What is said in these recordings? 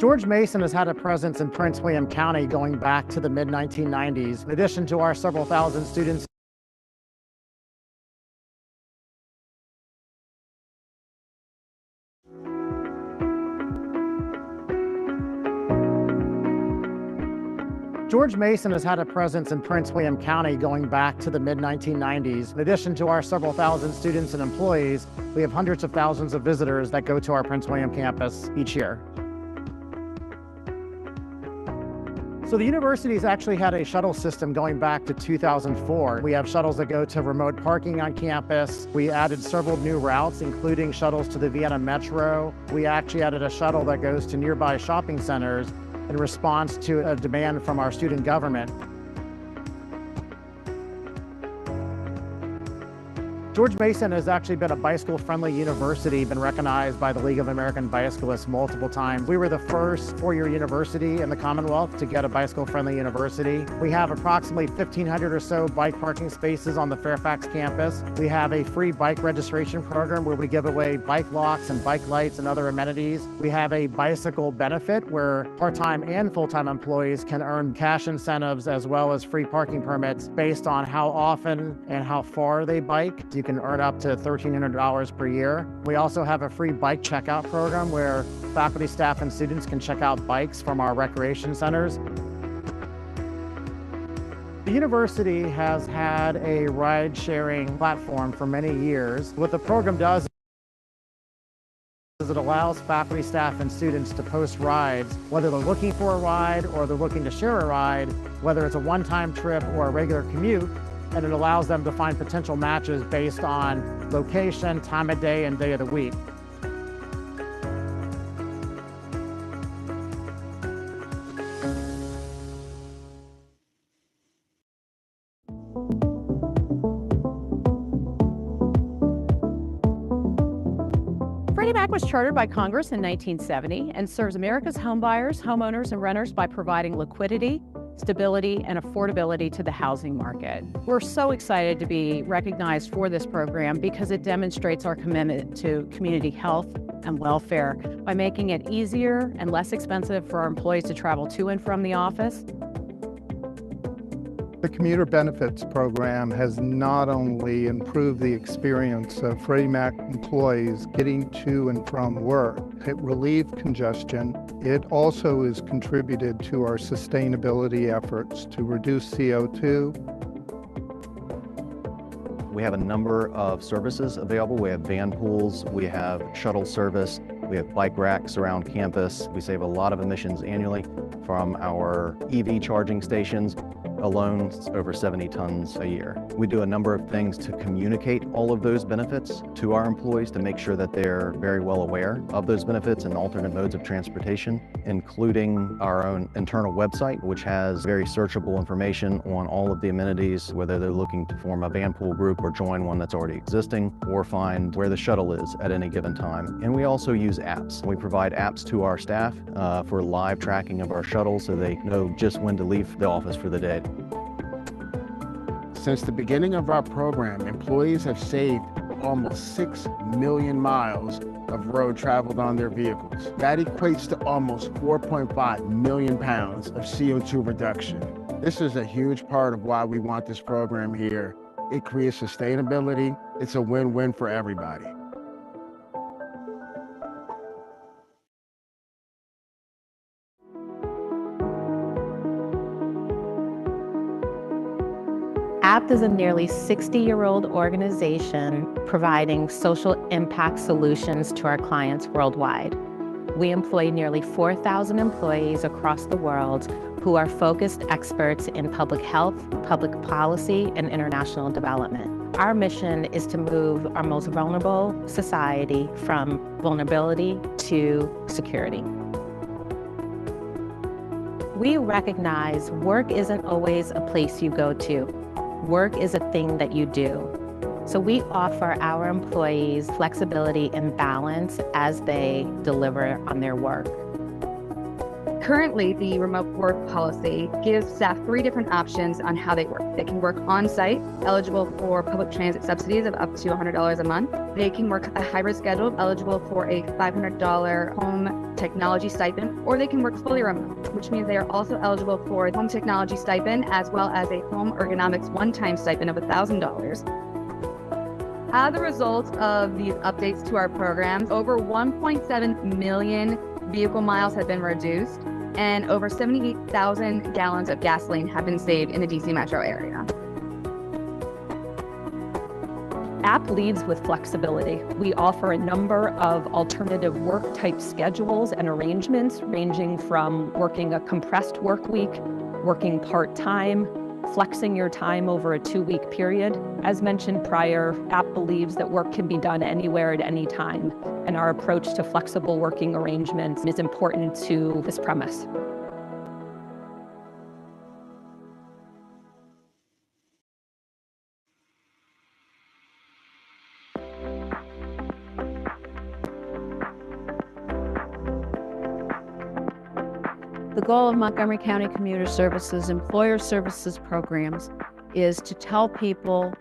George Mason has had a presence in Prince William County going back to the mid-1990s. In addition to our several thousand students, George Mason has had a presence in Prince William County going back to the mid-1990s. In addition to our several thousand students and employees, we have hundreds of thousands of visitors that go to our Prince William campus each year. So the university's actually had a shuttle system going back to 2004. We have shuttles that go to remote parking on campus. We added several new routes, including shuttles to the Vienna Metro. We actually added a shuttle that goes to nearby shopping centers in response to a demand from our student government. George Mason has actually been a bicycle-friendly university, been recognized by the League of American Bicyclists multiple times. We were the first four-year university in the Commonwealth to get a bicycle-friendly university. We have approximately 1,500 or so bike parking spaces on the Fairfax campus. We have a free bike registration program where we give away bike locks and bike lights and other amenities. We have a bicycle benefit where part-time and full-time employees can earn cash incentives as well as free parking permits based on how often and how far they bike. You can earn up to $1,300 per year. We also have a free bike checkout program where faculty, staff, and students can check out bikes from our recreation centers. The university has had a ride-sharing platform for many years. What the program does is it allows faculty, staff, and students to post rides, whether they're looking for a ride or they're looking to share a ride, whether it's a one-time trip or a regular commute, and it allows them to find potential matches based on location, time of day, and day of the week. Freddie Mac was chartered by Congress in 1970 and serves America's homebuyers, homeowners, and renters by providing liquidity, stability, and affordability to the housing market. We're so excited to be recognized for this program because it demonstrates our commitment to community health and welfare by making it easier and less expensive for our employees to travel to and from the office. The Commuter Benefits Program has not only improved the experience of Freddie Mac employees getting to and from work, it relieved congestion. It also has contributed to our sustainability efforts to reduce CO2. We have a number of services available. We have van pools, we have shuttle service, we have bike racks around campus. We save a lot of emissions annually from our EV charging stations. Alone, over 70 tons a year. We do a number of things to communicate all of those benefits to our employees to make sure that they're very well aware of those benefits and alternate modes of transportation, including our own internal website, which has very searchable information on all of the amenities, whether they're looking to form a van pool group or join one that's already existing, or find where the shuttle is at any given time. And we also use apps. We provide apps to our staff for live tracking of our shuttles so they know just when to leave the office for the day. Since the beginning of our program, employees have saved almost 6 million miles of road traveled on their vehicles. That equates to almost 4.5 million pounds of CO2 reduction. This is a huge part of why we want this program here. It creates sustainability. It's a win-win for everybody. APT is a nearly 60-year-old organization providing social impact solutions to our clients worldwide. We employ nearly 4,000 employees across the world who are focused experts in public health, public policy, and international development. Our mission is to move our most vulnerable society from vulnerability to security. We recognize work isn't always a place you go to. Work is a thing that you do. So we offer our employees flexibility and balance as they deliver on their work. Currently, the remote work policy gives staff 3 different options on how they work. They can work on-site, eligible for public transit subsidies of up to $100 a month. They can work a hybrid schedule, eligible for a $500 home technology stipend, or they can work fully remote, which means they are also eligible for home technology stipend as well as a home ergonomics one-time stipend of $1,000. As a result of these updates to our programs, over 1.7 million vehicle miles have been reduced, and over 78,000 gallons of gasoline have been saved in the DC metro area. App leads with flexibility. We offer a number of alternative work type schedules and arrangements, ranging from working a compressed work week, working part-time, flexing your time over a 2-week period. As mentioned prior, App believes that work can be done anywhere at any time, and our approach to flexible working arrangements is important to this premise. The goal of Montgomery County Commuter Services Employer Services programs is to tell people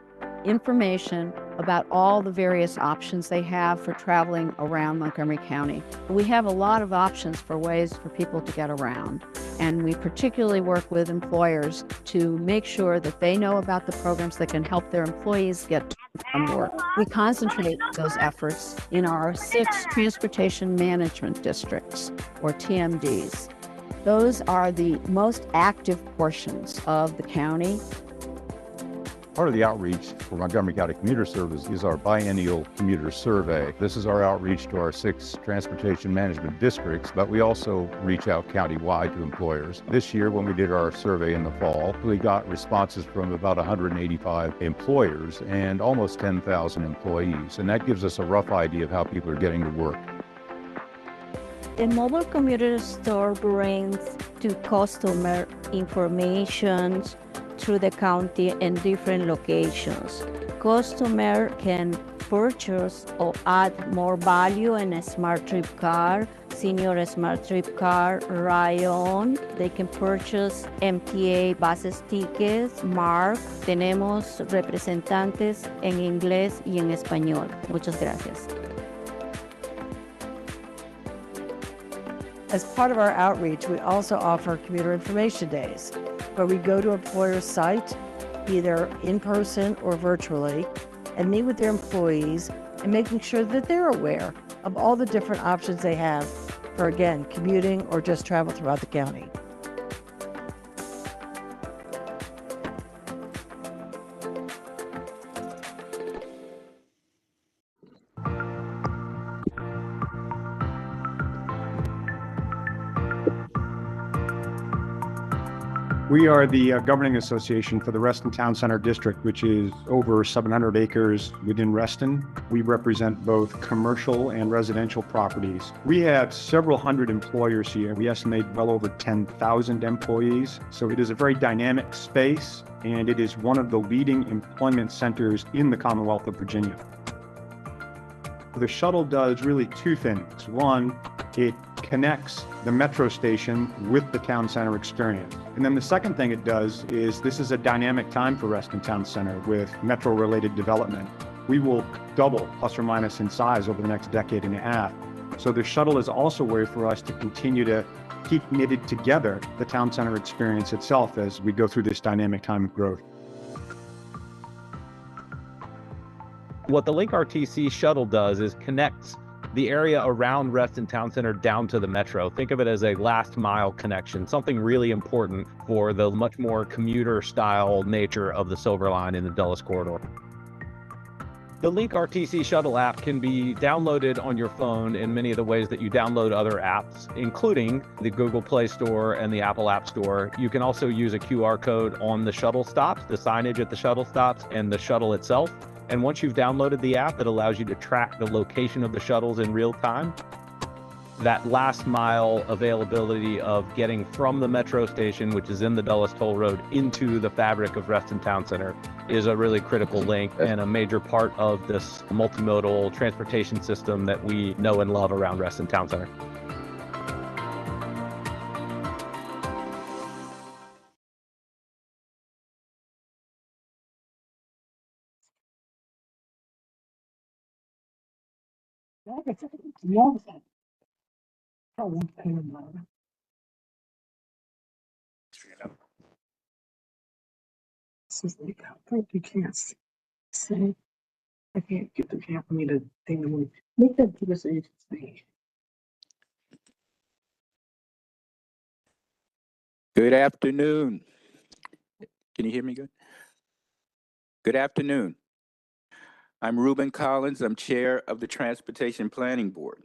information about all the various options they have for traveling around Montgomery County. We have a lot of options for ways for people to get around, and we particularly work with employers to make sure that they know about the programs that can help their employees get from work. We concentrate those efforts in our 6 transportation management districts, or TMDs. Those are the most active portions of the county. Part of the outreach for Montgomery County Commuter Service is our biennial commuter survey. This is our outreach to our 6 transportation management districts, but we also reach out countywide to employers. This year, when we did our survey in the fall, we got responses from about 185 employers and almost 10,000 employees, and that gives us a rough idea of how people are getting to work. The mobile commuter store brings to customer information through the county in different locations. Customer can purchase or add more value in a smart trip card, senior smart trip card, ride-on. They can purchase MTA buses tickets, MARC. Tenemos representantes en inglés y en español. Muchas gracias. As part of our outreach, we also offer commuter information days, where we go to employers' site, either in person or virtually, and meet with their employees and making sure that they're aware of all the different options they have for, again, commuting or just travel throughout the county. We are the governing association for the Reston Town Center District, which is over 700 acres within Reston. We represent both commercial and residential properties. We have several hundred employers here. We estimate well over 10,000 employees. So it is a very dynamic space, and it is one of the leading employment centers in the Commonwealth of Virginia. The shuttle does really 2 things. One, it connects the metro station with the town center experience. And then the second thing it does is this is a dynamic time for Reston Town Center with metro-related development. We will double plus or minus in size over the next decade and a half. So the shuttle is also a way for us to continue to keep knitted together the town center experience itself as we go through this dynamic time of growth. What the Link RTC shuttle does is connects the area around Reston Town Center down to the metro. Think of it as a last mile connection, something really important for the much more commuter style nature of the Silver Line in the Dulles Corridor. The Link RTC shuttle app can be downloaded on your phone in many of the ways that you download other apps, including the Google Play Store and the Apple App Store. You can also use a QR code on the shuttle stops, the signage at the shuttle stops, and the shuttle itself. And once you've downloaded the app, it allows you to track the location of the shuttles in real time. That last mile availability of getting from the metro station, which is in the Dulles Toll Road, into the fabric of Reston Town Center is a really critical link and a major part of this multimodal transportation system that we know and love around Reston Town Center. You can't say. I can't get the camera for me to think of it. Make that bigger so you can see. Good afternoon. Can you hear me good? Good afternoon. I'm Reuben Collins. I'm chair of the Transportation Planning Board,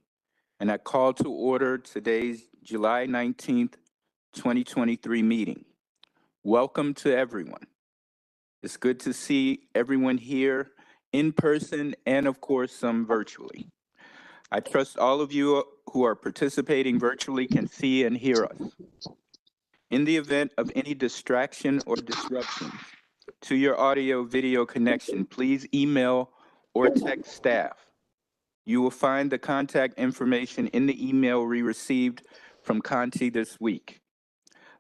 and I call to order today's July 19th, 2023 meeting. Welcome to everyone. It's good to see everyone here in person and, of course, some virtually. I trust all of you who are participating virtually can see and hear us. In the event of any distraction or disruption to your audio-video connection, please email or text staff. You will find the contact information in the email we received from Conti this week.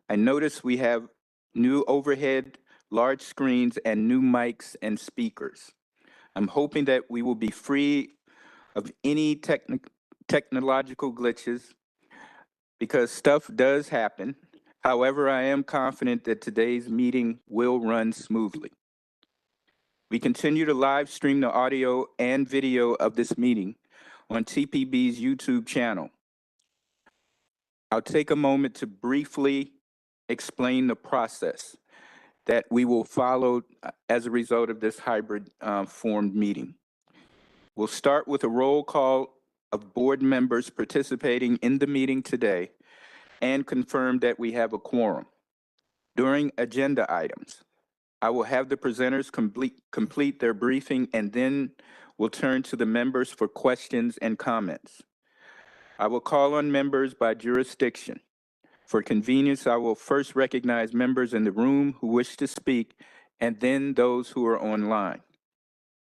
I notice we have new overhead large screens and new mics and speakers. I'm hoping that we will be free of any technological glitches because stuff does happen. However, I am confident that today's meeting will run smoothly. We continue to live stream the audio and video of this meeting on TPB's YouTube channel. I'll take a moment to briefly explain the process that we will follow as a result of this hybrid formed meeting. We'll start with a roll call of board members participating in the meeting today and confirm that we have a quorum. During agenda items, I will have the presenters complete their briefing, and then we'll turn to the members for questions and comments. I will call on members by jurisdiction. For convenience, I will first recognize members in the room who wish to speak, and then those who are online.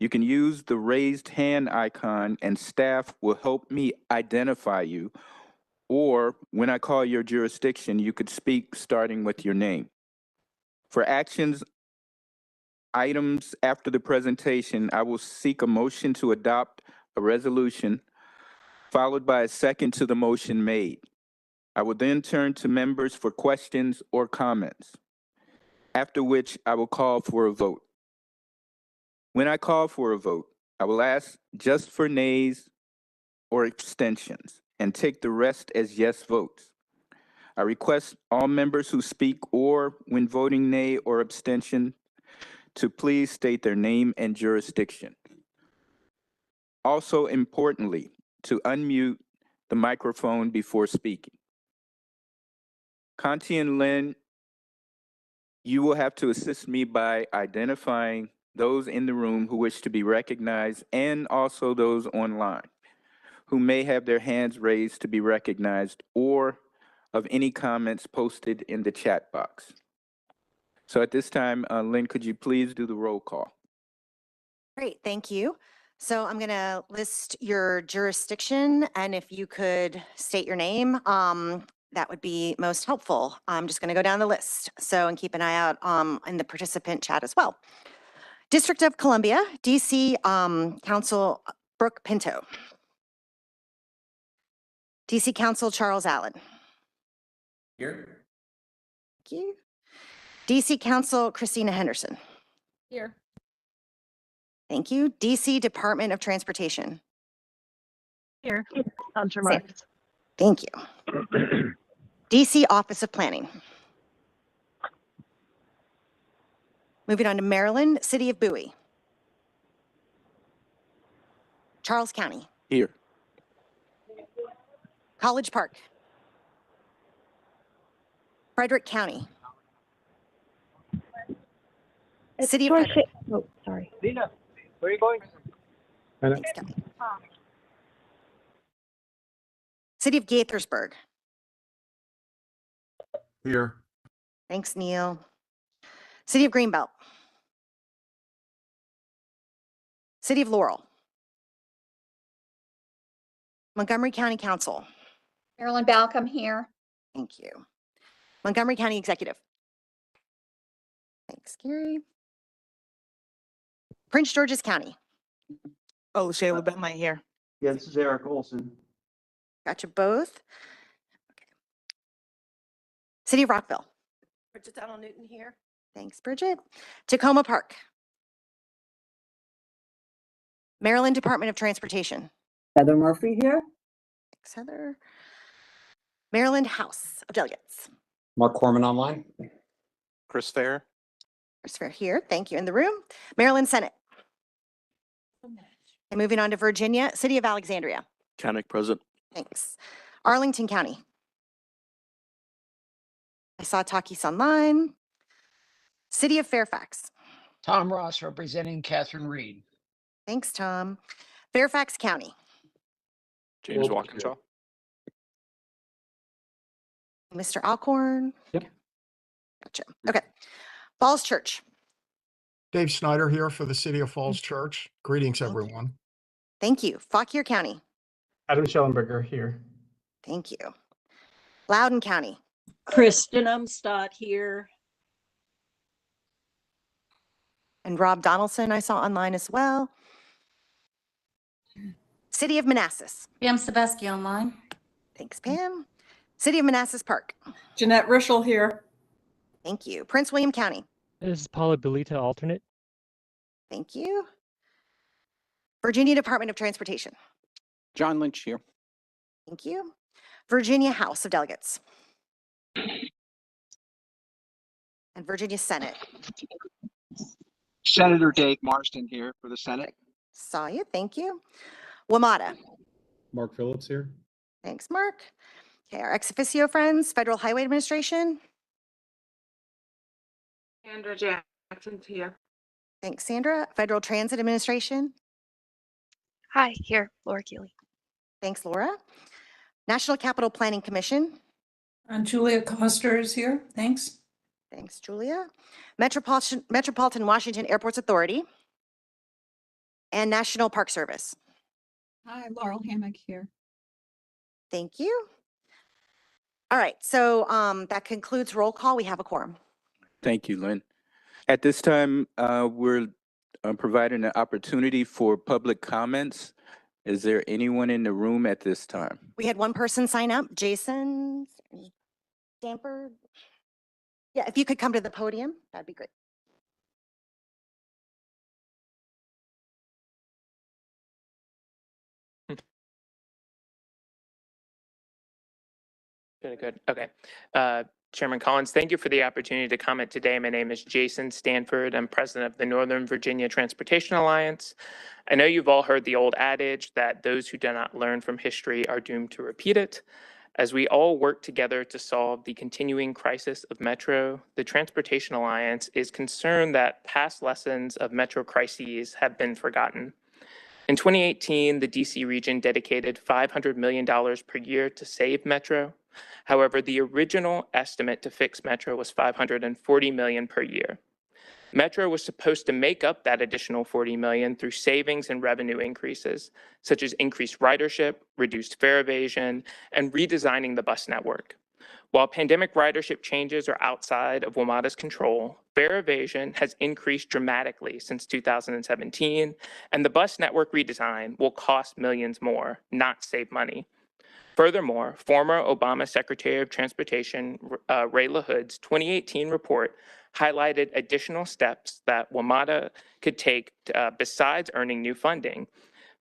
You can use the raised hand icon, and staff will help me identify you, or when I call your jurisdiction, you could speak starting with your name. For actions items after the presentation, I will seek a motion to adopt a resolution, followed by a second to the motion made. I will then turn to members for questions or comments, after which I will call for a vote. When I call for a vote, I will ask just for nays or abstentions and take the rest as yes votes. I request all members who speak or when voting nay or abstention to please state their name and jurisdiction. Also importantly, to unmute the microphone before speaking. Conti and Lynn, you will have to assist me by identifying those in the room who wish to be recognized and also those online who may have their hands raised to be recognized or of any comments posted in the chat box. So at this time, Lynn, could you please do the roll call? Great, thank you. So I'm going to list your jurisdiction, and if you could state your name, that would be most helpful. I'm just going to go down the list. So, and keep an eye out in the participant chat as well. District of Columbia, DC Council Brooke Pinto. DC Council Charles Allen. Here. Thank you. DC Council Christina Henderson. Here. Thank you. DC Department of Transportation. Here. Sandra Marks. Thank you. DC Office of Planning. Moving on to Maryland, City of Bowie. Charles County. Here. College Park. Frederick County. City of Frederick. Oh, sorry. Dina, where are you going? Thanks, Kelly. City of Gaithersburg. Here. Thanks, Neil. City of Greenbelt. City of Laurel. Montgomery County Council. Marilyn Balcom here. Thank you. Montgomery County Executive. Thanks, Gary. Prince George's County. Oh, Shayla Belmont here. Yeah, this is Eric Olson. Got you both. City of Rockville. Bridget Donald Newton here. Thanks, Bridget. Tacoma Park. Maryland Department of Transportation. Heather Murphy here. Thanks, Heather. Maryland House of Delegates. Mark Corman online. Chris Fair. Chris Fair here. Thank you. In the room. Maryland Senate. And moving on to Virginia, City of Alexandria. Koenig present. Thanks. Arlington County. I saw Takis online. City of Fairfax. Tom Ross representing Catherine Reed. Thanks, Tom. Fairfax County. James Walkinshaw. Mr. Alcorn. Yep. Gotcha. Okay. Falls Church. Dave Snyder here for the City of Falls Church. Greetings, everyone. Thank you. Fauquier County. Adam Schellenberger here. Thank you. Loudoun County. Kristen Umstadt here. And Rob Donaldson I saw online as well. City of Manassas. Pam Sebesky online. Thanks, Pam. City of Manassas Park. Jeanette Rischel here. Thank you. Prince William County. This is Paula Belita, alternate. Thank you. Virginia Department of Transportation. John Lynch here. Thank you. Virginia House of Delegates. And Virginia Senate. Senator Dave Marston here for the Senate. Saw you. Thank you. WMATA. Mark Phillips here. Thanks, Mark. Okay, our ex officio friends, Federal Highway Administration. Sandra Jackson's here. Thanks, Sandra. Federal Transit Administration. Hi, here, Laura Keeley. Thanks, Laura. National Capital Planning Commission. And Julia Coster is here. Thanks. Thanks, Julia. Metropolitan Washington Airports Authority. And National Park Service. Hi, Laurel Hammock here. Thank you. All right, so that concludes roll call. We have a quorum. Thank you, Lynn. At this time, we're providing an opportunity for public comments. Is there anyone in the room at this time? We had one person sign up, Jason Stanford. Yeah, if you could come to the podium, that'd be great. Good. Okay. Chairman Collins, thank you for the opportunity to comment today. My name is Jason Stanford. I'm president of the Northern Virginia Transportation Alliance. I know you've all heard the old adage that those who do not learn from history are doomed to repeat it. As we all work together to solve the continuing crisis of Metro, the Transportation Alliance is concerned that past lessons of Metro crises have been forgotten. In 2018, the DC region dedicated $500 million per year to save Metro. However, the original estimate to fix Metro was $540 million per year. Metro was supposed to make up that additional $40 million through savings and revenue increases, such as increased ridership, reduced fare evasion, and redesigning the bus network. While pandemic ridership changes are outside of WMATA's control, fare evasion has increased dramatically since 2017, and the bus network redesign will cost millions more, not save money. Furthermore, former Obama Secretary of Transportation Ray LaHood's 2018 report highlighted additional steps that WMATA could take besides earning new funding.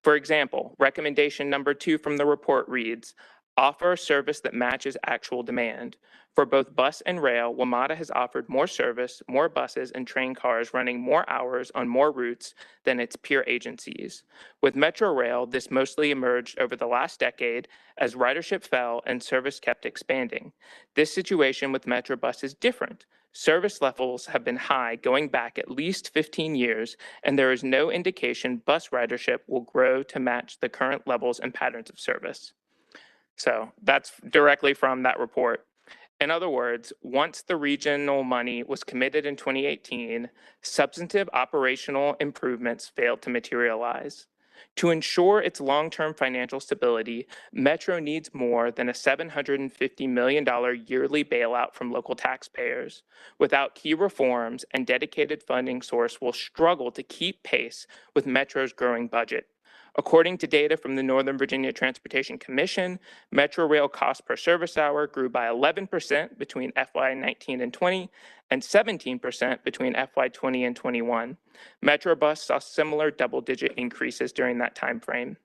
For example, recommendation number 2 from the report reads, offer a service that matches actual demand. For both bus and rail, WMATA has offered more service, more buses and train cars running more hours on more routes than its peer agencies. With Metro Rail, this mostly emerged over the last decade as ridership fell and service kept expanding. This situation with Metro Bus is different. Service levels have been high going back at least 15 years, and there is no indication bus ridership will grow to match the current levels and patterns of service. So that's directly from that report. In other words, once the regional money was committed in 2018, substantive operational improvements failed to materialize. To ensure its long-term financial stability, Metro needs more than a $750 million yearly bailout from local taxpayers. Without key reforms and dedicated funding source will struggle to keep pace with Metro's growing budget. According to data from the Northern Virginia Transportation Commission, Metro Rail cost per service hour grew by 11% between FY19 and 20 and 17% between FY20 and 21. Metrobus saw similar double-digit increases during that time frame.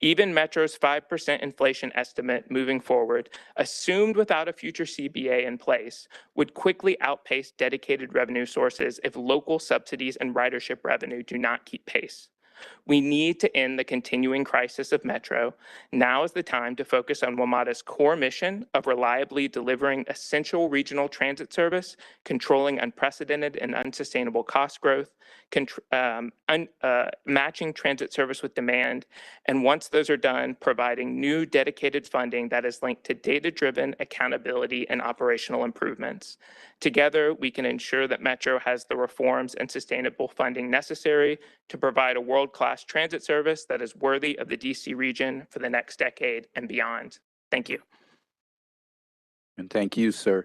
Even Metro's 5% inflation estimate moving forward, assumed without a future CBA in place, would quickly outpace dedicated revenue sources if local subsidies and ridership revenue do not keep pace. We need to end the continuing crisis of Metro. Now is the time to focus on WMATA's core mission of reliably delivering essential regional transit service, controlling unprecedented and unsustainable cost growth, matching transit service with demand, and once those are done, providing new dedicated funding that is linked to data-driven accountability and operational improvements. Together, we can ensure that Metro has the reforms and sustainable funding necessary to provide a world-class transit service that is worthy of the DC region for the next decade and beyond. Thank you. And thank you, sir.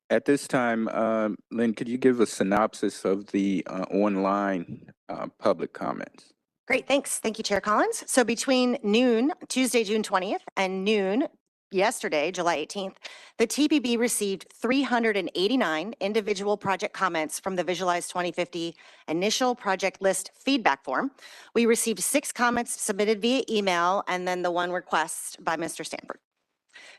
At this time, Lynn, could you give a synopsis of the online public comments? Great, thanks. Thank you, Chair Collins. So between noon, Tuesday, June 20th, and noon, yesterday, July 18th, the TPB received 389 individual project comments from the Visualize 2050 initial project list feedback form. We received 6 comments submitted via email and then the one request by Mr. Stanford.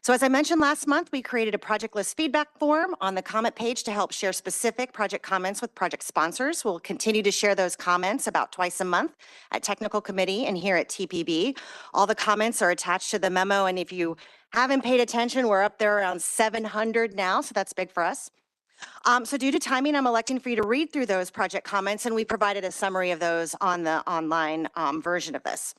So as I mentioned last month, we created a project list feedback form on the comment page to help share specific project comments with project sponsors. We'll continue to share those comments about twice a month at technical committee and here at TPB. All the comments are attached to the memo, and if you haven't paid attention, we're up there around 700 now, so that's big for us. So due to timing, I'm electing for you to read through those project comments, and we provided a summary of those on the online version of this.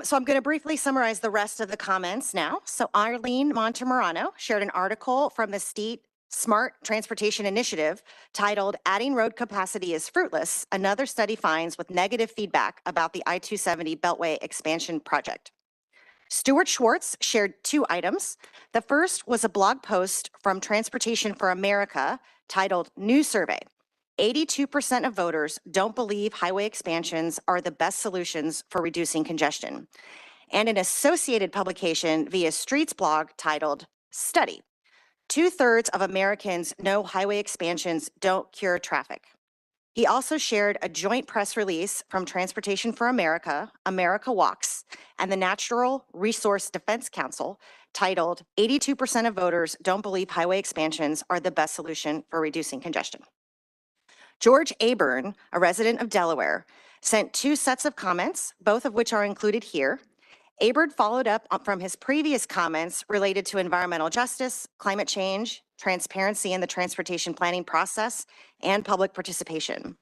So I'm going to briefly summarize the rest of the comments now. So Arlene Montemurano shared an article from the State Smart Transportation Initiative titled "Adding Road Capacity is Fruitless, Another Study Finds with Negative Feedback About the I-270 Beltway Expansion Project." Stuart Schwartz shared 2 items. The first was a blog post from Transportation for America titled "New Survey. 82% of voters don't believe highway expansions are the best solutions for reducing congestion." And an associated publication via Streets blog titled "Study. 2/3 of Americans know highway expansions don't cure traffic." He also shared a joint press release from Transportation for America, America Walks, and the Natural Resource Defense Council titled "82% of voters don't believe highway expansions are the best solution for reducing congestion." George Aburn, a resident of Delaware, sent 2 sets of comments, both of which are included here. Aburn followed up from his previous comments related to environmental justice, climate change, transparency in the transportation planning process, and public participation.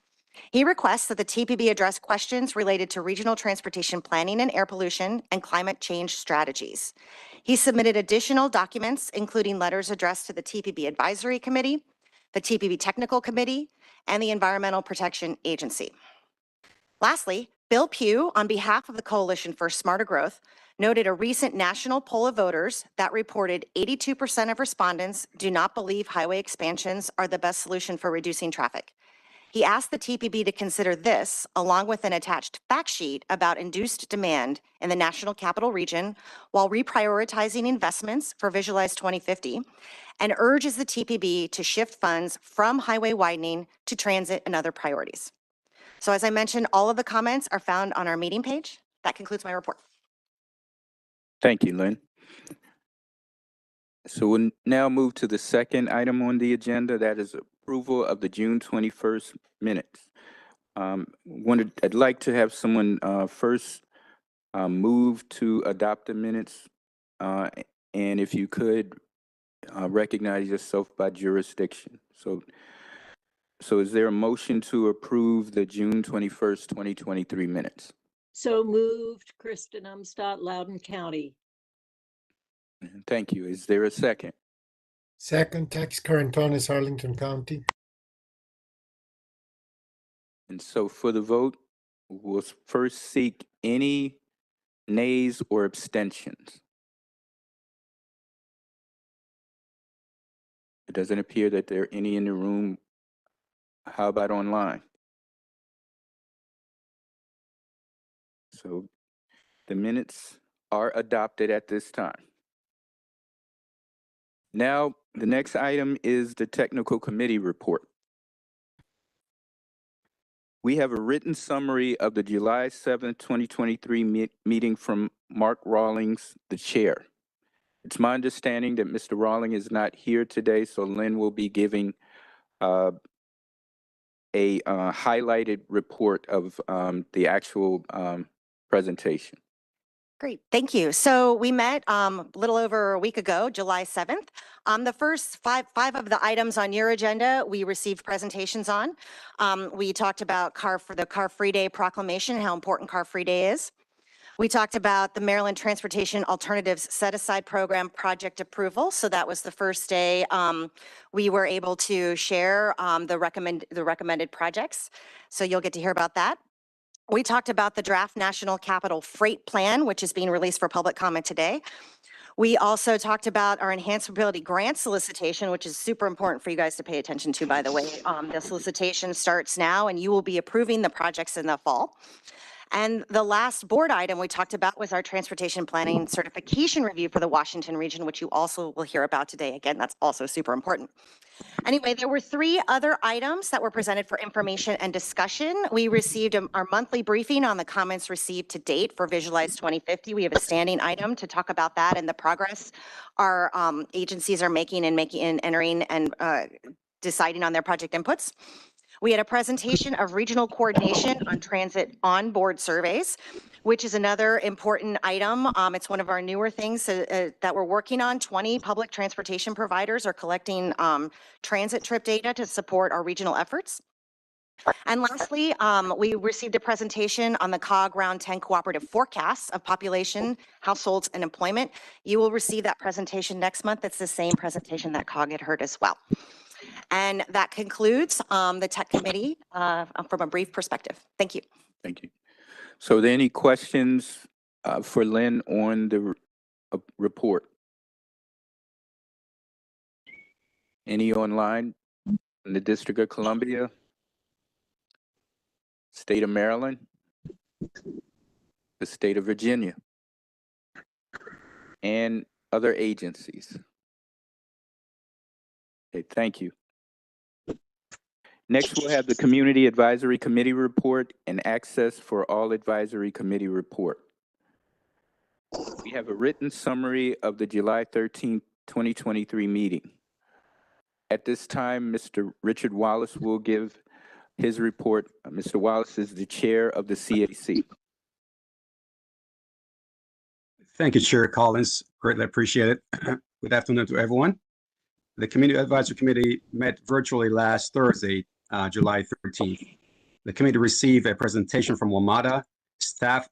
He requests that the TPB address questions related to regional transportation planning and air pollution and climate change strategies. He submitted additional documents, including letters addressed to the TPB Advisory Committee, the TPB Technical Committee, and the Environmental Protection Agency. Lastly, Bill Pugh, on behalf of the Coalition for Smarter Growth, noted a recent national poll of voters that reported 82% of respondents do not believe highway expansions are the best solution for reducing traffic. He asked the TPB to consider this, along with an attached fact sheet about induced demand in the National Capital Region, while reprioritizing investments for Visualize 2050, and urges the TPB to shift funds from highway widening to transit and other priorities. So as I mentioned, all of the comments are found on our meeting page. That concludes my report. Thank you, Lynn. So we'll now move to the second item on the agenda, that is approval of the June 21st minutes. I'd like to have someone first move to adopt the minutes, and if you could recognize yourself by jurisdiction. So is there a motion to approve the June 21st, 2023 minutes? So moved, Kristen Umstadt, Loudoun County. Thank you. Is there a second? Second, Tex Carantonis, Arlington County. And so for the vote, we'll first seek any nays or abstentions. It doesn't appear that there are any in the room. How about online? So the minutes are adopted at this time. Now, the next item is the technical committee report. We have a written summary of the July 7th, 2023 meeting from Mark Rawlings, the chair. It's my understanding that Mr. Rawlings is not here today, so Lynn will be giving a highlighted report of the actual presentation. Great, thank you. So we met a little over a week ago, July 7th. The first five of the items on your agenda, we received presentations on. We talked about the Car Free Day proclamation, how important Car Free Day is. We talked about the Maryland Transportation Alternatives Set Aside Program project approval. So that was the first day we were able to share the recommended projects. So you'll get to hear about that. We talked about the draft National Capital Freight Plan, which is being released for public comment today. We also talked about our Enhanced Mobility Grant solicitation, which is super important for you guys to pay attention to, by the way. The solicitation starts now, and you will be approving the projects in the fall. And the last board item we talked about was our transportation planning certification review for the Washington region, which you also will hear about today. Again, that's also super important. Anyway, there were 3 other items that were presented for information and discussion. We received our monthly briefing on the comments received to date for Visualize 2050. We have a standing item to talk about that and the progress our agencies are making and entering and deciding on their project inputs. We had a presentation of regional coordination on transit onboard surveys, which is another important item. It's one of our newer things that we're working on. 20 public transportation providers are collecting transit trip data to support our regional efforts. And lastly, we received a presentation on the COG Round 10 cooperative forecasts of population, households, and employment. You will receive that presentation next month. It's the same presentation that COG had heard as well. And that concludes the tech committee from a brief perspective. Thank you. Thank you. So are there any questions for Lynn on the report? Any online in the District of Columbia, State of Maryland, the State of Virginia, and other agencies? Okay, thank you. Next, we'll have the Community Advisory Committee report and access for all advisory committee report. We have a written summary of the July 13th, 2023 meeting. At this time, Mr. Richard Wallace will give his report. Mr. Wallace is the chair of the CAC. Thank you, Chair Collins. Greatly appreciate it. Good afternoon to everyone. The Community Advisory Committee met virtually last Thursday, July 13th. The committee received a presentation from WMATA staff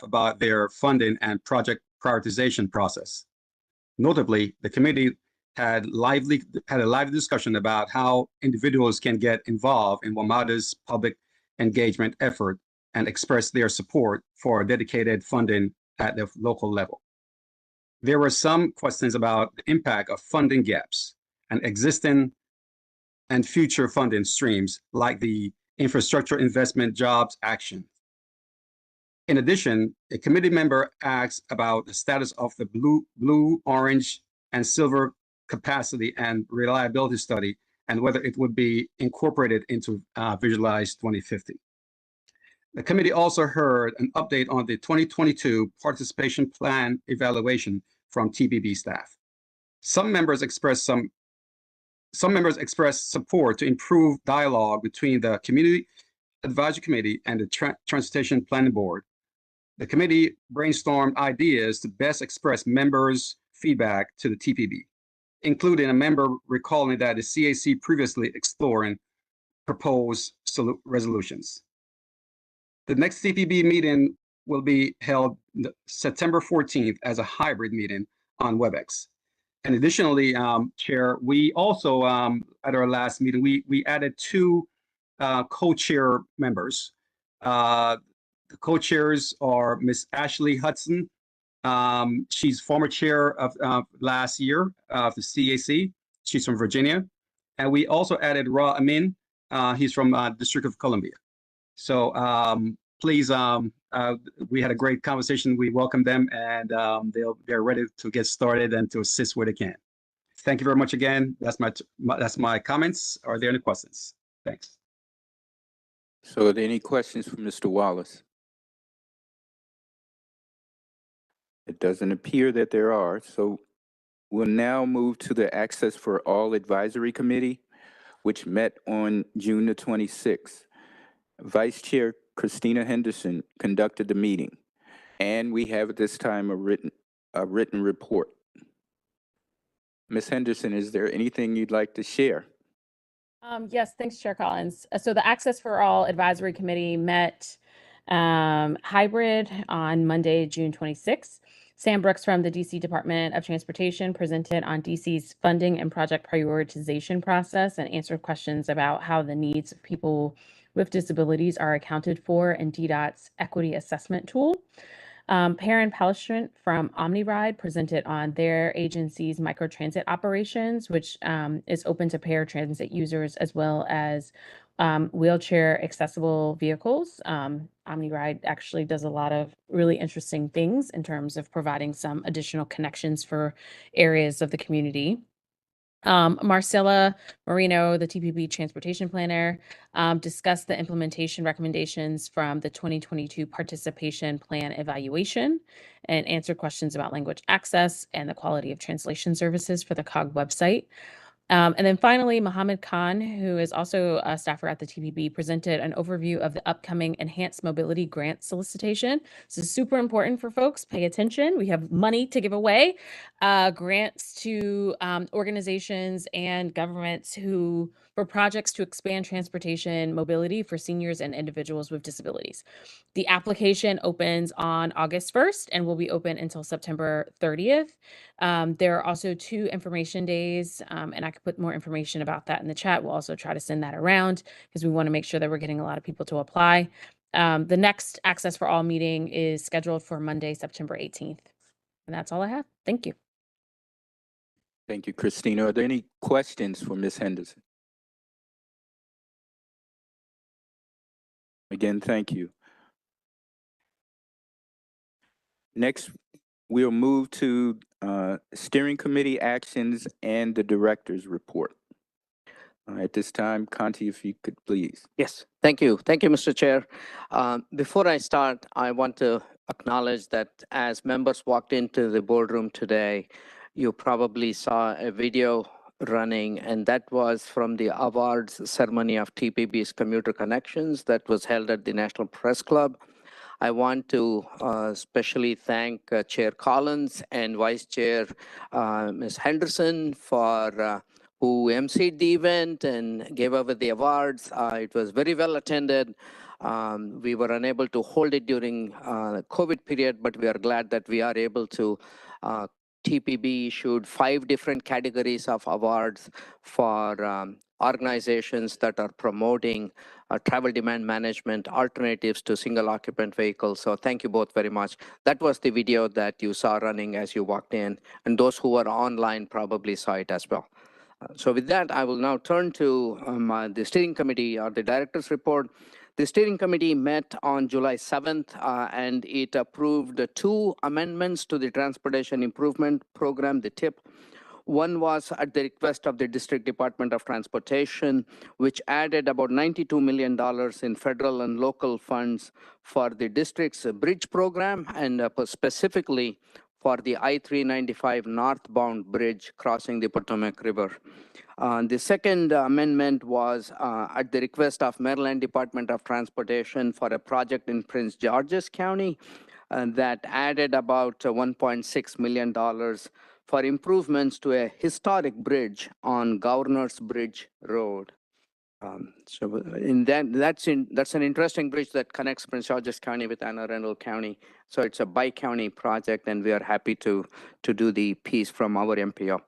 about their funding and project prioritization process. Notably, the committee had a lively discussion about how individuals can get involved in WMATA's public engagement effort and express their support for dedicated funding at the local level. There were some questions about the impact of funding gaps and existing and future funding streams like the Infrastructure Investment Jobs Action. In addition, a committee member asked about the status of the blue, orange, and silver capacity and reliability study and whether it would be incorporated into Visualize 2050. The committee also heard an update on the 2022 participation plan evaluation from TPB staff. Some members expressed support to improve dialogue between the Community Advisory Committee and the Transportation Planning Board. The committee brainstormed ideas to best express members' feedback to the TPB, including a member recalling that the CAC previously exploring proposed resolutions. The next TPB meeting will be held September 14th as a hybrid meeting on WebEx. And additionally, Chair, we also, at our last meeting, we added 2 co-chair members. The co-chairs are Ms. Ashley Hudson. She's former chair of last year of the CAC. She's from Virginia. And we also added Ra Amin. He's from District of Columbia. So please, we had a great conversation. We welcome them, and they're ready to get started and to assist where they can. Thank you very much again. That's my comments. Are there any questions? Thanks. So are there any questions for Mr. Wallace? It doesn't appear that there are, so we'll now move to the Access for All Advisory Committee, which met on June the 26th. Vice Chair Christina Henderson conducted the meeting, and we have at this time a written report. Ms. Henderson, is there anything you'd like to share? Yes, thanks, Chair Collins. So the Access for All Advisory Committee met hybrid on Monday, June 26th. Sam Brooks from the DC Department of Transportation presented on DC's funding and project prioritization process and answered questions about how the needs of people with disabilities are accounted for in DDOT's equity assessment tool. Perrin Palestrant from OmniRide presented on their agency's microtransit operations, which is open to paratransit users as well as wheelchair accessible vehicles. OmniRide actually does a lot of really interesting things in terms of providing some additional connections for areas of the community. Marcella Marino, the TPB transportation planner, discussed the implementation recommendations from the 2022 participation plan evaluation and answered questions about language access and the quality of translation services for the COG website. And then finally, Mohammed Khan, who is also a staffer at the TPB, presented an overview of the upcoming Enhanced Mobility Grant solicitation. This is super important for folks. Pay attention. We have money to give away, grants to organizations and governments for projects to expand transportation mobility for seniors and individuals with disabilities. The application opens on August 1st and will be open until September 30th. There are also 2 information days, and I could put more information about that in the chat. We'll also try to send that around because we want to make sure that we're getting a lot of people to apply. The next Access for All meeting is scheduled for Monday, September 18th. And that's all I have. Thank you. Thank you, Christina. Are there any questions for Ms. Henderson? Again, thank you. Next, we'll move to steering committee actions and the director's report. At this time, Conti, if you could please. Yes, thank you. Thank you, Mr. Chair. Before I start, I want to acknowledge that as members walked into the boardroom today, you probably saw a video running, and that was from the awards ceremony of TPB's Commuter Connections that was held at the National Press Club. I want to especially thank Chair Collins and Vice Chair Ms. Henderson for who emceed the event and gave over the awards. It was very well attended. We were unable to hold it during the COVID period, but we are glad that we are able to. TPB issued 5 different categories of awards for organizations that are promoting travel demand management alternatives to single occupant vehicles. So thank you both very much. That was the video that you saw running as you walked in, and those who were online probably saw it as well. So with that, I will now turn to the steering committee or the director's report. The steering committee met on July 7th, and it approved 2 amendments to the Transportation Improvement Program, the TIP. One was at the request of the District Department of Transportation, which added about $92 million in federal and local funds for the district's bridge program, and specifically for the I-395 northbound bridge crossing the Potomac River. The second amendment was at the request of Maryland Department of Transportation for a project in Prince George's County that added about $1.6 million for improvements to a historic bridge on Governor's Bridge Road. So that's an interesting bridge that connects Prince George's County with Anne Arundel County. So it's a bi-county project, and we are happy to do the piece from our MPO.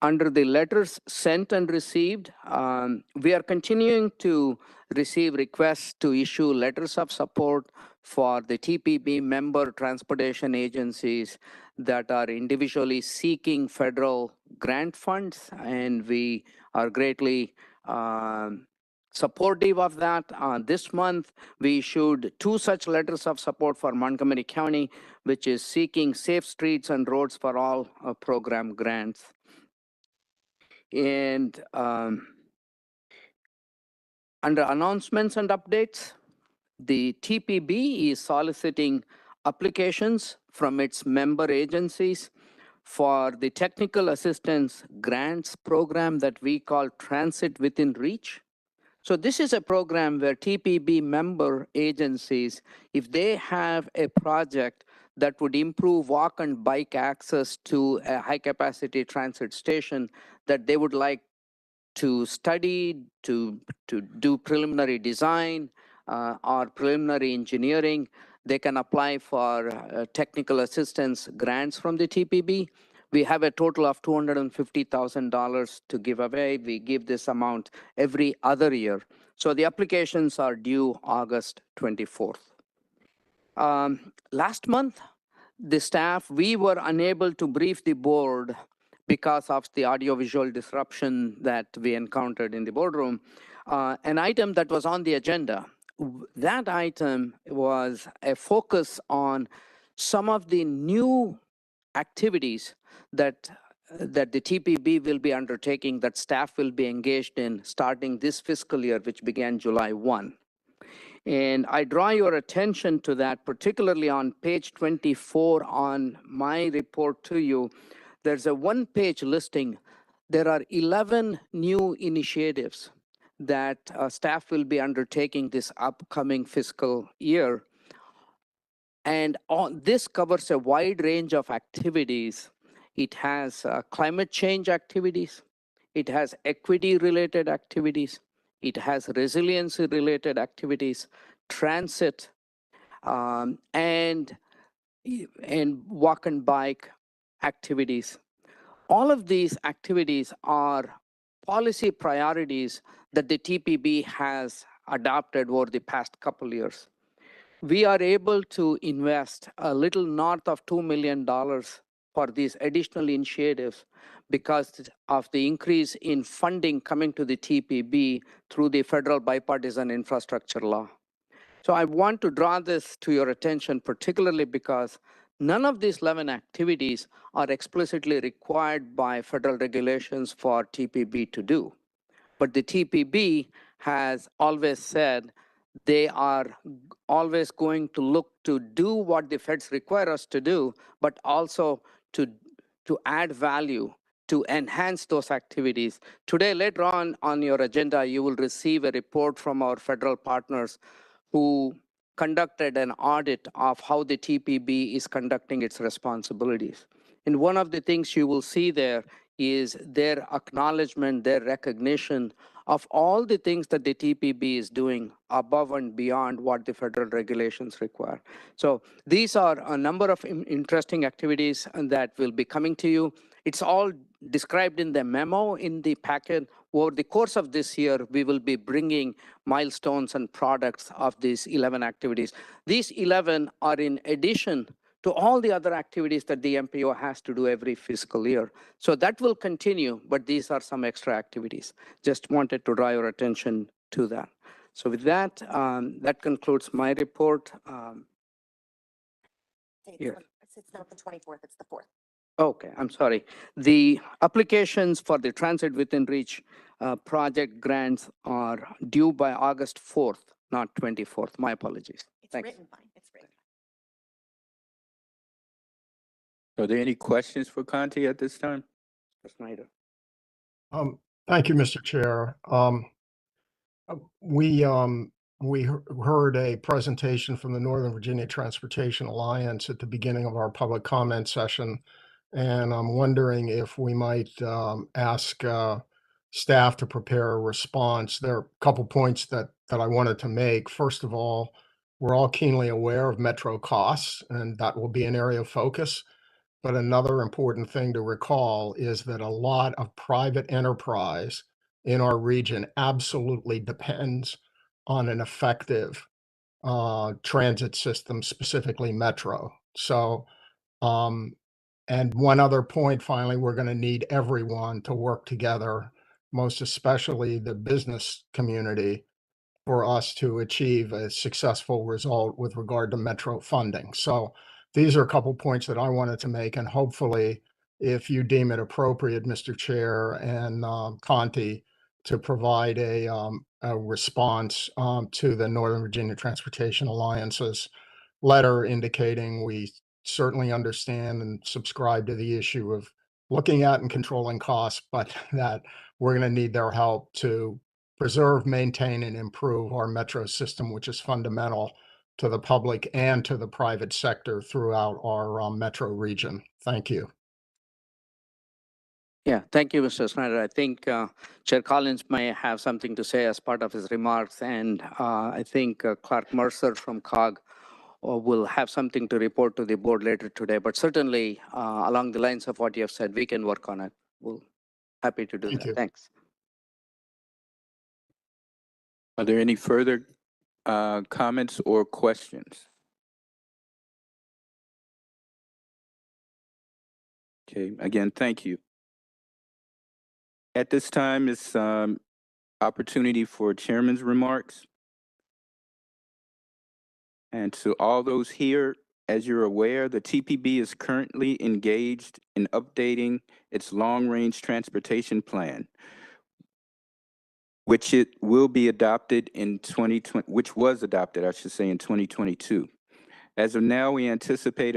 Under the letters sent and received, we are continuing to receive requests to issue letters of support for the TPB member transportation agencies that are individually seeking federal grant funds, and we are greatly supportive of that. This month, we issued 2 such letters of support for Montgomery County, which is seeking safe streets and roads for all program grants. And under announcements and updates, the TPB is soliciting applications from its member agencies for the technical assistance grants program that we call Transit Within Reach. So this is a program where TPB member agencies, if they have a project that would improve walk and bike access to a high capacity transit station that they would like to study, to do preliminary design or preliminary engineering, they can apply for technical assistance grants from the TPB. We have a total of $250,000 to give away. We give this amount every other year. So the applications are due August 24th. Last month, the staff, we were unable to brief the board because of the audiovisual disruption that we encountered in the boardroom. An item that was on the agenda, that item was a focus on some of the new activities that the TPB will be undertaking, that staff will be engaged in starting this fiscal year, which began July 1. And I draw your attention to that, particularly on page 24 on my report to you. There's a one-page listing. There are 11 new initiatives that staff will be undertaking this upcoming fiscal year. And this covers a wide range of activities. It has climate change activities. It has equity-related activities. It has resiliency-related activities, transit, and walk and bike activities. All of these activities are policy priorities that the TPB has adopted over the past couple years. We are able to invest a little north of $2 million for these additional initiatives because of the increase in funding coming to the TPB through the federal bipartisan infrastructure law. So I want to draw this to your attention, particularly because none of these 11 activities are explicitly required by federal regulations for TPB to do. But the TPB has always said they are always going to look to do what the feds require us to do, but also to add value, to enhance those activities. Today, later on your agenda, you will receive a report from our federal partners who conducted an audit of how the TPB is conducting its responsibilities. And one of the things you will see there is their acknowledgement, their recognition of all the things that the TPB is doing above and beyond what the federal regulations require. So these are a number of interesting activities that will be coming to you. It's all described in the memo in the packet. Over the course of this year, we will be bringing milestones and products of these 11 activities. These 11 are in addition to all the other activities that the MPO has to do every fiscal year. So that will continue, but these are some extra activities. Just wanted to draw your attention to that. So with that, that concludes my report. It's not the 24th, it's the 4th. Okay, I'm sorry. The applications for the Transit Within Reach project grants are due by August 4th, not 24th. My apologies. It's Thanks. written fine, it's written. Are there any questions for Conti at this time? Mr. Snyder. Thank you, Mr. Chair. We heard a presentation from the Northern Virginia Transportation Alliance at the beginning of our public comment session, and I'm wondering if we might ask staff to prepare a response. There are a couple points that I wanted to make. First of all, we're all keenly aware of metro costs, and that will be an area of focus. But another important thing to recall is that a lot of private enterprise in our region absolutely depends on an effective transit system, specifically metro. So, and one other point, finally, we're going to need everyone to work together, most especially the business community, for us to achieve a successful result with regard to Metro funding. So these are a couple points that I wanted to make, and hopefully, if you deem it appropriate, Mr. Chair and Conti, to provide a response to the Northern Virginia Transportation Alliance's letter indicating we certainly understand and subscribe to the issue of looking at and controlling costs, but that we're going to need their help to preserve, maintain, and improve our metro system, which is fundamental to the public and to the private sector throughout our metro region. Thank you. Yeah, thank you, Mr. Snyder. I think Chair Collins may have something to say as part of his remarks, and I think Clark Mercer from COG will have something to report to the board later today. But certainly, along the lines of what you have said, we can work on it. We'll happy to do Thank that. you. Thanks. Are there any further comments or questions? Okay, again, thank you. At this time, it's opportunity for chairman's remarks. And to all those here, as you're aware, the TPB is currently engaged in updating its long-range transportation plan, which it will be adopted in 2020, which was adopted, I should say, in 2022. As of now, we anticipate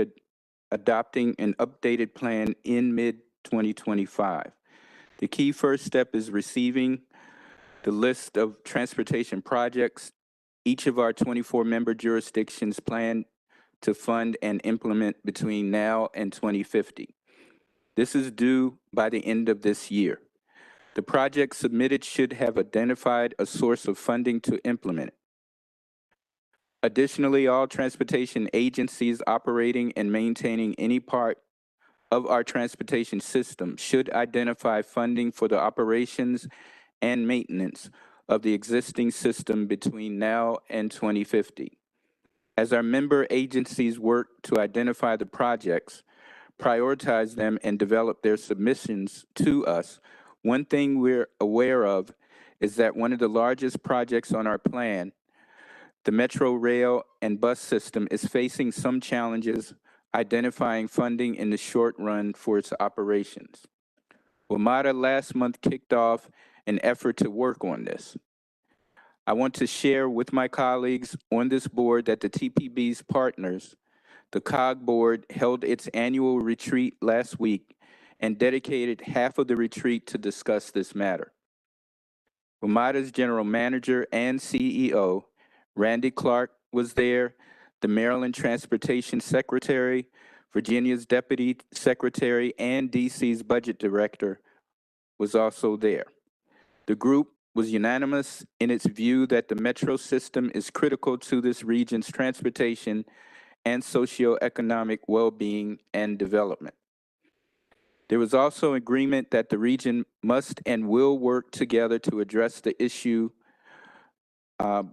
adopting an updated plan in mid-2025. The key first step is receiving the list of transportation projects each of our 24-member jurisdictions plan to fund and implement between now and 2050. This is due by the end of this year. The project submitted should have identified a source of funding to implement it. Additionally, all transportation agencies operating and maintaining any part of our transportation system should identify funding for the operations and maintenance of the existing system between now and 2050. As our member agencies work to identify the projects, prioritize them, and develop their submissions to us, one thing we're aware of is that one of the largest projects on our plan, the Metro Rail and bus system, is facing some challenges identifying funding in the short run for its operations. WMATA last month kicked off an effort to work on this. I want to share with my colleagues on this board that the TPB's partners, the COG board, held its annual retreat last week and dedicated half of the retreat to discuss this matter. WMATA's general manager and CEO, Randy Clark, was there, the Maryland Transportation Secretary, Virginia's Deputy Secretary, and DC's Budget Director was also there. The group was unanimous in its view that the metro system is critical to this region's transportation and socioeconomic well-being and development. There was also agreement that the region must and will work together to address the issue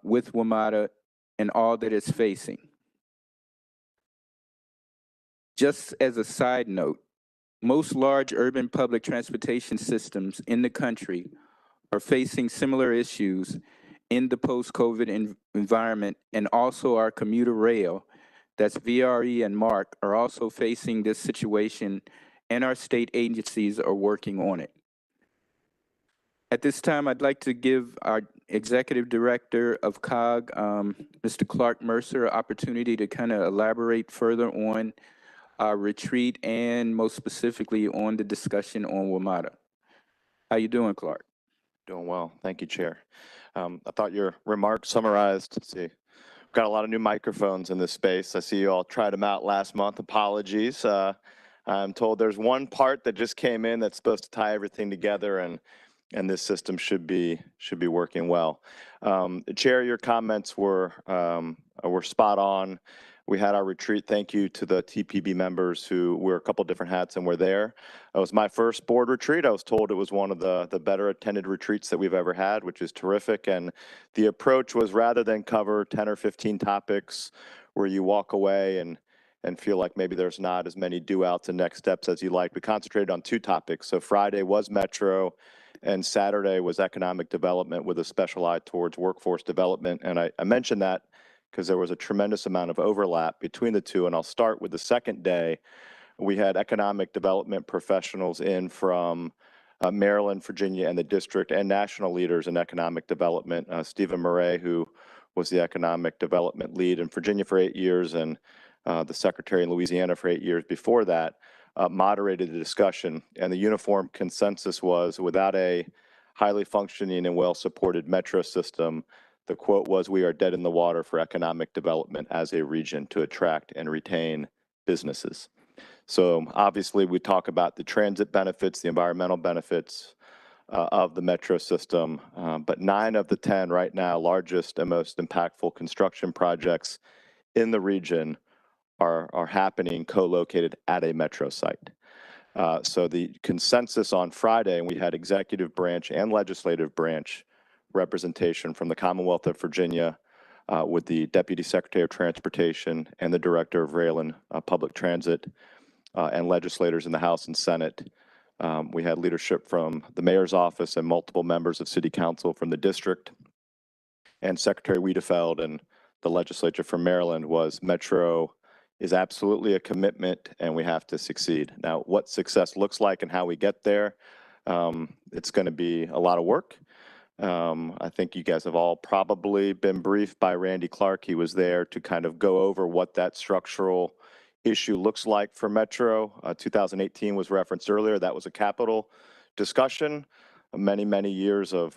with WMATA and all that it's facing. Just as a side note, most large urban public transportation systems in the country are facing similar issues in the post-COVID environment, and also our commuter rail, that's VRE and MARC, are also facing this situation, and our state agencies are working on it. At this time, I'd like to give our Executive Director of COG, Mr. Clark Mercer, an opportunity to kind of elaborate further on our retreat and most specifically on the discussion on WMATA. How you doing, Clark? Doing well. Thank you, Chair. I thought your remarks summarized. Let's see. We've got a lot of new microphones in this space. I see you all tried them out last month. Apologies. I'm told there's one part that just came in that's supposed to tie everything together, and this system should be working well. Chair, your comments were spot on. We had our retreat. Thank you to the TPB members who wear a couple different hats and were there. It was my first board retreat. I was told it was one of the better attended retreats that we've ever had, which is terrific. And the approach was, rather than cover 10 or 15 topics where you walk away and feel like maybe there's not as many do outs and next steps as you like, we concentrated on 2 topics. So Friday was Metro, and Saturday was economic development with a special eye towards workforce development. And I mentioned that because there was a tremendous amount of overlap between the two. And I'll start with the second day. We had economic development professionals in from Maryland, Virginia, and the district, and national leaders in economic development. Stephen Murray, who was the economic development lead in Virginia for 8 years, and the secretary in Louisiana for 8 years before that, moderated the discussion. And the uniform consensus was, without a highly functioning and well-supported metro system, the quote was, "We are dead in the water for economic development as a region to attract and retain businesses." So obviously we talk about the transit benefits, the environmental benefits of the metro system, but 9 of the 10 right now largest and most impactful construction projects in the region are happening co-located at a metro site. So the consensus on Friday, and we had executive branch and legislative branch representation from the Commonwealth of Virginia with the Deputy Secretary of Transportation and the Director of Rail and Public Transit and legislators in the House and Senate. We had leadership from the mayor's office and multiple members of city council from the district. And Secretary Wiedefeld and the legislature from Maryland was Metro is absolutely a commitment and we have to succeed. Now, what success looks like and how we get there, it's going to be a lot of work. I think you guys have all probably been briefed by Randy Clark. He was there to kind of go over what that structural issue looks like for Metro. 2018 was referenced earlier. That was a capital discussion. Many years of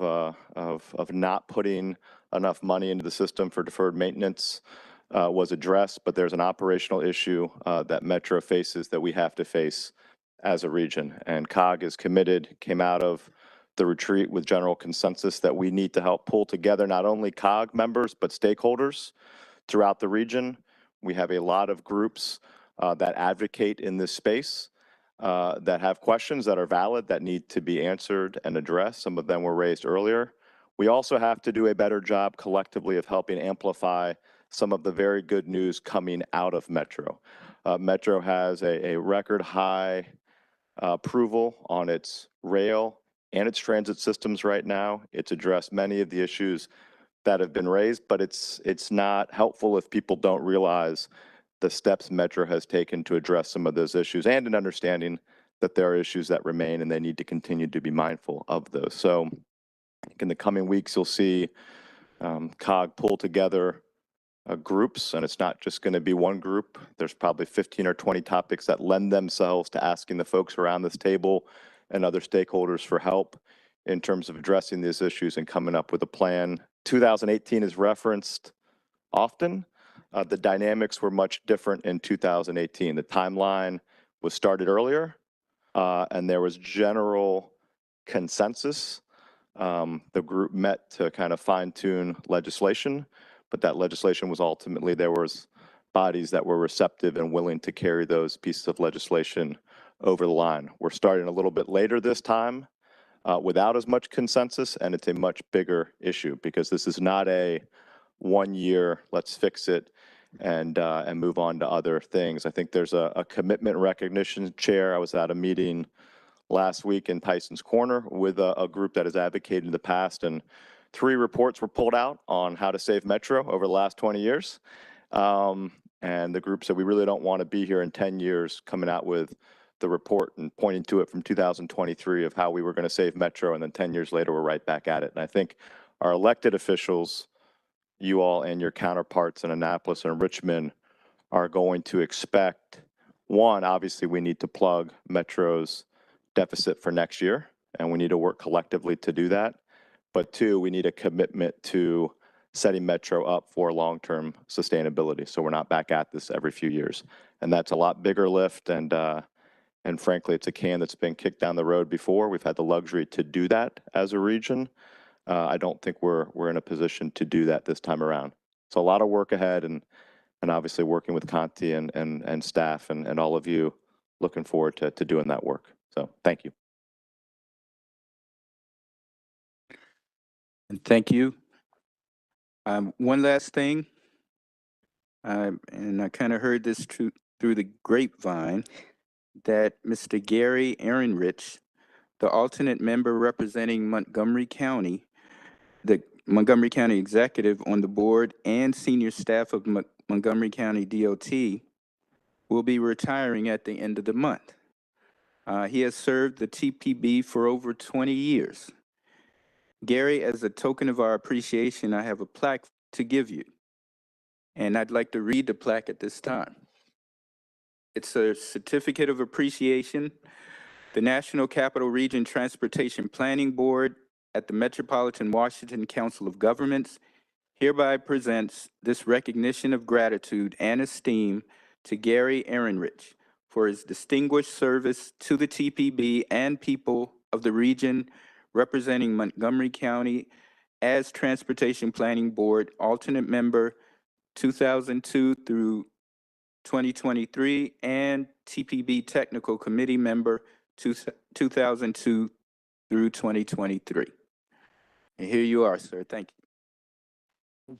not putting enough money into the system for deferred maintenance was addressed, but there's an operational issue that Metro faces that we have to face as a region. And COG is committed, came out of the retreat with general consensus that we need to help pull together not only COG members, but stakeholders throughout the region. We have a lot of groups that advocate in this space that have questions that are valid that need to be answered and addressed. Some of them were raised earlier. We also have to do a better job collectively of helping amplify some of the very good news coming out of Metro. Metro has a record high approval on its rail and its transit systems right now. It's addressed many of the issues that have been raised, but it's not helpful if people don't realize the steps Metro has taken to address some of those issues, and an understanding that there are issues that remain and they need to continue to be mindful of those. So I think in the coming weeks, you'll see COG pull together groups, and it's not just going to be one group. There's probably 15 or 20 topics that lend themselves to asking the folks around this table and other stakeholders for help in terms of addressing these issues and coming up with a plan. 2018 is referenced often. The dynamics were much different in 2018. The timeline was started earlier, and there was general consensus. The group met to kind of fine-tune legislation, but that legislation was ultimately, there was bodies that were receptive and willing to carry those pieces of legislation over the line. We're starting a little bit later this time without as much consensus, and it's a much bigger issue because this is not a 1 year, let's fix it and move on to other things. I think there's a commitment recognition chair. I was at a meeting last week in Tyson's Corner with a group that has advocated in the past, and 3 reports were pulled out on how to save Metro over the last 20 years. And the group said, we really don't want to be here in 10 years coming out with the report and pointing to it from 2023 of how we were going to save Metro, and then 10 years later, we're right back at it. And I think our elected officials, you all and your counterparts in Annapolis and Richmond, are going to expect, one, obviously we need to plug Metro's deficit for next year, and we need to work collectively to do that. But 2, we need a commitment to setting Metro up for long-term sustainability, so we're not back at this every few years. And that's a lot bigger lift, and frankly, it's a can that's been kicked down the road before. We've had the luxury to do that as a region. I don't think we're in a position to do that this time around. So a lot of work ahead, and obviously working with Conti and staff and all of you, looking forward to doing that work. So thank you. And thank you. One last thing, and I kind of heard this through the grapevine, that Mr. Gary Ehrenrich, the alternate member representing Montgomery County, the Montgomery County Executive on the board and senior staff of Montgomery County DOT, will be retiring at the end of the month. He has served the TPB for over 20 years. Gary, as a token of our appreciation, I have a plaque to give you, and I'd like to read the plaque at this time. It's a certificate of appreciation. The National Capital Region Transportation Planning Board at the Metropolitan Washington Council of Governments hereby presents this recognition of gratitude and esteem to Gary Ehrenrich for his distinguished service to the TPB and people of the region, representing Montgomery County as Transportation Planning Board alternate member 2002 through 2023 and TPB Technical Committee member 2002 through 2023. And here you are, sir. Thank you.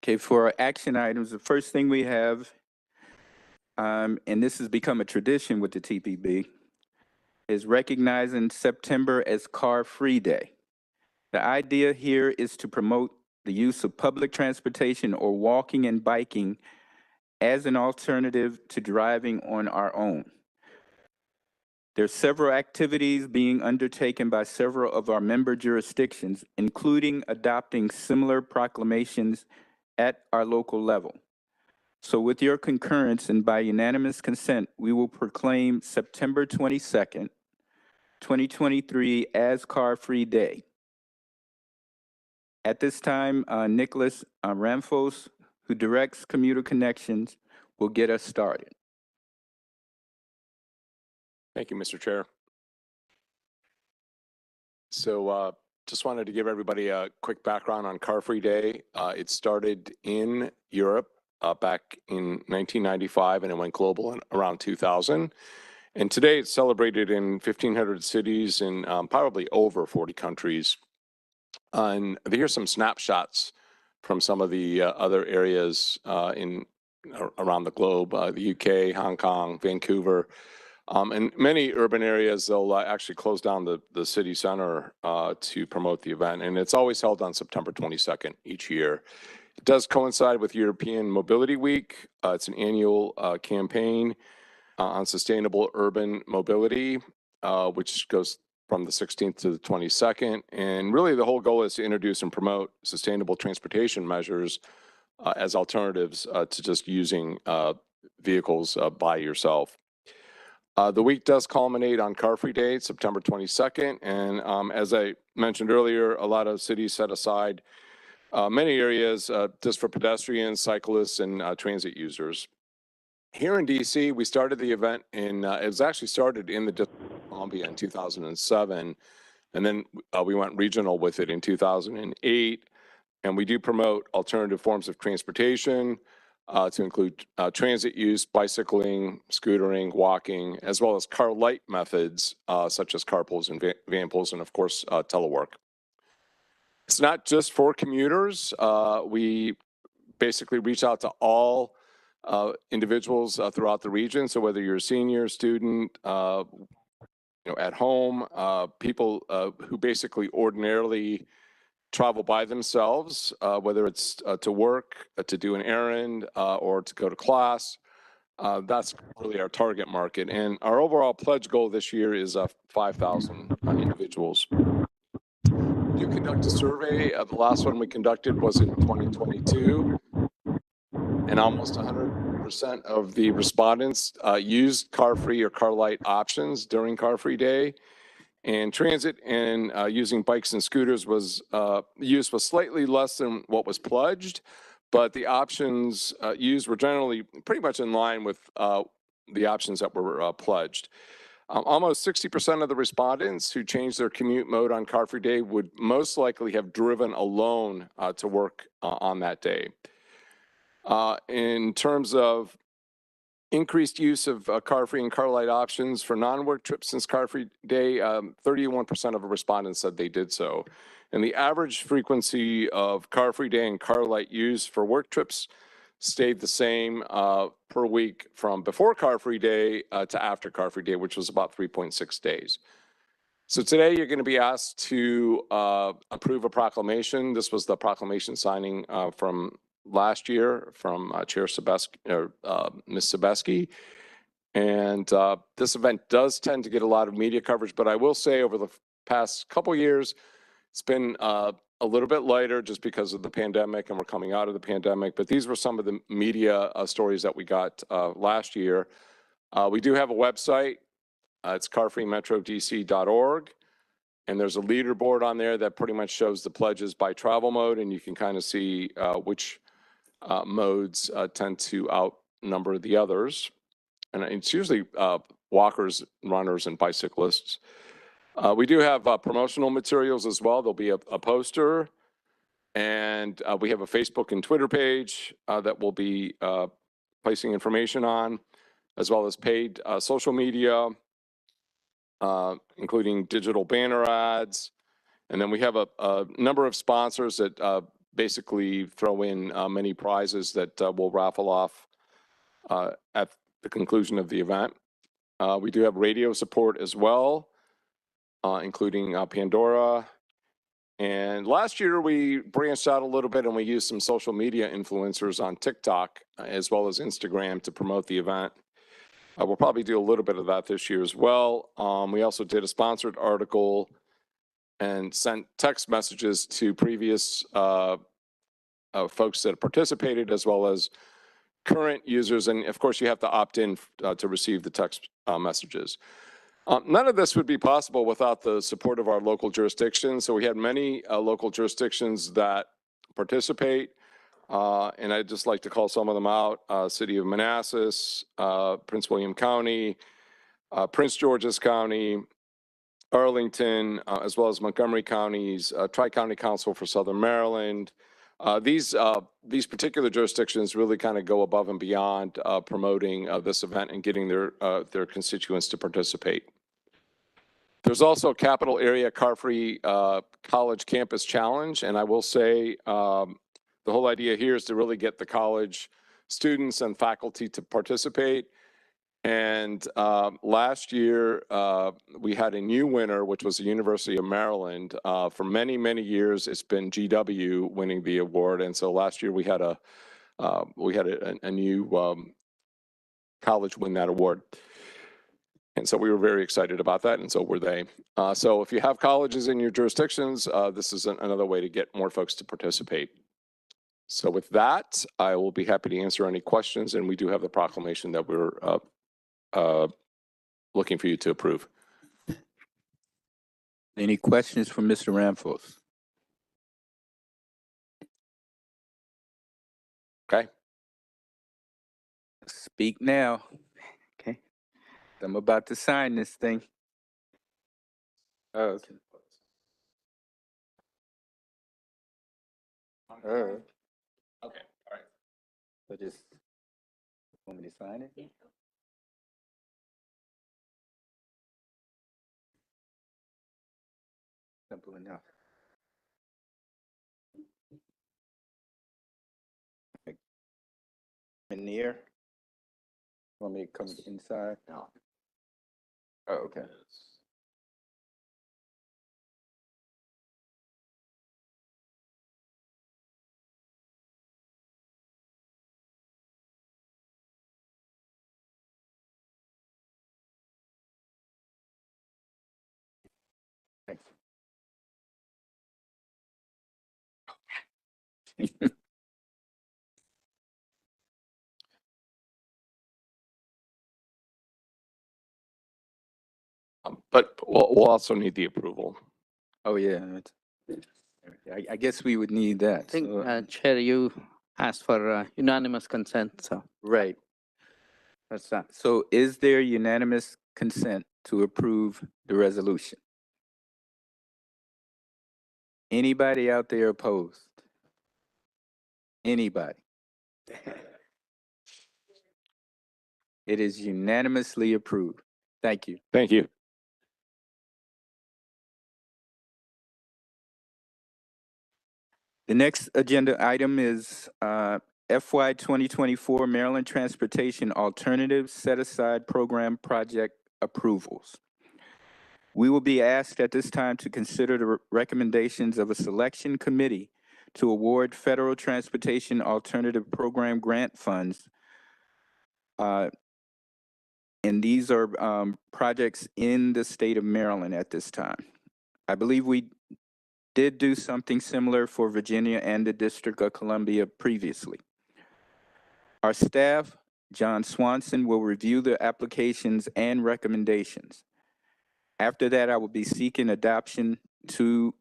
Okay, for our action items, the first thing we have, and this has become a tradition with the TPB, is recognizing September as Car Free Day. The idea here is to promote the use of public transportation or walking and biking as an alternative to driving on our own. There's several activities being undertaken by several of our member jurisdictions, including adopting similar proclamations at our local level. So with your concurrence and by unanimous consent, we will proclaim September 22nd, 2023 as Car Free Day. At this time, Nicholas Ramphos, who directs Commuter Connections, will get us started. Thank you, Mr. Chair. So just wanted to give everybody a quick background on Car Free Day. It started in Europe back in 1995, and it went global in around 2000. And today it's celebrated in 1,500 cities in probably over 40 countries. And here's some snapshots from some of the other areas around the globe, the UK, Hong Kong, Vancouver. In many urban areas, they'll actually close down the city center to promote the event. And it's always held on September 22nd each year. It does coincide with European Mobility Week. It's an annual campaign on sustainable urban mobility, which goes from the 16th to the 22nd. And really the whole goal is to introduce and promote sustainable transportation measures as alternatives to just using vehicles by yourself. The week does culminate on Car Free Day, September 22nd. And as I mentioned earlier, a lot of cities set aside many areas just for pedestrians, cyclists, and transit users. Here in DC, we started the event it was actually started in the District of Columbia in 2007. And then we went regional with it in 2008. And we do promote alternative forms of transportation to include transit use, bicycling, scootering, walking, as well as car light methods such as carpools and van pools, and of course, telework. It's not just for commuters. We basically reach out to all individuals throughout the region. So whether you're a senior, student, at home, people who basically ordinarily travel by themselves, whether it's to work, to do an errand, or to go to class. That's really our target market. And our overall pledge goal this year is 5,000 individuals. We do conduct a survey. The last one we conducted was in 2022. And almost 100% of the respondents used car-free or car light options during Car Free Day. And transit and using bikes and scooters was use was slightly less than what was pledged, but the options used were generally pretty much in line with the options that were pledged. Almost 60% of the respondents who changed their commute mode on car-free day would most likely have driven alone to work on that day. In terms of increased use of car-free and car-light options for non-work trips since car-free day, 31% of respondents said they did so. And the average frequency of car-free day and car-light use for work trips stayed the same per week from before car-free day to after car-free day, which was about 3.6 days. So today you're going to be asked to approve a proclamation. This was the proclamation signing from last year from Chair Sebeski, Ms. Sebeski. And this event does tend to get a lot of media coverage, but I will say over the past couple years, it's been a little bit lighter just because of the pandemic, and we're coming out of the pandemic. But these were some of the media stories that we got last year. We do have a website. It's carfreemetrodc.org. And there's a leaderboard on there that pretty much shows the pledges by travel mode, and you can kind of see which modes tend to outnumber the others. And it's usually walkers, runners, and bicyclists. We do have promotional materials as well. There'll be a poster, and we have a Facebook and Twitter page that we'll be placing information on, as well as paid social media, including digital banner ads. And then we have a number of sponsors that basically throw in many prizes that we'll raffle off at the conclusion of the event. We do have radio support as well, including Pandora. And last year we branched out a little bit and we used some social media influencers on TikTok as well as Instagram to promote the event. We'll probably do a little bit of that this year as well. We also did a sponsored article and sent text messages to previous folks that participated as well as current users. And of course, you have to opt in to receive the text messages. None of this would be possible without the support of our local jurisdictions. So we had many local jurisdictions that participate. And I'd just like to call some of them out. City of Manassas, Prince William County, Prince George's County, Arlington, as well as Montgomery County's Tri-County Council for Southern Maryland. These particular jurisdictions really kind of go above and beyond promoting this event and getting their constituents to participate. There's also a Capital Area Car-Free College Campus Challenge, and I will say the whole idea here is to really get the college students and faculty to participate. And last year, we had a new winner, which was the University of Maryland. For many, many years, it's been GW winning the award. And so last year we had a new college win that award. And so we were very excited about that, and so were they. So if you have colleges in your jurisdictions, this is another way to get more folks to participate. So with that, I will be happy to answer any questions, and we do have the proclamation that we're looking for you to approve. Any questions from Mr. Ramphos? Okay. Speak now. Okay. I'm about to sign this thing. Oh, okay. Okay, all right. So just want me to sign it? Simple enough. In the air? Want me to come inside? No. Oh, okay. Thanks. But We'll also need the approval. Oh, yeah. I guess we would need that. I think, so- Chair, you asked for unanimous consent, so. Right. That's that. So is there unanimous consent to approve the resolution? Anybody out there opposed? Anybody? It is unanimously approved. Thank you. Thank you. The next agenda item is FY 2024 Maryland Transportation Alternatives Set Aside Program Project Approvals. We will be asked at this time to consider the recommendations of a selection committee to award federal transportation alternative program grant funds. And these are projects in the state of Maryland at this time. I believe we did do something similar for Virginia and the District of Columbia previously. Our staff, John Swanson, will review the applications and recommendations. After that, I will be seeking adoption to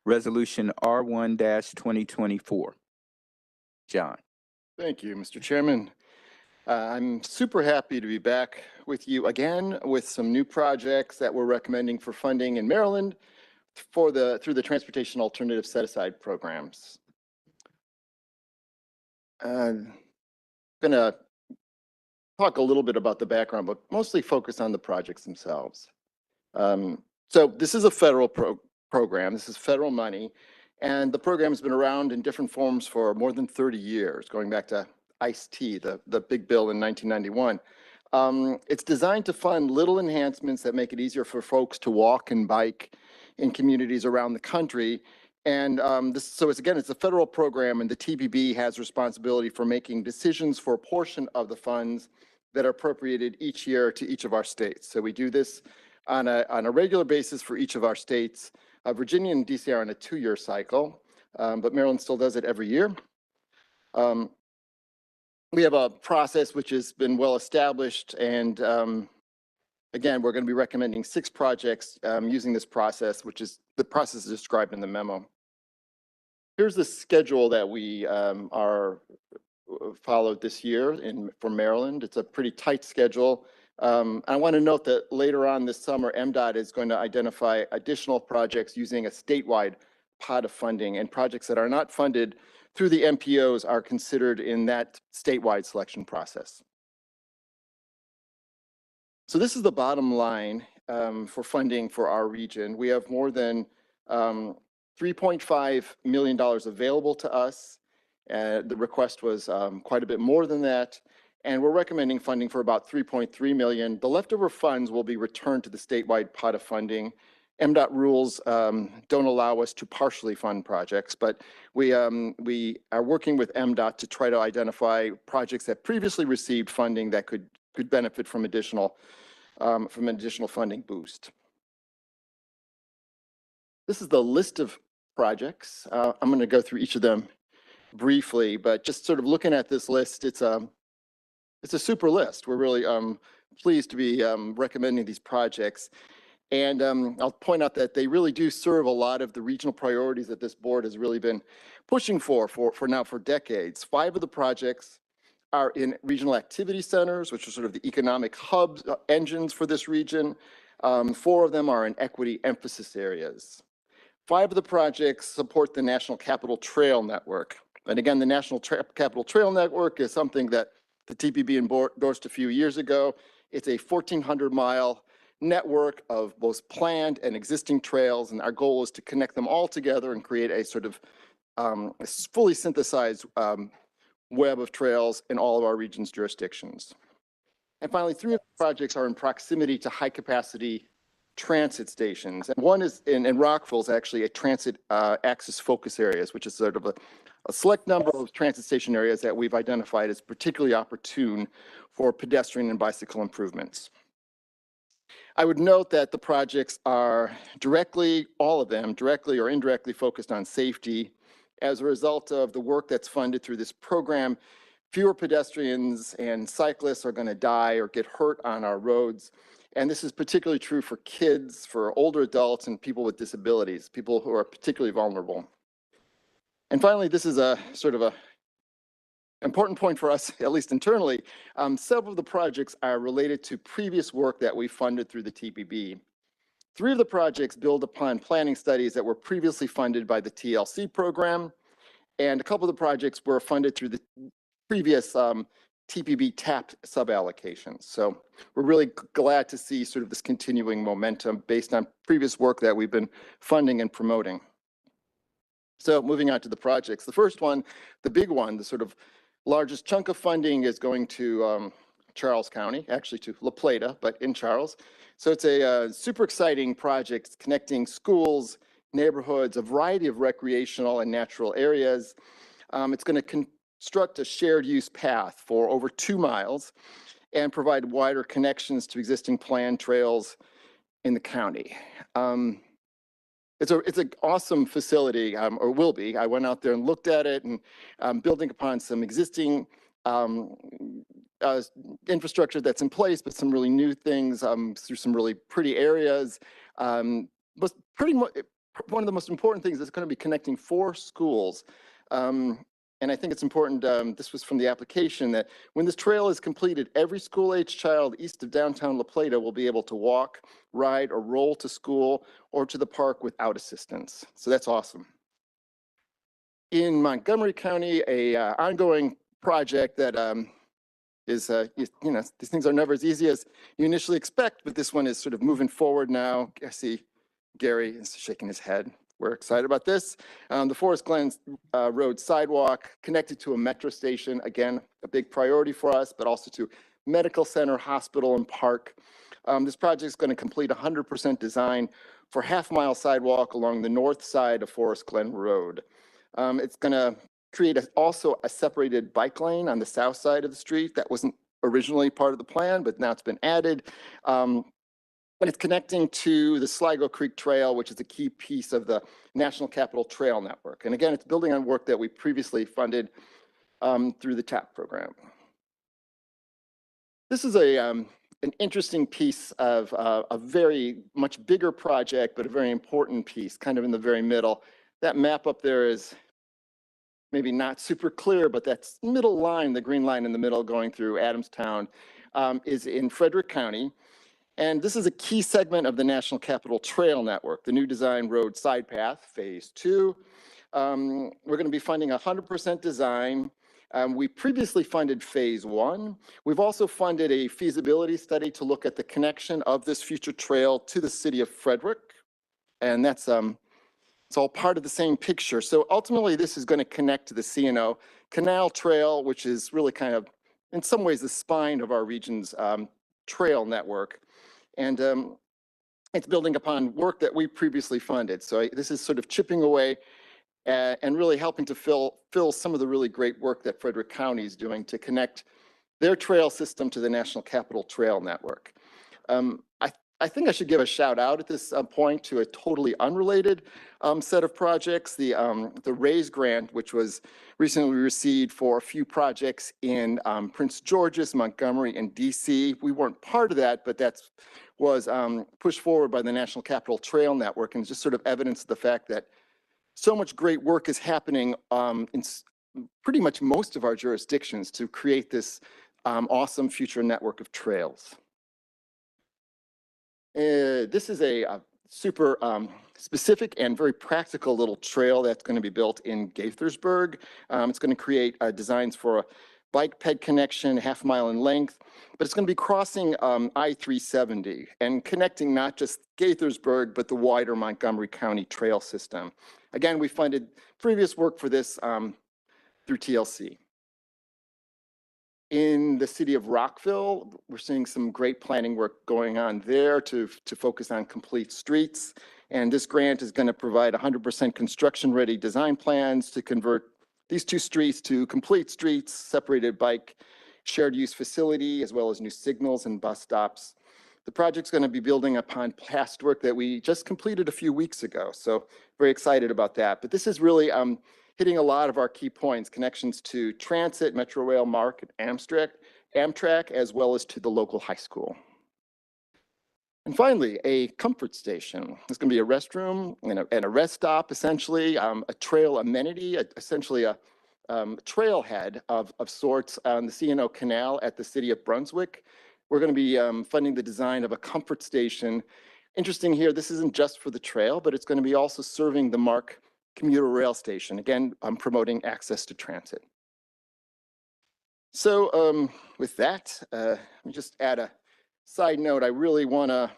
Resolution R1-2024. John. Thank you, Mr. Chairman. I'm super happy to be back with you again with some new projects that we're recommending for funding in Maryland through the Transportation Alternative Set-Aside programs. I'm going to talk a little bit about the background, but mostly focus on the projects themselves. So this is a federal program. This is federal money, and the program has been around in different forms for more than 30 years, going back to ICE-T, the big bill in 1991. It's designed to fund little enhancements that make it easier for folks to walk and bike in communities around the country. And it's a federal program, and the TPB has responsibility for making decisions for a portion of the funds that are appropriated each year to each of our states. So we do this on a regular basis for each of our states. Virginia and DC are on a 2-year cycle, but Maryland still does it every year. We have a process which has been well established, and again, we're going to be recommending 6 projects using this process, which is the process described in the memo. Here's the schedule that we are followed this year for Maryland. It's a pretty tight schedule. I want to note that later on this summer, MDOT is going to identify additional projects using a statewide pot of funding, and projects that are not funded through the MPOs are considered in that statewide selection process. So this is the bottom line for funding for our region. We have more than $3.5 million available to us. The request was quite a bit more than that. And we're recommending funding for about $3.3 million. The leftover funds will be returned to the statewide pot of funding. MDOT rules don't allow us to partially fund projects, but we are working with MDOT to try to identify projects that previously received funding that could benefit from additional funding boost. This is the list of projects. I'm going to go through each of them briefly, but just sort of looking at this list, it's a super list. We're really pleased to be recommending these projects. And I'll point out that they really do serve a lot of the regional priorities that this board has really been pushing for decades. 5 of the projects are in regional activity centers, which are sort of the economic hubs, engines for this region. 4 of them are in equity emphasis areas. 5 of the projects support the National Capital Trail Network. And again, the National Capital Trail Network is something that the TPB endorsed a few years ago. It's a 1,400-mile network of both planned and existing trails, and our goal is to connect them all together and create a sort of fully synthesized web of trails in all of our region's jurisdictions. And finally, 3 of the projects are in proximity to high-capacity transit stations. And one is in Rockville is actually a transit access focus areas, which is sort of a select number of transit station areas that we've identified as particularly opportune for pedestrian and bicycle improvements. I would note that the projects are all of them, directly or indirectly focused on safety. As a result of the work that's funded through this program, fewer pedestrians and cyclists are going to die or get hurt on our roads. And this is particularly true for kids, for older adults, and people with disabilities, people who are particularly vulnerable. And finally, this is a sort of a important point for us, at least internally. Several of the projects are related to previous work that we funded through the TPB. 3 of the projects build upon planning studies that were previously funded by the TLC program, and a couple of the projects were funded through the previous TPB TAP suballocations. So we're really glad to see sort of this continuing momentum based on previous work that we've been funding and promoting. So moving on to the projects. The first one, the big one, the sort of largest chunk of funding is going to Charles County, actually to La Plata, but in Charles. So it's a super exciting project connecting schools, neighborhoods, a variety of recreational and natural areas. It's going to construct a shared use path for over 2 miles and provide wider connections to existing planned trails in the county. It's an awesome facility, or will be. I went out there and looked at it, and building upon some existing infrastructure that's in place, but some really new things through some really pretty areas. But pretty much one of the most important things is going to be connecting 4 schools. And I think it's important, this was from the application, that when this trail is completed, every school-age child east of downtown La Plata will be able to walk, ride, or roll to school or to the park without assistance. So that's awesome. In Montgomery County, a ongoing project that is, you know, these things are never as easy as you initially expect, but this one is sort of moving forward now. I see Gary is shaking his head. We're excited about this. The Forest Glen Road sidewalk connected to a metro station, again, a big priority for us, but also to medical center, hospital, and park. This project is going to complete 100% design for half-mile sidewalk along the north side of Forest Glen Road. It's going to create also a separated bike lane on the south side of the street. That wasn't originally part of the plan, but now it's been added. But it's connecting to the Sligo Creek Trail, which is a key piece of the National Capital Trail Network. And again, it's building on work that we previously funded through the TAP program. This is an interesting piece of a very much bigger project, but a very important piece, kind of in the very middle. That map up there is maybe not super clear, but that middle line, the green line in the middle going through Adamstown, is in Frederick County. And this is a key segment of the National Capital Trail Network, the new design road side path, phase 2. We're going to be funding 100% design. We previously funded phase 1. We've also funded a feasibility study to look at the connection of this future trail to the city of Frederick. And that's it's all part of the same picture. So ultimately, this is going to connect to the C&O Canal Trail, which is really kind of, in some ways, the spine of our region's trail network. And it's building upon work that we previously funded. So this is sort of chipping away and really helping to fill some of the really great work that Frederick County is doing to connect their trail system to the National Capital Trail Network. I think I should give a shout out at this point to a totally unrelated set of projects, the RAISE grant, which was recently received for a few projects in Prince George's, Montgomery, and DC. We weren't part of that, but that was pushed forward by the National Capital Trail Network, and just sort of evidence of the fact that so much great work is happening in pretty much most of our jurisdictions to create this awesome future network of trails. This is a super specific and very practical little trail that's going to be built in Gaithersburg. It's going to create designs for a bike ped connection, half-mile in length, but it's going to be crossing I-370 and connecting not just Gaithersburg, but the wider Montgomery County trail system. Again, we funded previous work for this through TLC. In the city of Rockville, we're seeing some great planning work going on there to focus on complete streets. And this grant is going to provide 100% construction-ready design plans to convert these 2 streets to complete streets, separated bike shared use facility, as well as new signals and bus stops. The project's going to be building upon past work that we just completed a few weeks ago. So very excited about that. But this is really hitting a lot of our key points, connections to transit, Metro Rail, MARC, and Amtrak, as well as to the local high school. And finally, a comfort station. It's going to be a restroom and a rest stop, essentially, a trail amenity, essentially a trailhead of sorts on the C&O Canal at the city of Brunswick. We're going to be funding the design of a comfort station. Interesting here, this isn't just for the trail, but it's going to be also serving the MARC commuter rail station. Again, I'm promoting access to transit. So with that, let me just add a side note. I really want to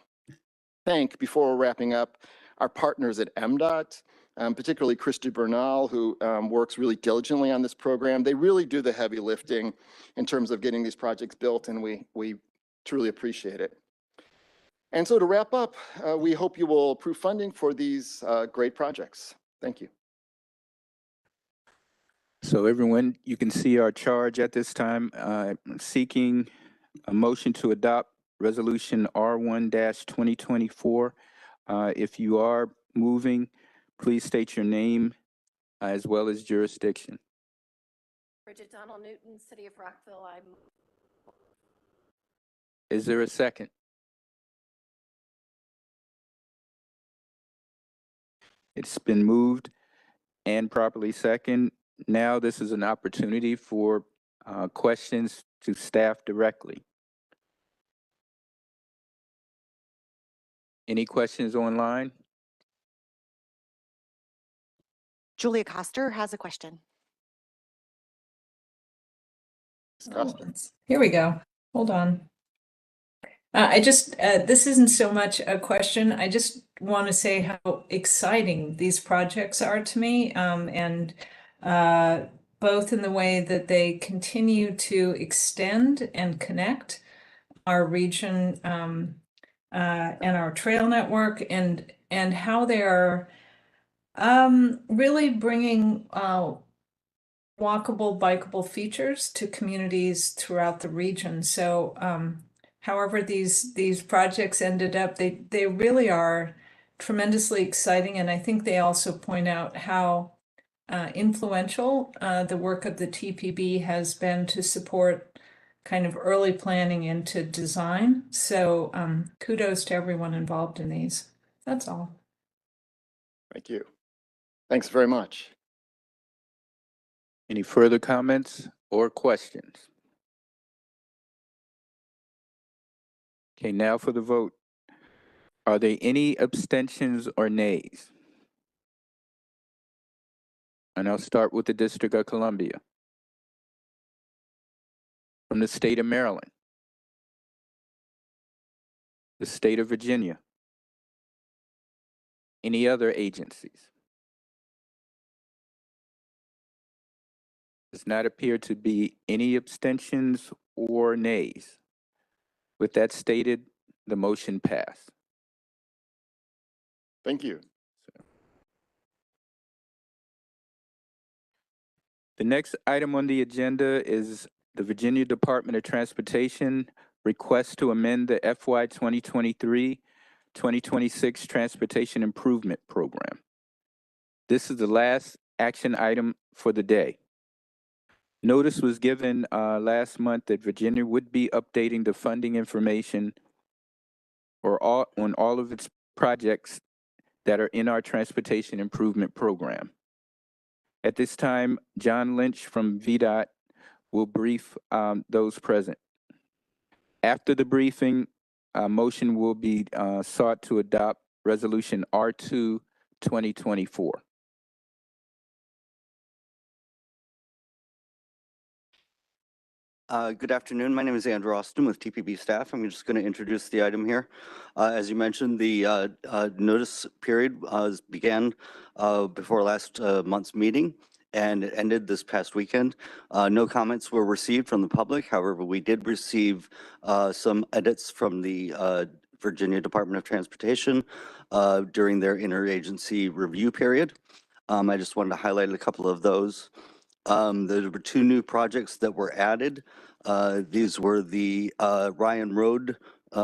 thank, before we're wrapping up, our partners at MDOT, particularly Christy Bernal, who works really diligently on this program. They really do the heavy lifting in terms of getting these projects built, and we truly appreciate it. And so to wrap up, we hope you will approve funding for these great projects. Thank you. So everyone, you can see our charge at this time, seeking a motion to adopt Resolution R1-2024. If you are moving, please state your name as well as jurisdiction. Bridget Donald Newton, City of Rockville. Is there a second? It's been moved and properly second. Now this is an opportunity for questions to staff directly. Any questions online? Julia Coster has a question. Here we go. Hold on. This isn't so much a question. I just want to say how exciting these projects are to me, and both in the way that they continue to extend and connect our region and our trail network, and how they are really bringing walkable, bikeable features to communities throughout the region. So however these projects ended up, they really are tremendously exciting, and I think they also point out how influential the work of the TPB has been to support kind of early planning into design. So kudos to everyone involved in these. That's all. Thank you. Thanks very much. Any further comments or questions? Okay, now for the vote. Are there any abstentions or nays? And I'll start with the District of Columbia. From the state of Maryland. The state of Virginia. Any other agencies? Does not appear to be any abstentions or nays. With that stated, the motion passed. Thank you. The next item on the agenda is the Virginia Department of Transportation request to amend the FY 2023-2026 Transportation Improvement Program. This is the last action item for the day. Notice was given last month that Virginia would be updating the funding information on all of its projects that are in our Transportation Improvement Program. At this time, John Lynch from VDOT will brief those present. After the briefing, a motion will be sought to adopt Resolution R2-2024. Good afternoon. My name is Andrew Austin with TPB staff. I'm just going to introduce the item here. As you mentioned, the notice period began before last month's meeting, and it ended this past weekend. No comments were received from the public. However, we did receive some edits from the Virginia Department of Transportation during their interagency review period. I just wanted to highlight a couple of those. There were two new projects that were added. These were the Ryan Road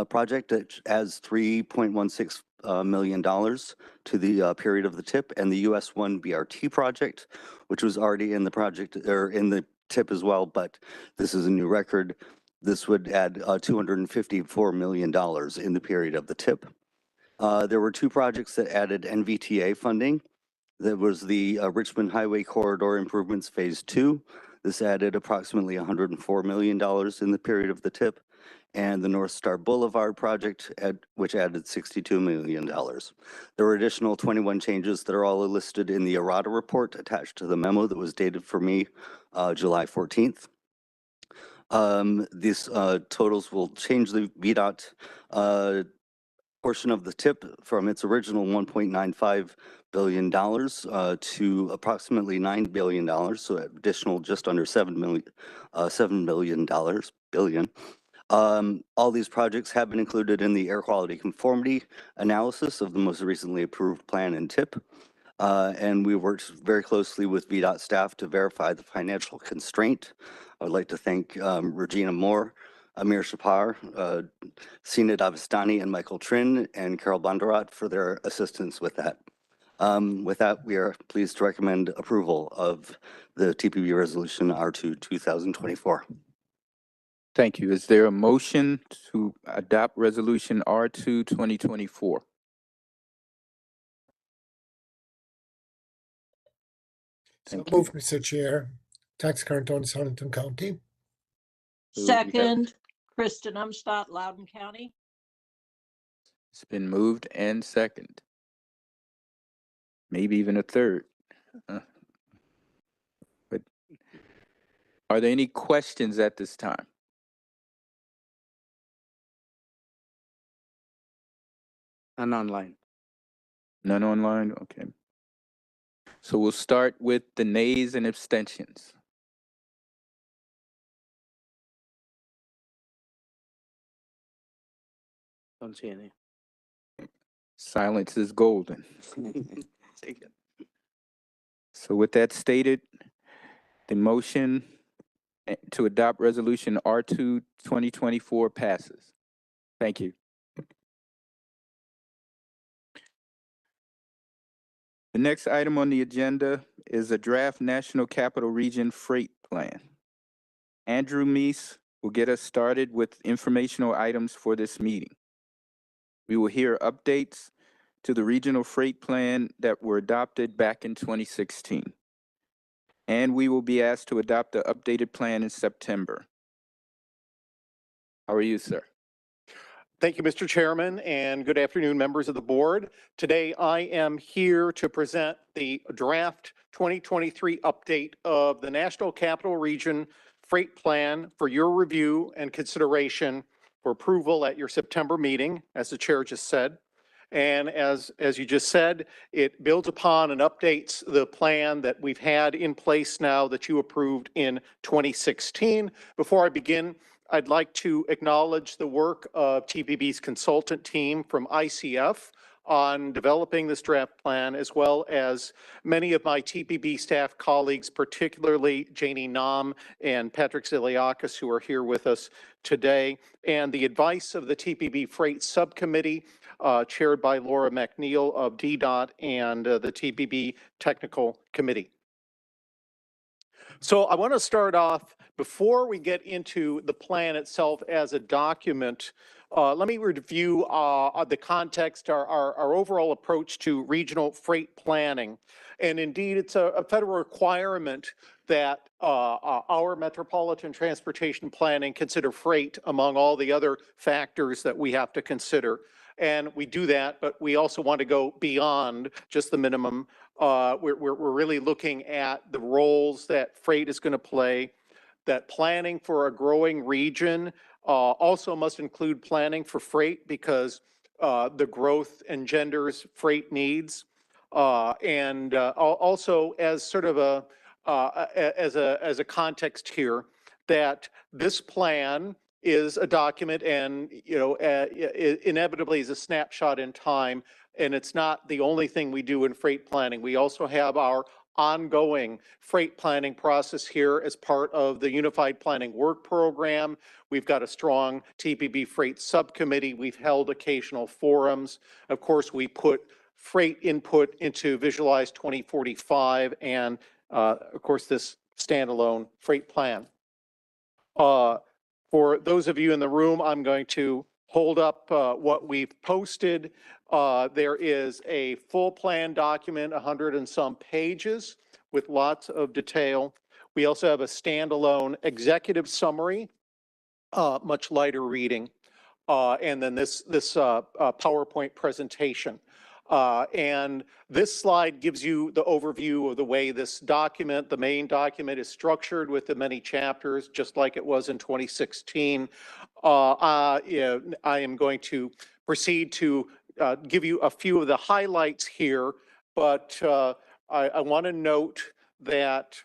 project that adds $3.16 million to the period of the TIP, and the US 1 BRT project, which was already in the project or in the TIP as well, but this is a new record. This would add $254 million in the period of the TIP. There were two projects that added NVTA funding. There was the Richmond Highway Corridor Improvements Phase 2. This added approximately $104 million in the period of the TIP. And the North Star Boulevard project, which added $62 million. There were additional 21 changes that are all listed in the errata report attached to the memo that was dated for me July 14th. These totals will change the VDOT portion of the TIP from its original $1.95 billion to approximately $9 billion, so additional just under $7 billion. All these projects have been included in the air quality conformity analysis of the most recently approved plan and TIP. And we worked very closely with VDOT staff to verify the financial constraint. I would like to thank Regina Moore, Amir Shapar, Sina Davistani, and Michael Trin, and Carol Bondarat for their assistance with that. With that, we are pleased to recommend approval of the TPB Resolution R2 2024. Thank you. Is there a motion to adopt Resolution R2 2024? So moved, Mr. Chair. Tax current on Huntington County. Second, Kristen Umstattd, Loudoun County. It's been moved and second. Maybe even a third. But are there any questions at this time? None online. None online? Okay. So we'll start with the nays and abstentions. Don't see any. Silence is golden. Take it. So with that stated, the motion to adopt Resolution R2 2024 passes. Thank you. The next item on the agenda is a draft National Capital Region Freight Plan. Andrew Meese will get us started with informational items for this meeting. We will hear updates to the regional freight plan that were adopted back in 2016. And we will be asked to adopt the updated plan in September. How are you, sir? Thank you, Mr. Chairman, and good afternoon, members of the board. Today, I am here to present the draft 2023 update of the National Capital Region Freight Plan for your review and consideration for approval at your September meeting, as the chair just said. And as you just said, it builds upon and updates the plan that we've had in place now that you approved in 2016. Before I begin, I'd like to acknowledge the work of TPB's consultant team from ICF on developing this draft plan, as well as many of my TPB staff colleagues, particularly Janie Nam and Patrick Ziliakis, who are here with us today, and the advice of the TPB Freight Subcommittee, chaired by Laura McNeil of DDOT and the TPB Technical Committee. So I want to start off, before we get into the plan itself as a document, let me review the context, our overall approach to regional freight planning. And indeed, it's a federal requirement that our metropolitan transportation planning consider freight among all the other factors that we have to consider. And we do that, but we also want to go beyond just the minimum. We're really looking at the roles that freight is going to play, that planning for a growing region also must include planning for freight because the growth engenders freight needs. And also as sort of as a context here, that this plan is a document and, inevitably is a snapshot in time. And it's not the only thing we do in freight planning. We also have our ongoing freight planning process here as part of the Unified Planning Work Program. We've got a strong TPB Freight Subcommittee. We've held occasional forums. Of course, we put freight input into Visualize 2045 and, of course, this standalone freight plan. For those of you in the room, I'm going to hold up what we've posted. There is a full plan document, 100 and some pages with lots of detail. We also have a standalone executive summary, much lighter reading, and then this PowerPoint presentation. And this slide gives you the overview of the way this document, the main document, is structured with the many chapters, just like it was in 2016. I am going to proceed to give you a few of the highlights here, but I want to note that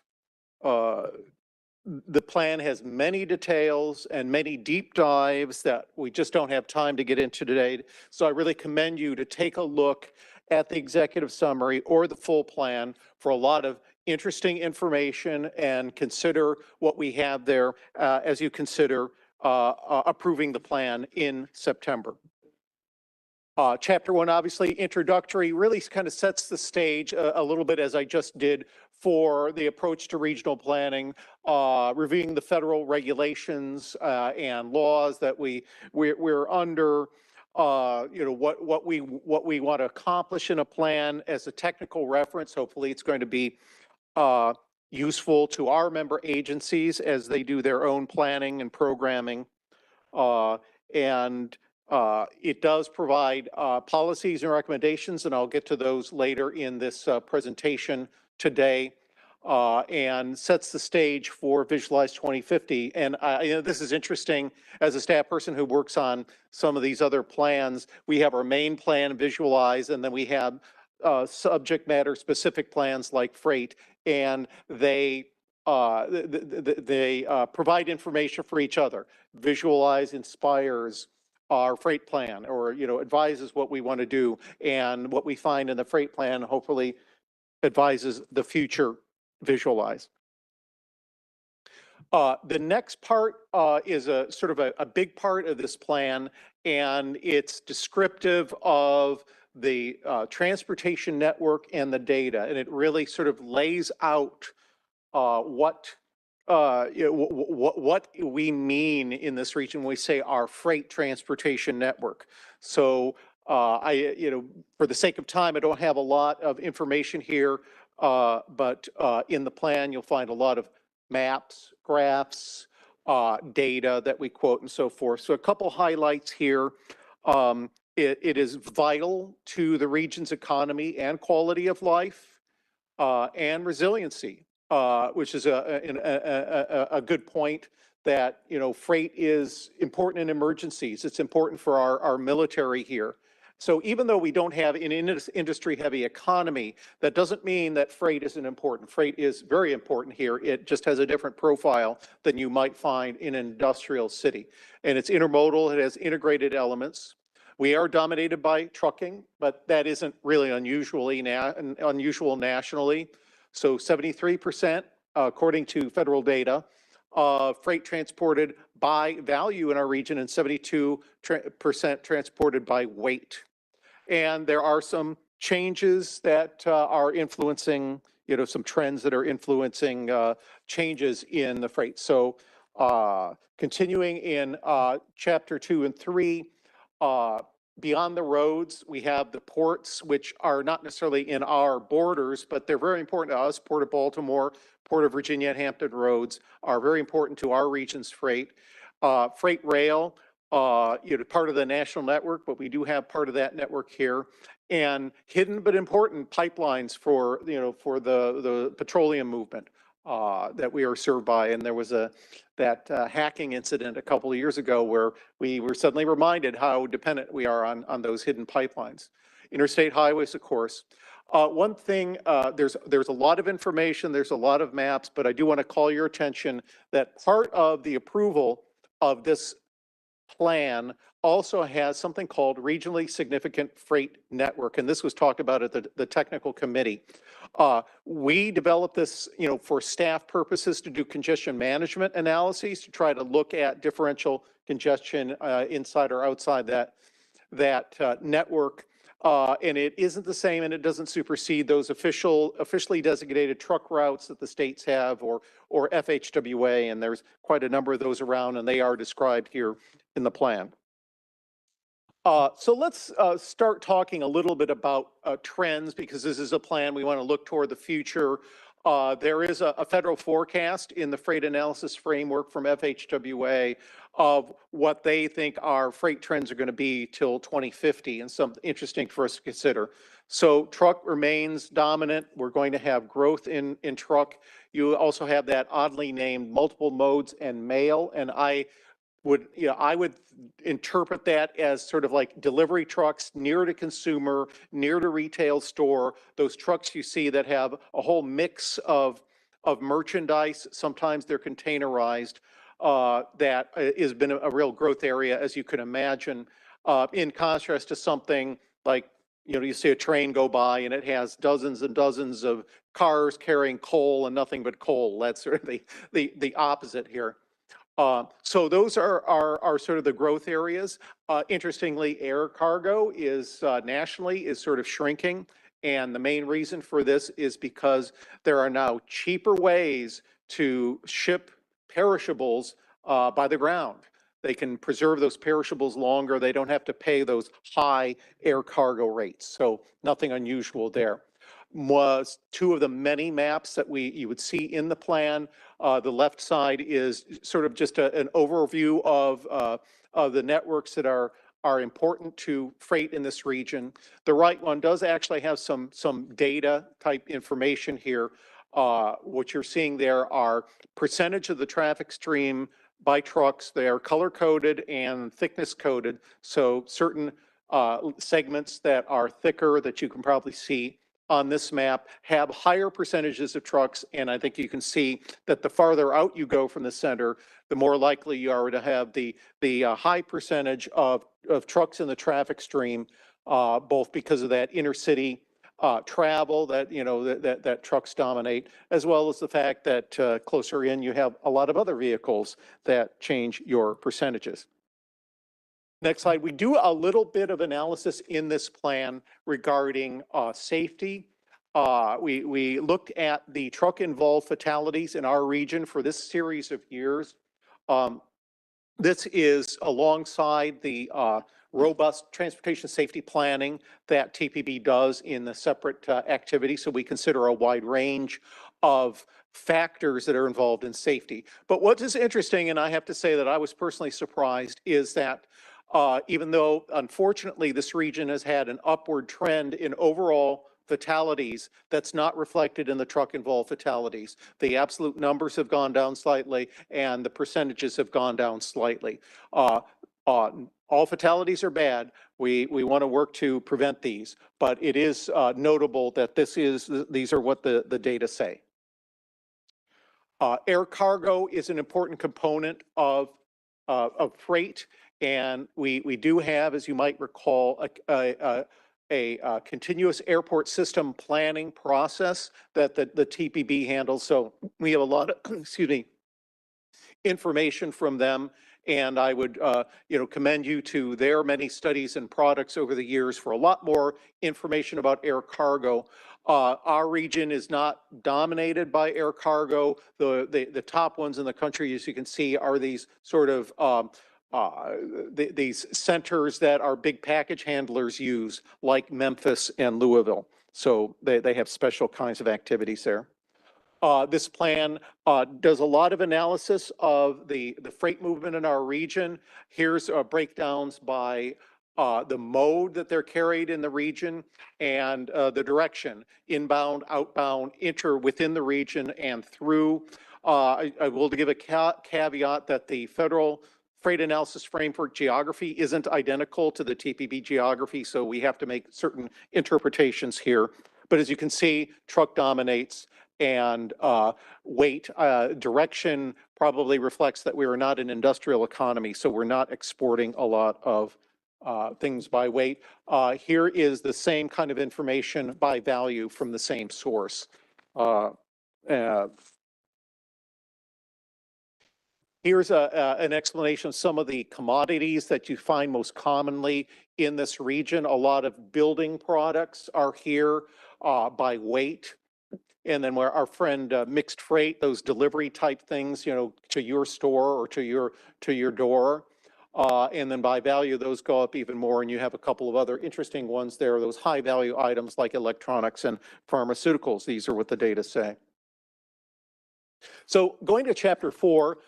the plan has many details and many deep dives that we just don't have time to get into today. So I really commend you to take a look at the executive summary or the full plan for a lot of interesting information, and consider what we have there as you consider approving the plan in September. Chapter 1, obviously introductory, really kind of sets the stage a little bit, as I just did, for the approach to regional planning, reviewing the federal regulations and laws that we're under, what we want to accomplish in a plan as a technical reference. Hopefully it's going to be useful to our member agencies as they do their own planning and programming. It does provide policies and recommendations, and I'll get to those later in this presentation today, and sets the stage for Visualize 2050. And this is interesting. As a staff person who works on some of these other plans, we have our main plan, Visualize, and then we have subject matter specific plans like Freight, and they provide information for each other. Visualize inspires our Freight plan, or advises what we want to do, and what we find in the Freight plan hopefully advises the future Visualize. The next part is a sort of a big part of this plan, and it's descriptive of the transportation network and the data, and it really sort of lays out what we mean in this region when we say our freight transportation network. So for the sake of time, I don't have a lot of information here, but in the plan, you'll find a lot of maps, graphs, data that we quote, and so forth. So a couple highlights here. It is vital to the region's economy and quality of life, and resiliency, which is a good point, that freight is important in emergencies. It's important for our military here. So even though we don't have an industry-heavy economy, that doesn't mean that freight isn't important. Freight is very important here. It just has a different profile than you might find in an industrial city. And it's intermodal. It has integrated elements. We are dominated by trucking, but that isn't really unusual nationally. So 73%, according to federal data, freight transported by value in our region, and 72% transported by weight. And there are some changes that are influencing, some trends that are influencing changes in the freight. So continuing in chapter 2 and 3, beyond the roads, we have the ports, which are not necessarily in our borders, but they're very important to us. Port of Baltimore, Port of Virginia, and Hampton Roads are very important to our region's freight. Freight rail, part of the national network, but we do have part of that network here. And hidden but important pipelines for the petroleum movement that we are served by. And there was that hacking incident a couple of years ago where we were suddenly reminded how dependent we are on those hidden pipelines. Interstate highways, of course. One thing, there's a lot of information, there's a lot of maps, but I do want to call your attention that part of the approval of this plan also has something called regionally significant freight network. And this was talked about at the technical committee. We developed this, for staff purposes, to do congestion management analyses, to try to look at differential congestion inside or outside that network. And it isn't the same, and it doesn't supersede those officially designated truck routes that the states have, or FHWA, and there's quite a number of those around, and they are described here in the plan. So let's start talking a little bit about trends, because this is a plan. We want to look toward the future. There is a federal forecast in the freight analysis framework from FHWA of what they think our freight trends are going to be till 2050, and something interesting for us to consider. So truck remains dominant. We're going to have growth in truck. You also have that oddly named multiple modes and mail, and I would interpret that as sort of like delivery trucks near to consumer, near to retail store, those trucks you see that have a whole mix of merchandise. Sometimes they're containerized. That has been a real growth area, as you can imagine, in contrast to something like, you see a train go by and it has dozens and dozens of cars carrying coal and nothing but coal. That's sort of the opposite here. So those are sort of the growth areas. Interestingly, air cargo is nationally is sort of shrinking. And the main reason for this is because there are now cheaper ways to ship perishables by the ground. They can preserve those perishables longer. They don't have to pay those high air cargo rates. So nothing unusual there. Was two of the many maps that you would see in the plan. The left side is sort of just an overview of the networks that are important to freight in this region. The right one does actually have some data type information here. What you're seeing there are percentage of the traffic stream by trucks. They are color coded and thickness coded. So certain segments that are thicker that you can probably see on this map have higher percentages of trucks, and I think you can see that the farther out you go from the center, the more likely you are to have the high percentage of trucks in the traffic stream, both because of that intercity travel that that trucks dominate, as well as the fact that closer in you have a lot of other vehicles that change your percentages. Next slide. We do a little bit of analysis in this plan regarding safety. We looked at the truck-involved fatalities in our region for this series of years. This is alongside the robust transportation safety planning that TPB does in the separate activity. So we consider a wide range of factors that are involved in safety. But what is interesting, and I have to say that I was personally surprised, is that even though, unfortunately, this region has had an upward trend in overall fatalities, that's not reflected in the truck-involved fatalities. The absolute numbers have gone down slightly, and the percentages have gone down slightly. All fatalities are bad. We want to work to prevent these, but it is notable that these are what the data say. Air cargo is an important component of freight. And we do have, as you might recall, a continuous airport system planning process that the TPB handles. So we have a lot of, excuse me, information from them. And I would, commend you to their many studies and products over the years for a lot more information about air cargo. Our region is not dominated by air cargo. The top ones in the country, as you can see, are these sort of these centers that our big package handlers use, like Memphis and Louisville. So they have special kinds of activities there. This plan does a lot of analysis of the freight movement in our region. Here's breakdowns by the mode that they're carried in the region and the direction, inbound, outbound, within the region and through. I will give a caveat that the federal freight analysis framework geography isn't identical to the TPB geography, so we have to make certain interpretations here. But as you can see, truck dominates, and weight direction probably reflects that we are not an industrial economy, so we're not exporting a lot of things by weight. Here is the same kind of information by value from the same source. Here's an explanation of some of the commodities that you find most commonly in this region. A lot of building products are here by weight. And then where our friend mixed freight, those delivery type things, you know, to your store or to your door. And then by value, those go up even more. And you have a couple of other interesting ones there, those high value items like electronics and pharmaceuticals. These are what the data say. So going to chapter 4,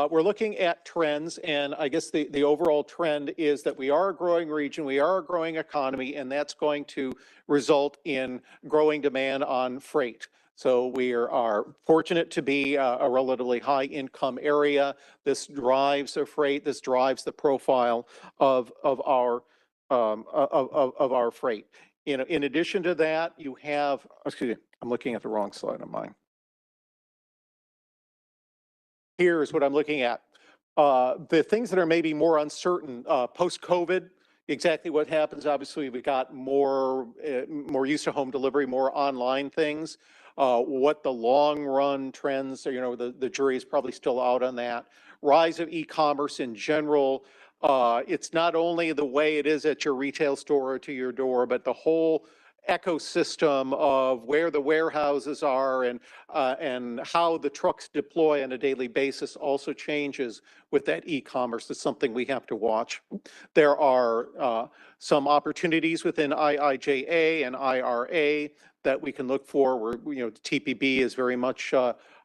we're looking at trends, and I guess the overall trend is that we are a growing region, we are a growing economy, and that's going to result in growing demand on freight. So we are fortunate to be a relatively high income area. This drives the freight, this drives the profile of our freight. In addition to that, you have, excuse me, I'm looking at the wrong slide on mine. Here's what I'm looking at. The things that are maybe more uncertain, post-COVID, exactly what happens. Obviously, we got more use of home delivery, more online things. What the long run trends are, you know, the jury is probably still out on that. Rise of e-commerce in general. It's not only the way it is at your retail store or to your door, but the whole ecosystem of where the warehouses are and how the trucks deploy on a daily basis also changes with that e-commerce. It's something we have to watch. There are some opportunities within IIJA and IRA that we can look for, where, you know, TPB is very much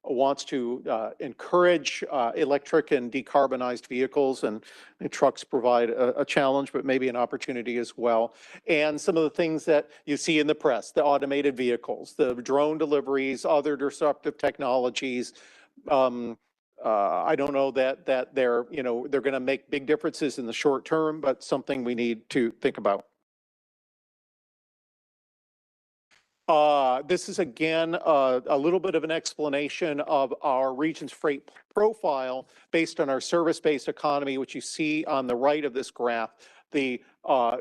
wants to encourage electric and decarbonized vehicles, and trucks provide a challenge, but maybe an opportunity as well. And some of the things that you see in the press, the automated vehicles, the drone deliveries, other disruptive technologies. I don't know that they're going to make big differences in the short term, but something we need to think about. This is again a little bit of an explanation of our region's freight profile based on our service-based economy, which you see on the right of this graph. The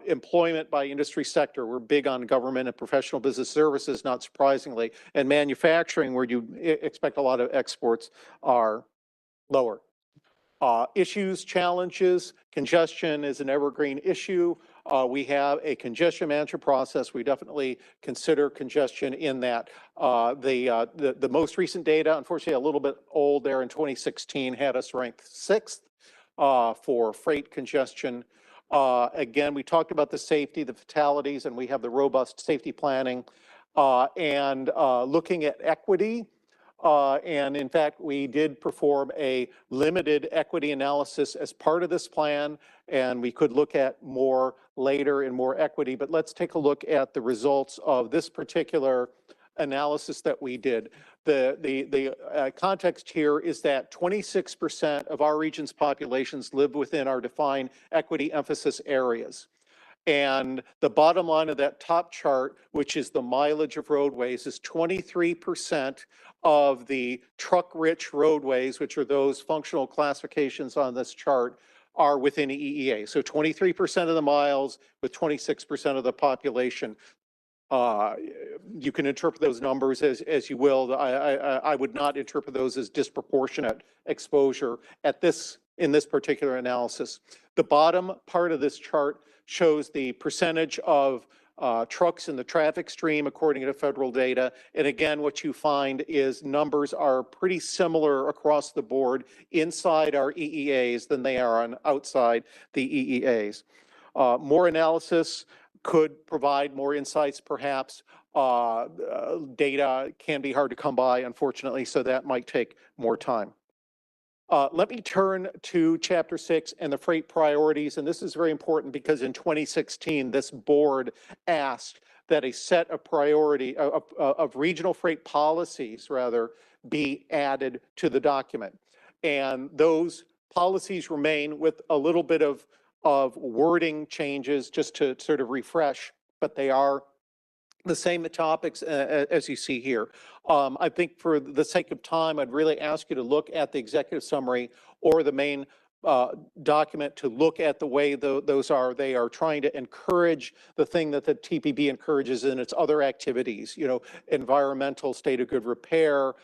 employment by industry sector, we're big on government and professional business services, not surprisingly, and manufacturing, where you expect a lot of exports, are lower. Issues, challenges, congestion is an evergreen issue. We have a congestion management process. We definitely consider congestion in that. The most recent data, unfortunately a little bit old there in 2016, had us ranked 6th for freight congestion. Again, we talked about the safety, the fatalities, and we have the robust safety planning. And looking at equity, and in fact, we did perform a limited equity analysis as part of this plan, and we could look at more later in more equity, but let's take a look at the results of this particular analysis that we did. The context here is that 26% of our region's populations live within our defined equity emphasis areas. And the bottom line of that top chart, which is the mileage of roadways, is 23% of the truck-rich roadways, which are those functional classifications on this chart, are within EEA. So 23% of the miles with 26% of the population. You can interpret those numbers as you will. I would not interpret those as disproportionate exposure in this particular analysis. The bottom part of this chart shows the percentage of trucks in the traffic stream according to federal data. And again, what you find is numbers are pretty similar across the board inside our EEAs than they are on outside the EEAs. More analysis could provide more insights, perhaps. Data can be hard to come by, unfortunately, so that might take more time. Let me turn to Chapter 6 and the freight priorities, and this is very important because in 2016, this board asked that a set of of regional freight policies, rather, be added to the document. And those policies remain with a little bit of wording changes just to sort of refresh, but they are the same topics as you see here. I think for the sake of time, I'd really ask you to look at the executive summary or the main document to look at the way those are. They are trying to encourage the thing that the TPB encourages in its other activities, you know, environmental state of good repair,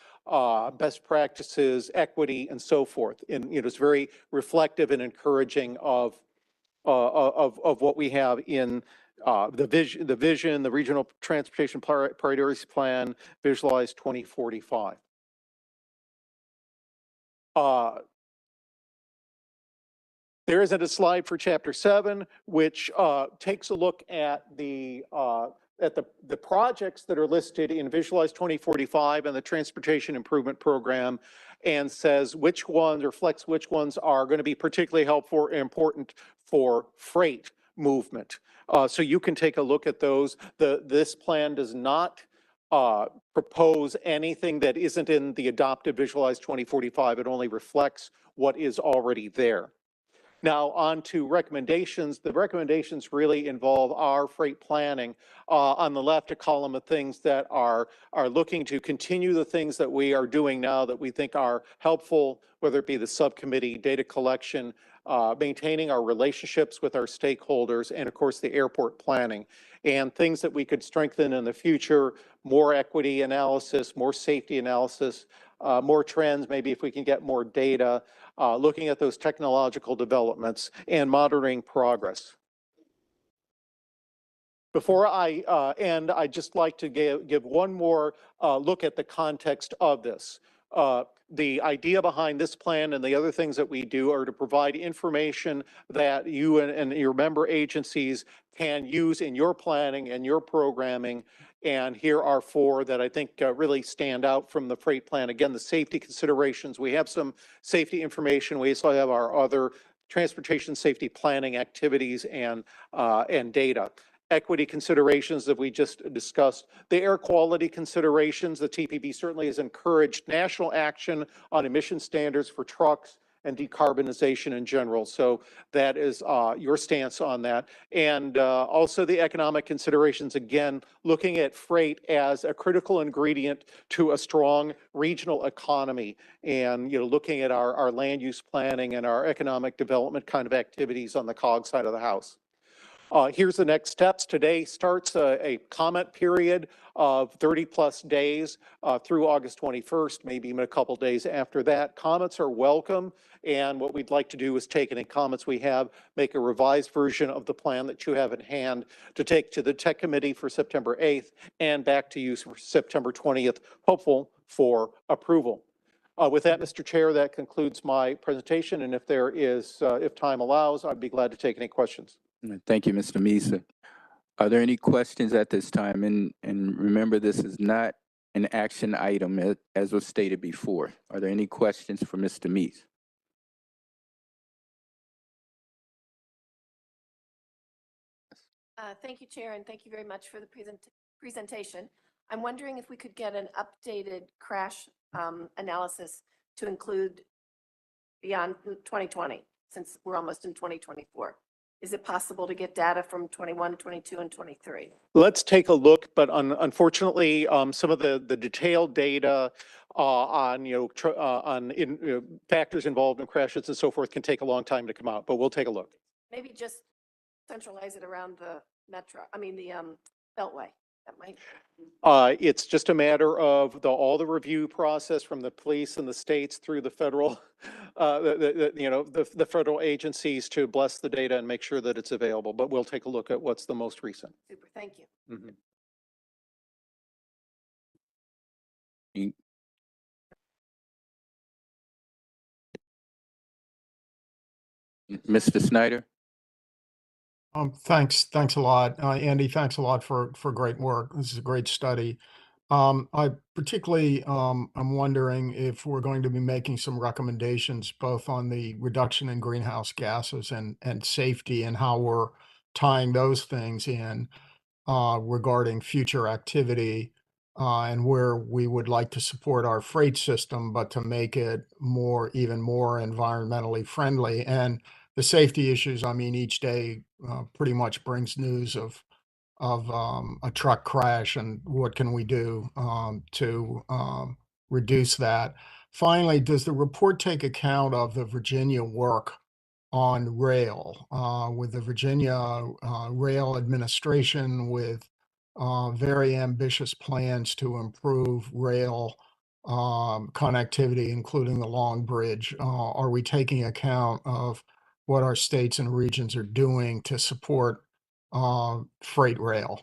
best practices, equity, and so forth. And, you know, it's very reflective and encouraging of what we have in the vision, the regional transportation priorities plan, Visualize 2045. There isn't a slide for Chapter 7, which takes a look at the projects that are listed in Visualize 2045 and the Transportation Improvement Program, and says which ones, or reflects which ones are going to be particularly helpful or important for freight movement. So you can take a look at those. This plan does not propose anything that isn't in the adopted Visualize 2045. It only reflects what is already there. Now on to recommendations. The recommendations really involve our freight planning. On the left, a column of things that are looking to continue the things that we are doing now that we think are helpful, whether it be the subcommittee, data collection, maintaining our relationships with our stakeholders, and of course the airport planning. And things that we could strengthen in the future: more equity analysis, more safety analysis, more trends, maybe if we can get more data, looking at those technological developments, and monitoring progress. Before I end, I'd just like to give one more look at the context of this. The idea behind this plan and the other things that we do are to provide information that you and your member agencies can use in your planning and your programming. And here are four that I think really stand out from the freight plan. Again, the safety considerations. We have some safety information. We also have our other transportation safety planning activities and data. Equity considerations that we just discussed, the air quality considerations. The TPB certainly has encouraged national action on emission standards for trucks and decarbonization in general. So that is your stance on that. And also the economic considerations, again, looking at freight as a critical ingredient to a strong regional economy, and, you know, looking at our land use planning and our economic development kind of activities on the COG side of the house. Here's the next steps. Today starts a comment period of 30+ days through August 21st, maybe even a couple days after that. Comments are welcome, and what we'd like to do is take any comments we have, make a revised version of the plan that you have in hand to take to the Tech Committee for September 8th and back to you for September 20th, hopeful for approval. With that, Mr. Chair, that concludes my presentation, and if there is, if time allows, I'd be glad to take any questions. Thank you, Mr. Misa. Are there any questions at this time? And remember, this is not an action item as was stated before. Are there any questions for Mr. Misa? Thank you, Chair, and thank you very much for the presentation. I'm wondering if we could get an updated crash analysis to include beyond 2020, since we're almost in 2024. Is it possible to get data from 21, 22, and 23? Let's take a look, but unfortunately, some of the detailed data on factors involved in crashes and so forth can take a long time to come out, but we'll take a look. Maybe just centralize it around the metro, the Beltway. That might. It's just a matter of all the review process from the police and the states through the federal, the federal agencies to bless the data and make sure that it's available. But we'll take a look at what's the most recent. Super, thank you. Mr. Snyder? Thanks a lot. Andy, thanks a lot for great work. This is a great study. I particularly, I'm wondering if we're going to be making some recommendations both on the reduction in greenhouse gases and safety, and how we're tying those things in regarding future activity, and where we would like to support our freight system, but to make it even more environmentally friendly. And the safety issues, each day pretty much brings news of a truck crash, and what can we do to reduce that. Finally, does the report take account of the Virginia work on rail, with the Virginia Rail Administration, with very ambitious plans to improve rail connectivity, including the Long Bridge. Are we taking account of what our states and regions are doing to support freight rail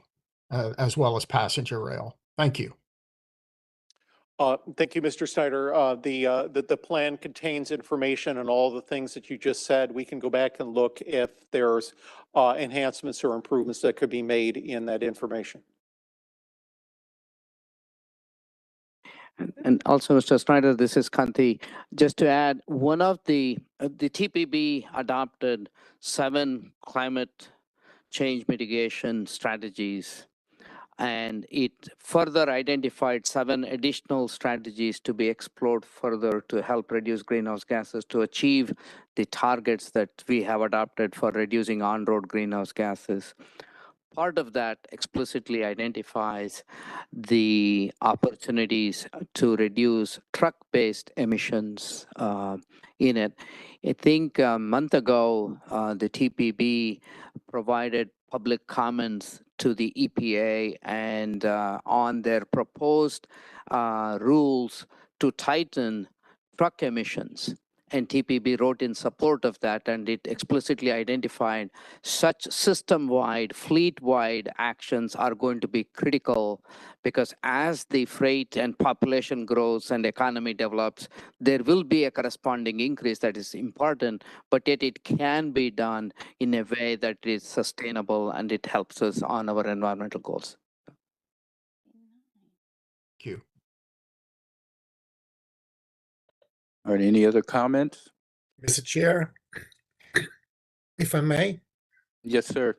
as well as passenger rail? Thank you. Thank you, Mr. Snyder. The plan contains information on all the things that you just said. We can go back and look if there's enhancements or improvements that could be made in that information. And also, Mr. Snyder, this is Kanti. Just to add, one of the TPB adopted 7 climate change mitigation strategies, and it further identified 7 additional strategies to be explored further to help reduce greenhouse gases to achieve the targets that we have adopted for reducing on-road greenhouse gases. Part of that explicitly identifies the opportunities to reduce truck-based emissions in it. I think a month ago, the TPB provided public comments to the EPA and on their proposed rules to tighten truck emissions. And TPB wrote in support of that, and it explicitly identified such system-wide, fleet-wide actions are going to be critical, because as the freight and population grows and economy develops, there will be a corresponding increase that is important, but yet it can be done in a way that is sustainable and it helps us on our environmental goals. Thank you. All right, any other comments? Mr. Chair, if I may. Yes, sir.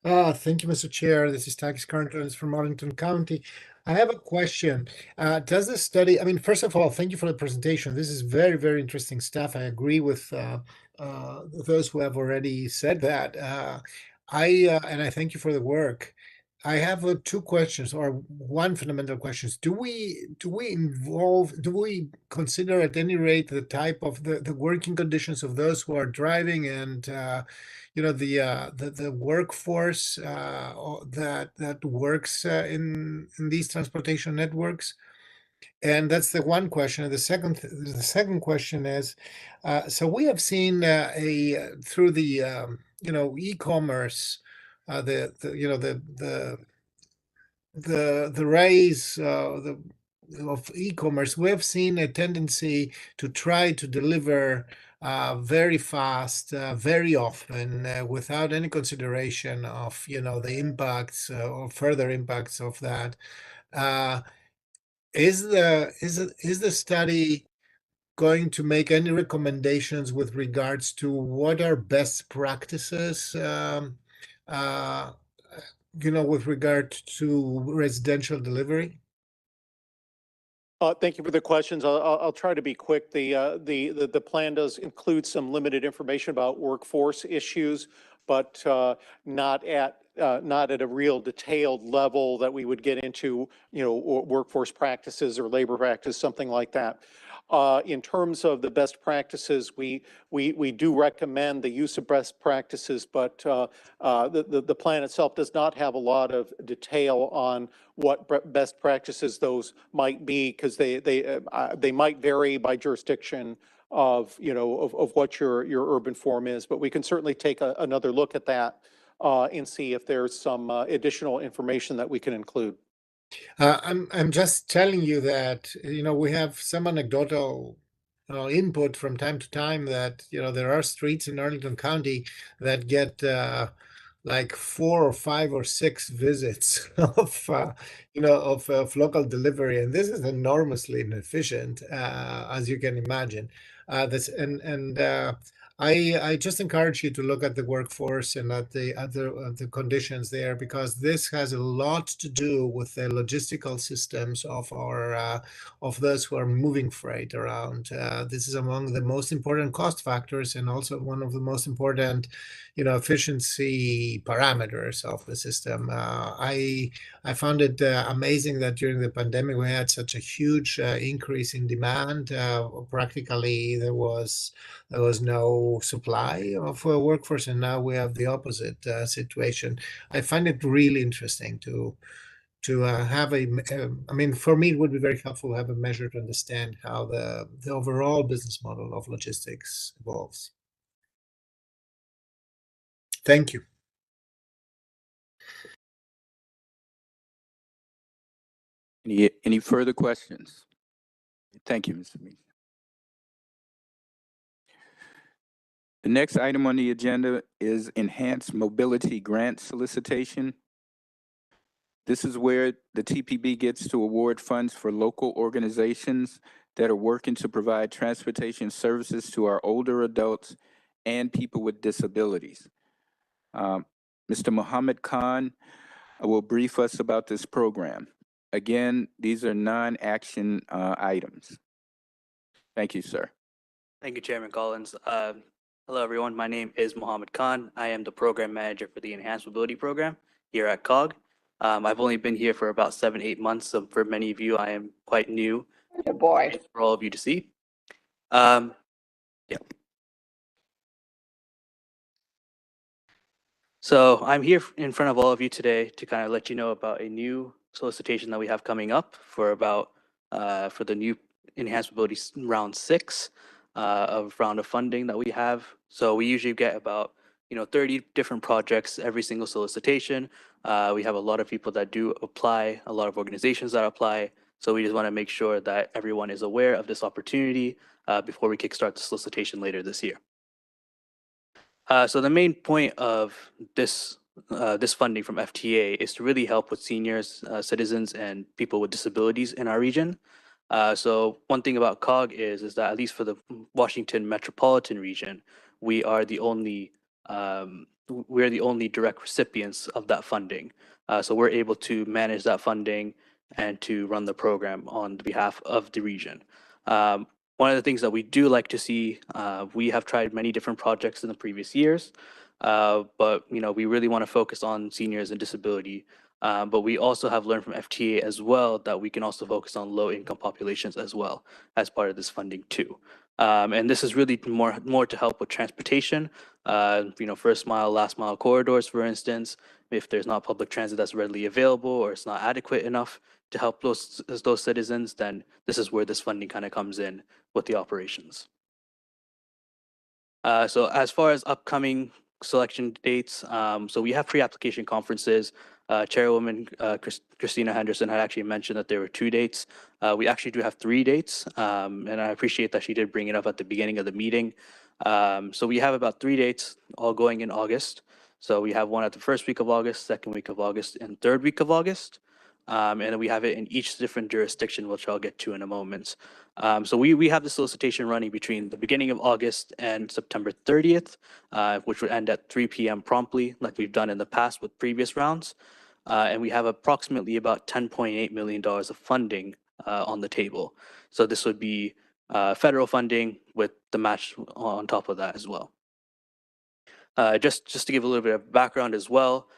Thank you, Mr. Chair. This is Takis Carntons from Arlington County. I have a question. Does the study, I mean, first of all, thank you for the presentation. This is very, very interesting stuff. I agree with those who have already said that. And I thank you for the work. I have 2 questions, or one fundamental question. Do we consider at any rate the type of the working conditions of those who are driving, and the workforce that works in these transportation networks? And that's the one question. And the second question is, so we have seen through the e-commerce, the rise of e-commerce, we have seen a tendency to try to deliver very fast, very often, without any consideration of the impacts or further impacts of that. Is the study going to make any recommendations with regards to what are best practices, with regard to residential delivery? Thank you for the questions. I'll try to be quick. The plan does include some limited information about workforce issues, but not at a real detailed level that we would get into, workforce practices or labor practice, something like that. In terms of the best practices, we do recommend the use of best practices, but the plan itself does not have a lot of detail on what best practices those might be, because they might vary by jurisdiction of what your urban form is. But we can certainly take another look at that and see if there's some additional information that we can include. I'm just telling you that we have some anecdotal input from time to time that there are streets in Arlington County that get like 4 or 5 or 6 visits of local delivery, and this is enormously inefficient, as you can imagine. I just encourage you to look at the workforce and at the conditions there, because this has a lot to do with the logistical systems of those who are moving freight around. This is among the most important cost factors, and also one of the most important efficiency parameters of the system. I found it amazing that during the pandemic we had such a huge increase in demand. Practically there was no no supply of workforce, and now we have the opposite situation. I find it really interesting to have I mean, for me, it would be very helpful to have a measure to understand how the overall business model of logistics evolves. Thank you. Any further questions? Thank you, Mr. Meeks. The next item on the agenda is enhanced mobility grant solicitation. This is where the TPB gets to award funds for local organizations that are working to provide transportation services to our older adults and people with disabilities. Mr. Mohammed Khan will brief us about this program. Again, these are non-action items. Thank you, sir. Thank you, Chairman Collins. Hello, everyone. My name is Mohammed Khan. I am the program manager for the Enhanced Mobility Program here at COG. I've only been here for about 7-8 months, so for many of you, I am quite new. Good boy. For all of you to see. Yeah. So I'm here in front of all of you today to kind of let you know about a new solicitation that we have coming up for for the new Enhanced Mobility Round 6 of round of funding that we have. So we usually get about 30 different projects every single solicitation. We have a lot of people that do apply, a lot of organizations that apply. So we just want to make sure that everyone is aware of this opportunity before we kickstart the solicitation later this year. So the main point of this funding from FTA is to really help with seniors, citizens, and people with disabilities in our region. So one thing about COG is that at least for the Washington metropolitan region, we are the only direct recipients of that funding. So we're able to manage that funding and to run the program on behalf of the region. One of the things that we do like to see, we have tried many different projects in the previous years, but we really want to focus on seniors and disability. But we also have learned from FTA as well that we can also focus on low-income populations as well as part of this funding too. And this is really more to help with transportation, first mile, last mile corridors, for instance. If there's not public transit that's readily available or it's not adequate enough to help those citizens, then this is where this funding kind of comes in with the operations. So as far as upcoming selection dates, so we have pre-application conferences. Chairwoman Christina Henderson had actually mentioned that there were 2 dates. We actually do have 3 dates, and I appreciate that she did bring it up at the beginning of the meeting. So we have about 3 dates all going in August. So we have one at the first week of August, second week of August, and third week of August. And then we have it in each different jurisdiction, which I'll get to in a moment. So we have the solicitation running between the beginning of August and September 30th, which would end at 3 p.m. promptly, like we've done in the past with previous rounds. And we have approximately about $10.8 million of funding on the table. So this would be federal funding with the match on top of that as well. Just to give a little bit of background as well,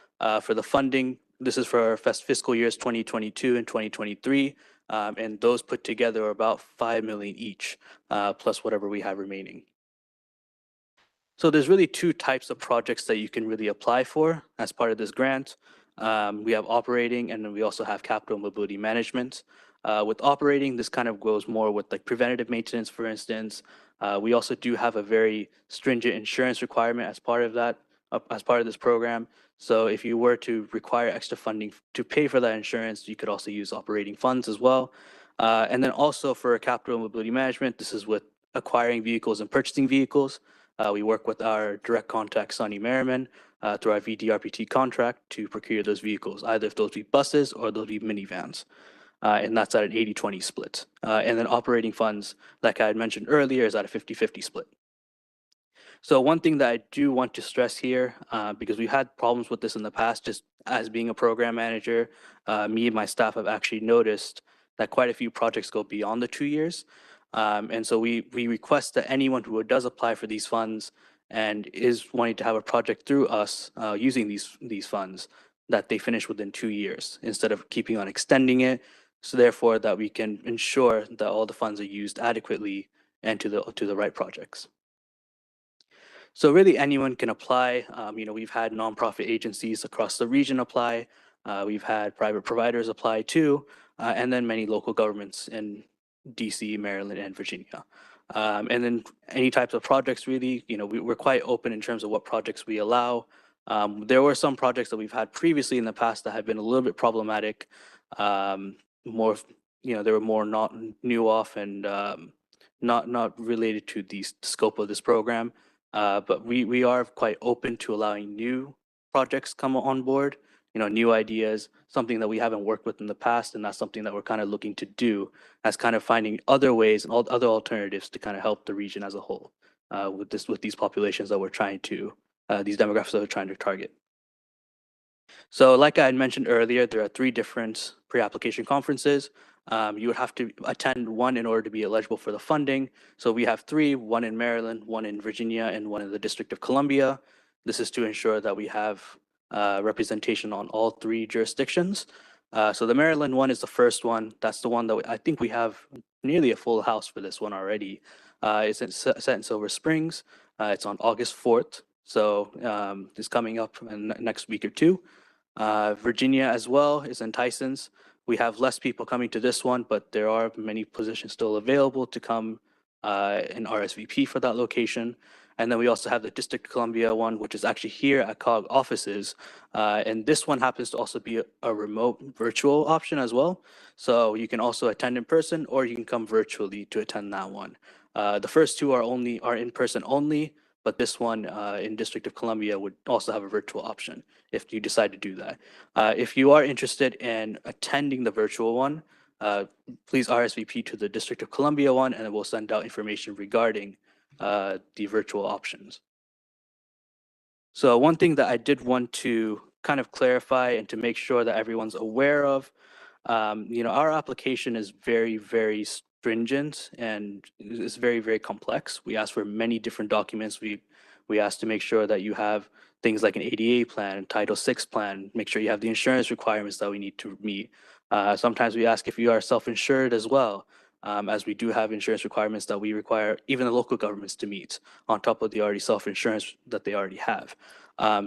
for the funding, this is for our fiscal years 2022 and 2023, and those put together are about $5 million each, plus whatever we have remaining. So there's really 2 types of projects that you can really apply for as part of this grant. We have operating, and then we also have capital mobility management. With operating, this kind of goes more with like preventative maintenance, for instance. We also do have a very stringent insurance requirement as part of that, as part of this program. So if you were to require extra funding to pay for that insurance, you could also use operating funds as well. And then also for capital mobility management, this is with acquiring vehicles and purchasing vehicles. We work with our direct contact, Sonny Merriman, through our VDRPT contract to procure those vehicles, either if those be buses or those be minivans. And that's at an 80-20 split. And then operating funds, like I had mentioned earlier, is at a 50-50 split. So one thing that I do want to stress here, because we've had problems with this in the past, just as being a program manager, me and my staff have actually noticed that quite a few projects go beyond the 2 years. And so we request that anyone who does apply for these funds and is wanting to have a project through us using these funds, that they finish within 2 years instead of keeping on extending it. So therefore that we can ensure that all the funds are used adequately and to the right projects. So really anyone can apply. We've had nonprofit agencies across the region apply. We've had private providers apply too, and then many local governments in DC, Maryland, and Virginia. And then any types of projects really, we're quite open in terms of what projects we allow. There were some projects that we've had previously in the past that have been a little bit problematic. They were more not new off and not related to the scope of this program. But we are quite open to allowing new projects come on board, new ideas, something that we haven't worked with in the past, and that's something that we're kind of looking to do as kind of finding other ways and other alternatives to kind of help the region as a whole with these populations that we're trying to, these demographics that we're trying to target. So like I had mentioned earlier, there are 3 different pre-application conferences. You would have to attend one in order to be eligible for the funding. So we have 3, one in Maryland, one in Virginia, and one in the District of Columbia. This is to ensure that we have representation on all 3 jurisdictions. So the Maryland one is the first one. That's the one that I think we have nearly a full house for this one already. It's set in Silver Springs. It's on August 4th. So it's coming up in next week or 2. Virginia as well is in Tysons. We have less people coming to this one, but there are many positions still available to come in RSVP for that location. And then we also have the District of Columbia one, which is actually here at COG offices. And this one happens to also be a remote virtual option as well. So you can also attend in person, or you can come virtually to attend that one. The first 2 are in person only, but this one in District of Columbia would also have a virtual option if you decide to do that. If you are interested in attending the virtual one, please RSVP to the District of Columbia one, and it will send out information regarding the virtual options. So one thing that I did want to kind of clarify and to make sure that everyone's aware of, our application is very, very stringent and it's very, very complex. We ask for many different documents. We ask to make sure that you have things like an ADA plan, Title VI plan, make sure you have the insurance requirements that we need to meet. Sometimes we ask if you are self-insured as well, as we do have insurance requirements that we require even the local governments to meet on top of the already self-insurance that they already have.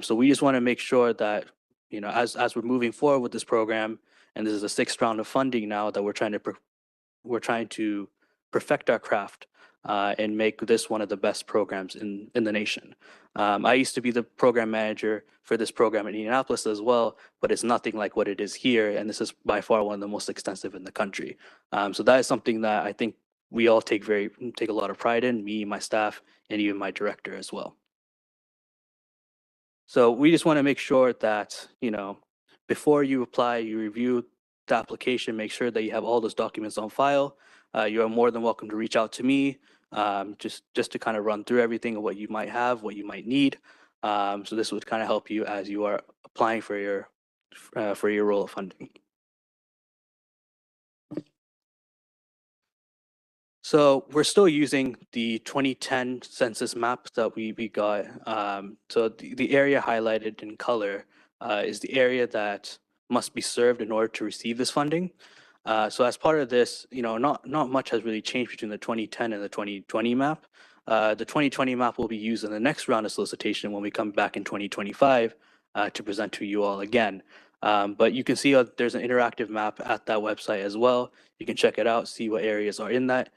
So we just want to make sure that, as we're moving forward with this program, and this is the 6th round of funding now that we're trying to perfect our craft and make this one of the best programs in the nation. I used to be the program manager for this program in Indianapolis as well, but it's nothing like what it is here, and this is by far one of the most extensive in the country. So that is something that I think we all take a lot of pride in, me, my staff, and even my director as well. So we just want to make sure that, before you apply, you review the application, make sure that you have all those documents on file. You are more than welcome to reach out to me, just to kind of run through everything of what you might have, what you might need. So this would kind of help you as you are applying for your role of funding. So we're still using the 2010 census map that we got. So the area highlighted in color is the area that must be served in order to receive this funding. So as part of this, not much has really changed between the 2010 and the 2020 map. The 2020 map will be used in the next round of solicitation when we come back in 2025 to present to you all again. But you can see there's an interactive map at that website as well. You can check it out, see what areas are in that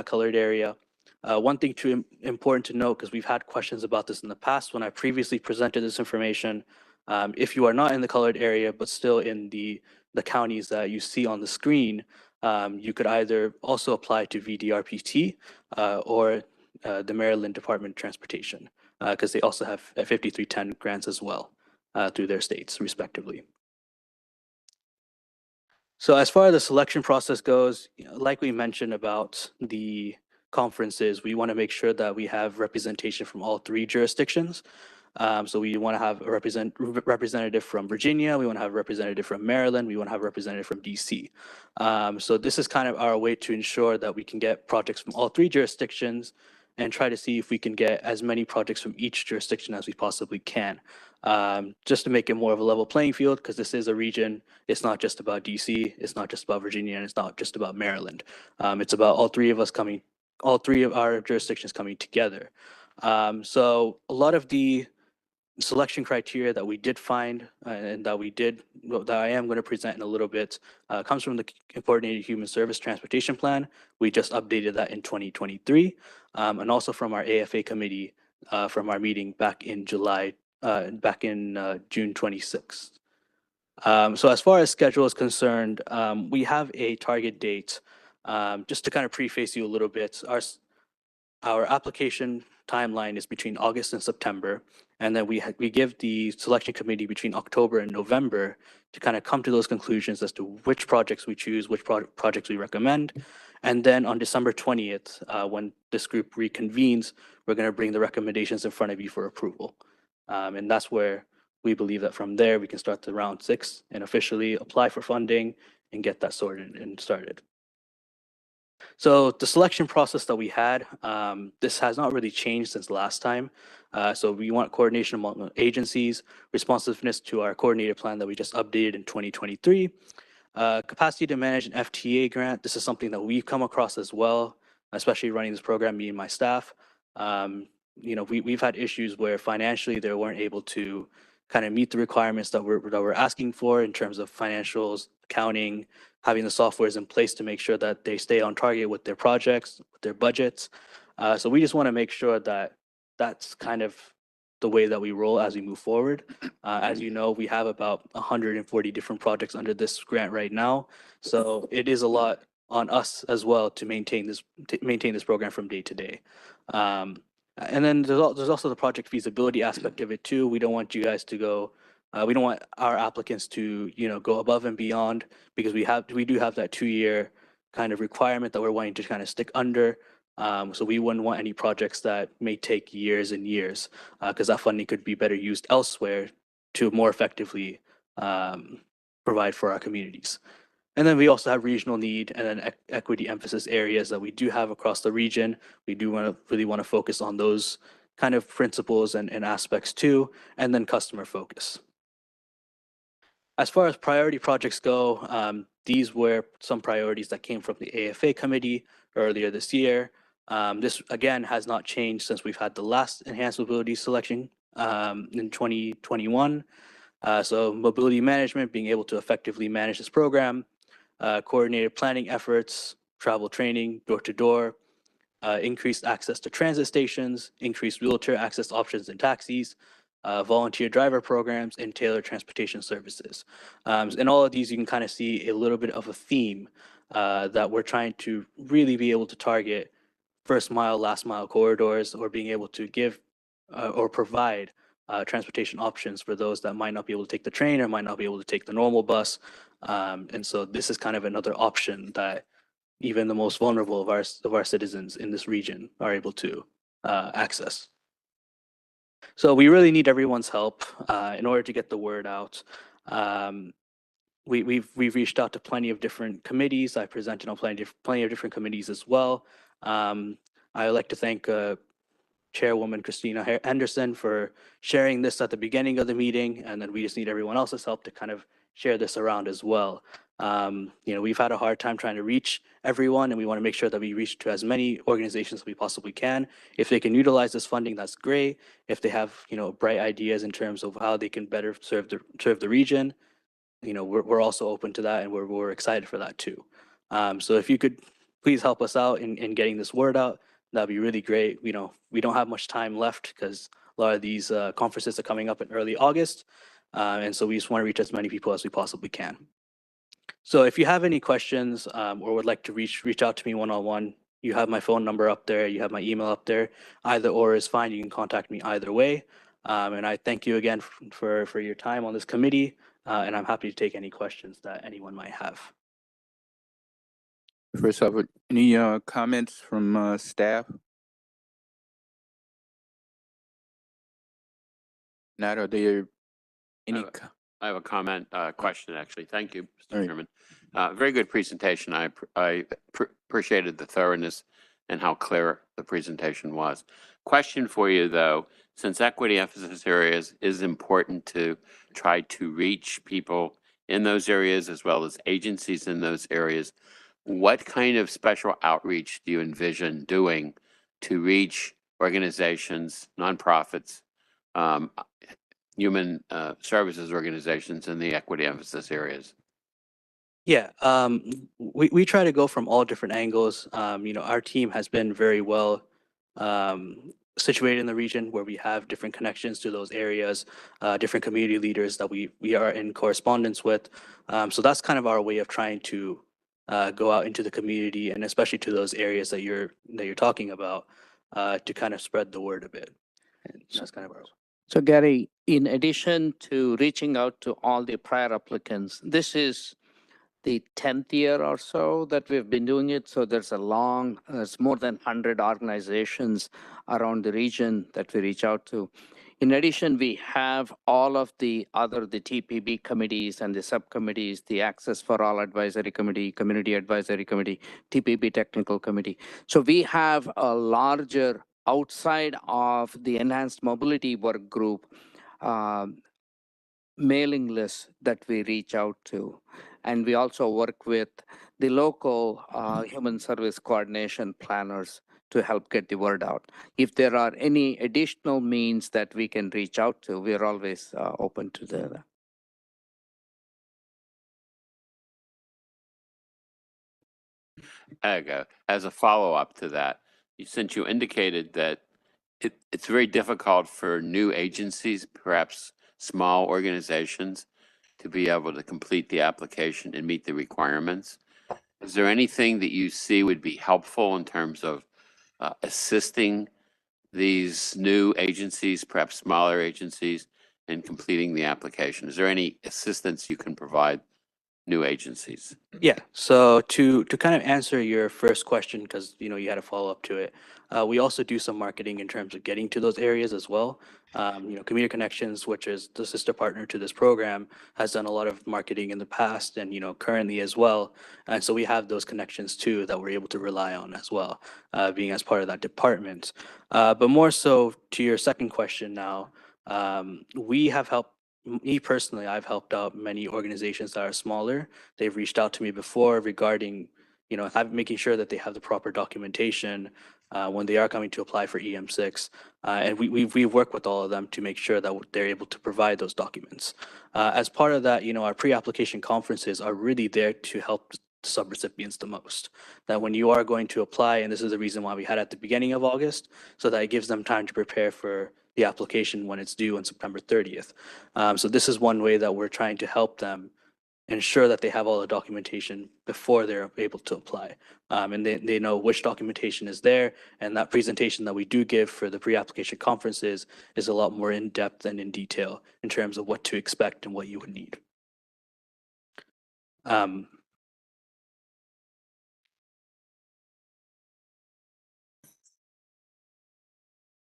colored area. One thing important to note, because we've had questions about this in the past when I previously presented this information, if you are not in the colored area but still in the counties that you see on the screen, you could either also apply to VDRPT or the Maryland Department of Transportation, because they also have 5310 grants as well through their states respectively. So as far as the selection process goes, like we mentioned about the conferences, we want to make sure that we have representation from all 3 jurisdictions. So we want to have a representative from Virginia, we want to have a representative from Maryland, we want to have a representative from DC. So this is kind of our way to ensure that we can get projects from all 3 jurisdictions and try to see if we can get as many projects from each jurisdiction as we possibly can. Just to make it more of a level playing field, because this is a region, it's not just about DC, it's not just about Virginia, and it's not just about Maryland. It's about all 3 of us all 3 of our jurisdictions coming together. So a lot of the selection criteria that we did find and that I am going to present in a little bit comes from the Coordinated Human Service Transportation Plan. We just updated that in 2023, and also from our AFA committee from our meeting back in June 26th. So as far as schedule is concerned, we have a target date. Just to kind of preface you a little bit, our application timeline is between August and September, and then we give the selection committee between October and November to kind of come to those conclusions as to which projects we choose, which projects we recommend. And then on December 20th, when this group reconvenes, we're going to bring the recommendations in front of you for approval. And that's where we believe that from there, we can start the round 6 and officially apply for funding and get that sorted and started. So the selection process that we had, this has not really changed since last time. So we want coordination among agencies, responsiveness to our coordinated plan that we just updated in 2023. Capacity to manage an FTA grant. This is something that we've come across as well, especially running this program, me and my staff. We've had issues where financially they weren't able to kind of meet the requirements that we're asking for in terms of financials, accounting, having the softwares in place to make sure that they stay on target with their projects, with their budgets. So we just want to make sure that that's kind of the way that we roll as we move forward. As you know, we have about 140 different projects under this grant right now. So it is a lot on us as well to maintain this program from day to day. And then there's also the project feasibility aspect of it too. We don't want you guys to go, we don't want our applicants to, go above and beyond, because we do have that 2-year kind of requirement that we're wanting to kind of stick under. So we wouldn't want any projects that may take years and years, because that funding could be better used elsewhere to more effectively provide for our communities. And then we also have regional need and then equity emphasis areas that we do have across the region. We do really want to focus on those kind of principles and aspects too, and then customer focus. As far as priority projects go, these were some priorities that came from the AFA committee earlier this year. This again has not changed since we've had the last enhanced mobility selection in 2021. So mobility management, being able to effectively manage this program, coordinated planning efforts, travel training, door-to-door, increased access to transit stations, increased wheelchair access options in taxis, volunteer driver programs, and tailored transportation services. And all of these, you can kind of see a little bit of a theme that we're trying to really be able to target first mile, last mile corridors, or being able to give or provide transportation options for those that might not be able to take the train or might not be able to take the normal bus. And so this is kind of another option that even the most vulnerable of our citizens in this region are able to access. So we really need everyone's help in order to get the word out. We've reached out to plenty of different committees. I presented on plenty of different committees as well. I would like to thank Chairwoman Christina Henderson for sharing this at the beginning of the meeting, and then we just need everyone else's help to kind of share this around as well. We've had a hard time trying to reach everyone, and we want to make sure that we reach to as many organizations as we possibly can. If they can utilize this funding, that's great. If they have, bright ideas in terms of how they can better serve the region, we're also open to that, and we're excited for that too. So if you could please help us out in getting this word out, that'd be really great. We don't have much time left because a lot of these conferences are coming up in early August. And so we just want to reach as many people as we possibly can. So if you have any questions or would like to reach out to me one-on-one, you have my phone number up there, you have my email up there. Either or is fine. You can contact me either way. And I thank you again for your time on this committee. And I'm happy to take any questions that anyone might have. First off, any comments from staff? Not, are there any? I have a comment, question, actually. Thank you, Mr. Right. Chairman. Very good presentation. I appreciated the thoroughness and how clear the presentation was. Question for you, though, since equity emphasis areas is important to try to reach people in those areas as well as agencies in those areas, what kind of special outreach do you envision doing to reach organizations, nonprofits, human services organizations in the equity emphasis areas? Yeah, we try to go from all different angles. Our team has been very well situated in the region where we have different connections to those areas, different community leaders that we are in correspondence with. So that's kind of our way of trying to go out into the community and especially to those areas that you're talking about to kind of spread the word a bit. And that's kind of our. So Gary, in addition to reaching out to all the prior applicants, this is the 10th year or so that we've been doing it. So there's more than 100 organizations around the region that we reach out to. In addition, we have all of the TPB committees and the subcommittees, the Access for All Advisory Committee, Community Advisory Committee, TPB Technical Committee. So we have a larger, outside of the Enhanced Mobility Work Group, mailing list that we reach out to. And we also work with the local human service coordination planners to help get the word out. If there are any additional means that we can reach out to, we are always open to that. As a follow-up to that, since you indicated that it's very difficult for new agencies, perhaps small organizations, to be able to complete the application and meet the requirements, is there anything that you see would be helpful in terms of assisting these new agencies, perhaps smaller agencies, in completing the application? Is there any assistance you can provide new agencies? Yeah, so to kind of answer your first question, because you had a follow-up to it, we also do some marketing in terms of getting to those areas as well. Community Connections, which is the sister partner to this program, has done a lot of marketing in the past and currently as well. And so we have those connections too that we're able to rely on as well, being as part of that department. But more so to your second question now, we have helped. Me personally, I've helped out many organizations that are smaller. They've reached out to me before regarding, making sure that they have the proper documentation when they are coming to apply for EM6. And we've worked with all of them to make sure that they're able to provide those documents. As part of that, our pre-application conferences are really there to help subrecipients the most. That when you are going to apply, and this is the reason why we had at the beginning of August, so that it gives them time to prepare for the application when it's due on September 30th. So this is one way that we're trying to help them ensure that they have all the documentation before they're able to apply. And they know which documentation is there, and that presentation that we do give for the pre-application conferences is a lot more in-depth and in detail in terms of what to expect and what you would need.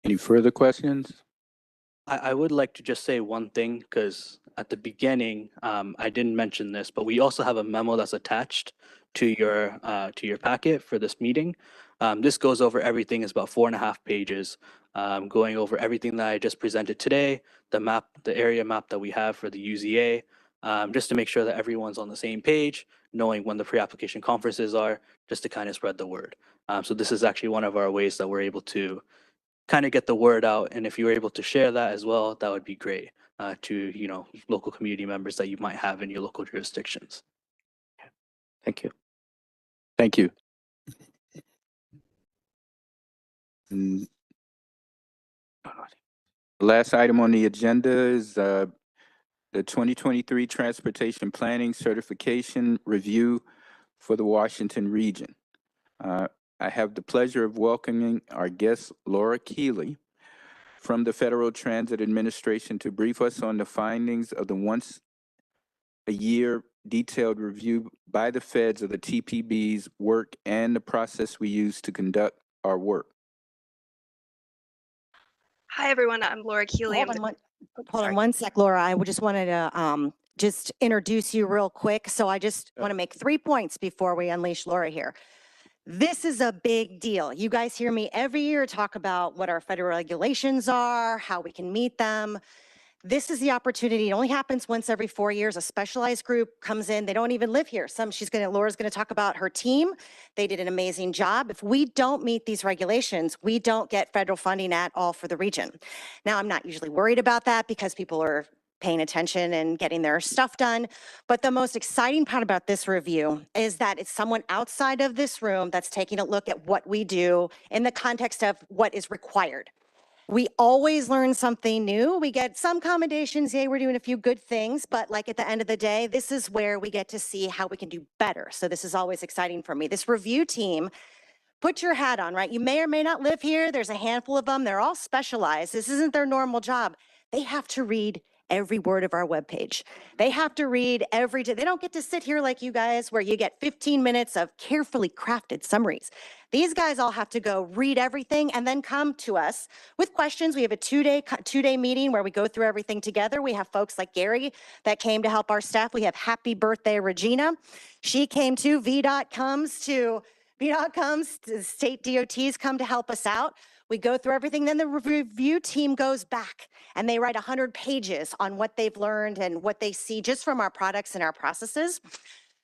Any further questions? I would like to just say one thing, because at the beginning, I didn't mention this, but we also have a memo that's attached to your packet for this meeting. This goes over everything. It's about 4.5 pages, going over everything that I just presented today, the area map that we have for the UZA, just to make sure that everyone's on the same page, knowing when the pre-application conferences are, just to kind of spread the word. So this is actually one of our ways that we're able to kind of get the word out. And if you were able to share that as well, that would be great to, local community members that you might have in your local jurisdictions. Thank you. Thank you. And the last item on the agenda is the 2023 Transportation Planning Certification Review for the Washington region. I have the pleasure of welcoming our guest, Laura Keeley, from the Federal Transit Administration to brief us on the findings of the once-a-year detailed review by the feds of the TPB's work and the process we use to conduct our work. Hi, everyone. I'm Laura Keeley. Hold on one sec, Laura. I just wanted to just introduce you real quick. So I just want to make 3 points before we unleash Laura here. This is a big deal. You guys hear me every year talk about what our federal regulations are, how we can meet them. This is the opportunity. It only happens once every 4 years. A specialized group comes in. They don't even live here. Laura's going to talk about her team. They did an amazing job. If we don't meet these regulations, we don't get federal funding at all for the region. Now, I'm not usually worried about that because people are paying attention and getting their stuff done. But the most exciting part about this review is that it's someone outside of this room that's taking a look at what we do in the context of what is required. We always learn something new. We get some commendations, yay, we're doing a few good things, but like at the end of the day, this is where we get to see how we can do better. So this is always exciting for me. This review team, put your hat on, right? You may or may not live here. There's a handful of them. They're all specialized. This isn't their normal job. They have to read every word of our webpage. They have to read every day. They don't get to sit here like you guys where you get 15 minutes of carefully crafted summaries. These guys all have to go read everything and then come to us with questions. We have a two-day meeting where we go through everything together. We have folks like Gary that came to help our staff. We have Happy Birthday Regina. She came too. VDOT comes, the state DOTs come to help us out. We go through everything. Then the review team goes back and they write 100 pages on what they've learned and what they see just from our products and our processes.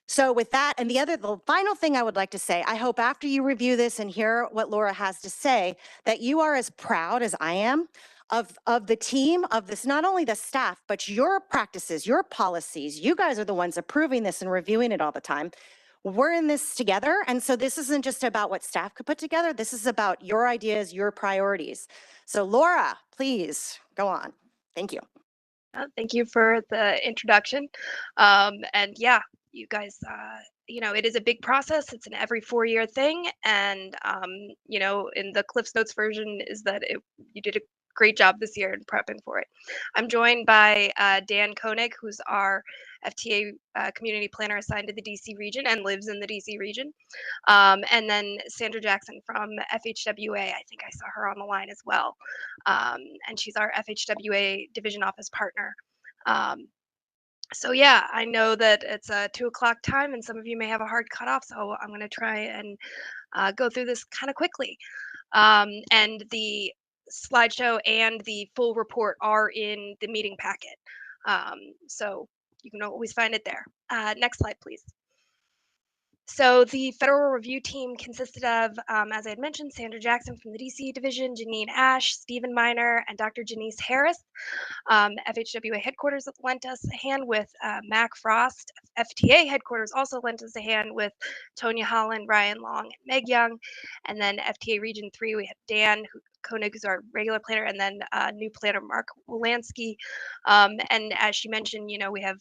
So with that, and the final thing I would like to say, I hope after you review this and hear what Laura has to say, that you are as proud as I am of the team, of this, not only the staff, but your practices, your policies. You guys are the ones approving this and reviewing it all the time. We're in this together. And so this isn't just about what staff could put together. This is about your ideas, your priorities. So Laura, please go on. Thank you. Thank you for the introduction. And yeah, you guys, it is a big process. It's an every 4-year thing. And, in the Cliff's Notes version is that you did a great job this year in prepping for it. I'm joined by Dan Koenig, who's our FTA community planner assigned to the DC region and lives in the DC region. And then Sandra Jackson from FHWA. I think I saw her on the line as well. And she's our FHWA division office partner. So yeah, I know that it's a 2 o'clock time and some of you may have a hard cutoff, so I'm going to try and go through this kind of quickly. And the slideshow and the full report are in the meeting packet. So you can always find it there. Next slide, please. So the federal review team consisted of, as I had mentioned, Sandra Jackson from the DC division, Janine Ash, Stephen Miner, and Dr. Janice Harris. FHWA headquarters lent us a hand with Mac Frost. FTA headquarters also lent us a hand with Tonya Holland, Ryan Long, and Meg Young. And then FTA Region 3, we have Dan Koenig, who's our regular planner, and then new planner Mark Wolanski. And as she mentioned, we have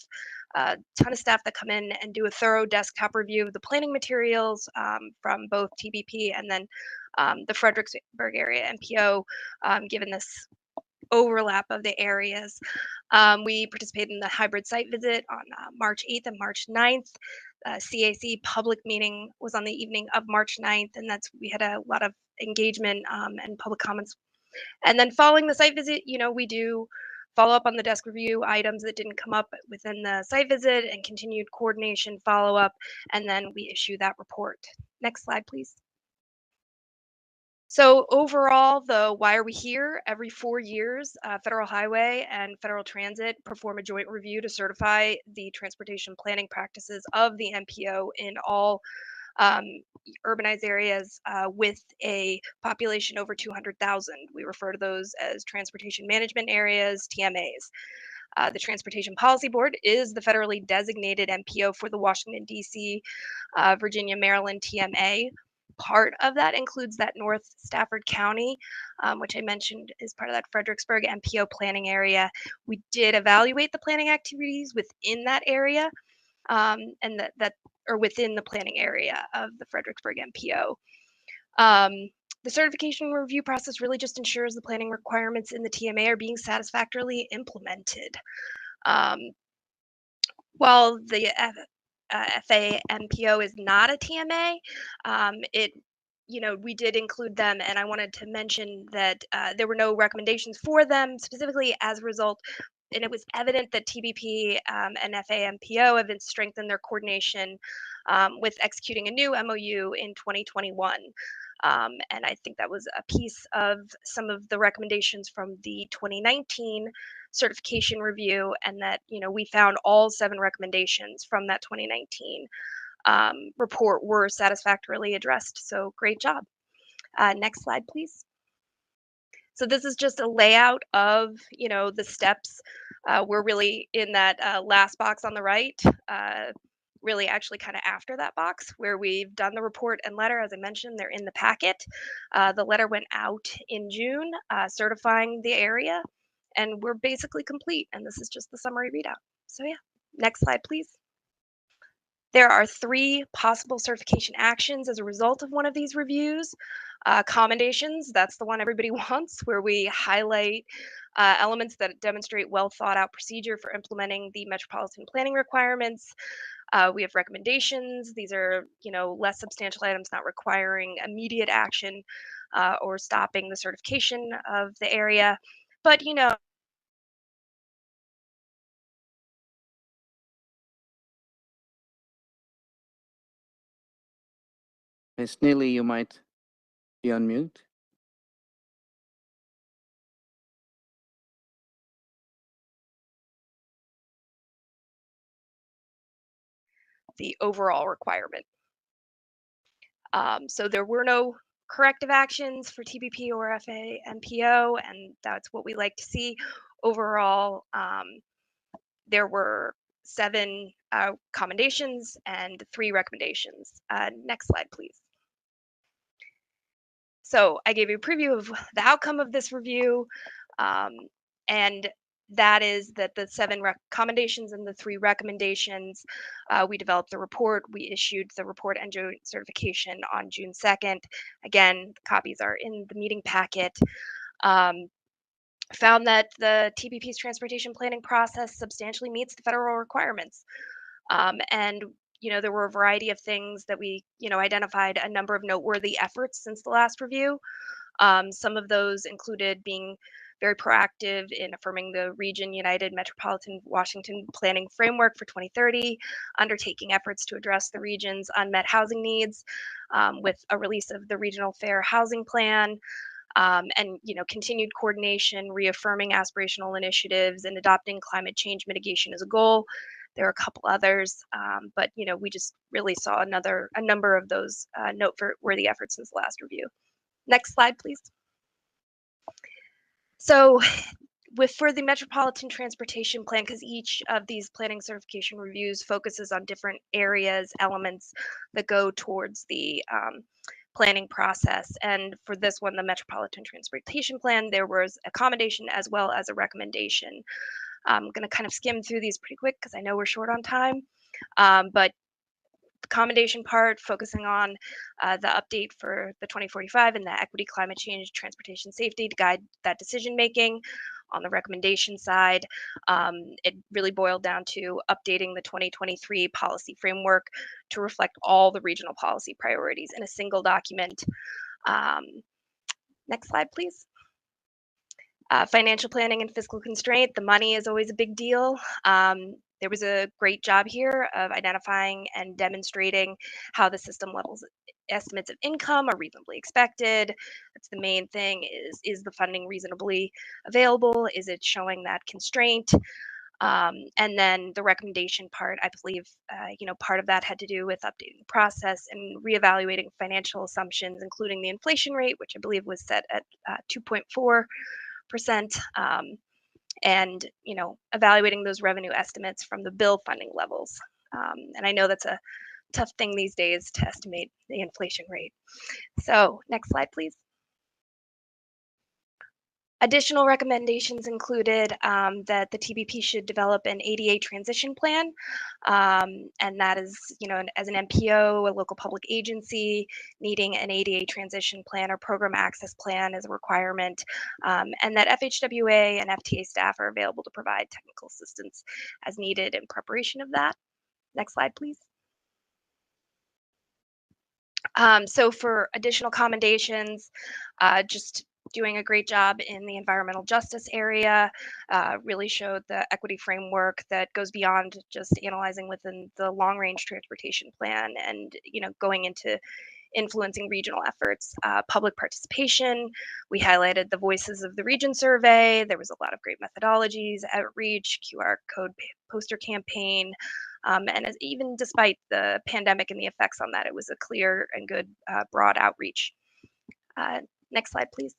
a ton of staff that come in and do a thorough desktop review of the planning materials from both TBP and then the Fredericksburg area MPO, given this overlap of the areas. We participated in the hybrid site visit on March 8th and March 9th. CAC public meeting was on the evening of March 9th, and we had a lot of engagement and public comments. And then following the site visit, we do follow up on the desk review items that didn't come up within the site visit and continued coordination follow up, and then we issue that report. Next slide, please. So overall, why are we here? Every 4 years, Federal Highway and Federal Transit perform a joint review to certify the transportation planning practices of the MPO in all urbanized areas with a population over 200,000. We refer to those as transportation management areas, TMAs. The Transportation Policy Board is the federally designated MPO for the Washington, D.C., Virginia, Maryland TMA. Part of that includes that North Stafford County, which I mentioned is part of that Fredericksburg MPO planning area. We did evaluate the planning activities within that area and that or within the planning area of the Fredericksburg MPO. The certification review process really just ensures the planning requirements in the TMA are being satisfactorily implemented. While the FAMPO is not a TMA, we did include them, and I wanted to mention that there were no recommendations for them specifically as a result, and it was evident that TBP and FAMPO have been strengthened their coordination with executing a new MOU in 2021. And I think that was a piece of some of the recommendations from the 2019 certification review, and that, we found all 7 recommendations from that 2019 report were satisfactorily addressed. So great job. Next slide, please. So this is just a layout of, the steps. We're really in that last box on the right, really actually kind of after that box where we've done the report and letter. As I mentioned, they're in the packet. The letter went out in June, certifying the area, and we're basically complete. And this is just the summary readout. So yeah, next slide, please. There are 3 possible certification actions as a result of one of these reviews. Commendations, that's the one everybody wants, where we highlight elements that demonstrate well thought out procedure for implementing the metropolitan planning requirements. We have recommendations. These are, less substantial items not requiring immediate action or stopping the certification of the area. But, Ms. Neely, you might be on mute. the overall requirement. So there were no corrective actions for TBP or FAMPO, and that's what we like to see. Overall, there were 7 commendations and 3 recommendations. Next slide, please. So I gave you a preview of the outcome of this review, and that is that the 7 recommendations and the 3 recommendations, we developed the report, we issued the report and joint certification on June 2nd. Again, copies are in the meeting packet. Found that the TPP's transportation planning process substantially meets the federal requirements. And there were a variety of things that we, identified a number of noteworthy efforts since the last review. Some of those included being very proactive in affirming the Region United Metropolitan Washington Planning Framework for 2030, undertaking efforts to address the region's unmet housing needs with a release of the Regional Fair Housing Plan, and continued coordination, reaffirming aspirational initiatives, and adopting climate change mitigation as a goal. There are a couple others, but we just really saw a number of those noteworthy efforts since the last review. Next slide, please. So for the Metropolitan Transportation Plan, because each of these planning certification reviews focuses on different areas, elements that go towards the planning process. And for this one, the Metropolitan Transportation Plan, there was a commendation as well as a recommendation. I'm going to kind of skim through these pretty quick because I know we're short on time. But the commendation part, focusing on the update for the 2045 and the equity, climate change, transportation safety to guide that decision making. On the recommendation side, it really boiled down to updating the 2023 policy framework to reflect all the regional policy priorities in a single document. Next slide, please. Financial planning and fiscal constraint. The money is always a big deal. There was a great job here of identifying and demonstrating how the system levels estimates of income are reasonably expected. That's the main thing. Is the funding reasonably available? Is it showing that constraint? And then the recommendation part, I believe, part of that had to do with updating the process and reevaluating financial assumptions, including the inflation rate, which I believe was set at 2.4%, and evaluating those revenue estimates from the bill funding levels. And I know that's a tough thing these days to estimate the inflation rate. So next slide, please. Additional recommendations included that the TBP should develop an ADA transition plan, and that is, as an MPO, a local public agency, needing an ADA transition plan or program access plan as a requirement, and that FHWA and FTA staff are available to provide technical assistance as needed in preparation of that. Next slide, please. So for additional commendations, just doing a great job in the environmental justice area, really showed the equity framework that goes beyond just analyzing within the long range transportation plan and going into influencing regional efforts. Public participation, we highlighted the Voices of the Region survey. There was a lot of great methodologies, outreach, QR code poster campaign, and even despite the pandemic and the effects on that, it was a clear and good broad outreach. Next slide, please.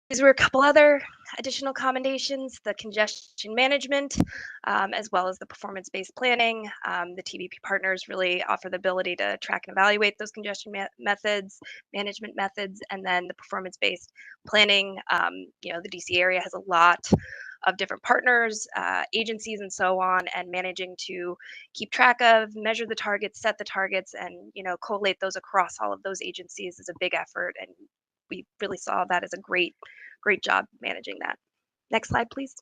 These were a couple other additional commendations, the congestion management, as well as the performance-based planning. The TBP partners really offer the ability to track and evaluate those congestion methods, management methods, and then the performance-based planning. The DC area has a lot of different partners, agencies, and so on, and managing to keep track of, measure the targets, set the targets, and collate those across all of those agencies is a big effort, and we really saw that as a great job managing that. Next slide, please.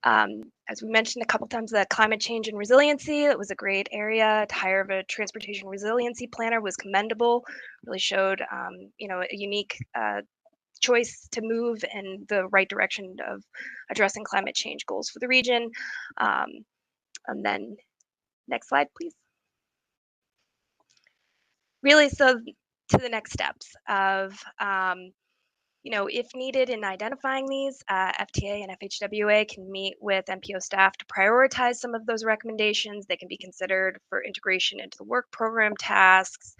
As we mentioned a couple times, the climate change and resiliency, it was a great area. To hire of a transportation resiliency planner was commendable, really showed a unique choice to move in the right direction of addressing climate change goals for the region. And then next slide, please. Really, so to the next steps of, if needed in identifying these, FTA and FHWA can meet with MPO staff to prioritize some of those recommendations. They can be considered for integration into the work program tasks.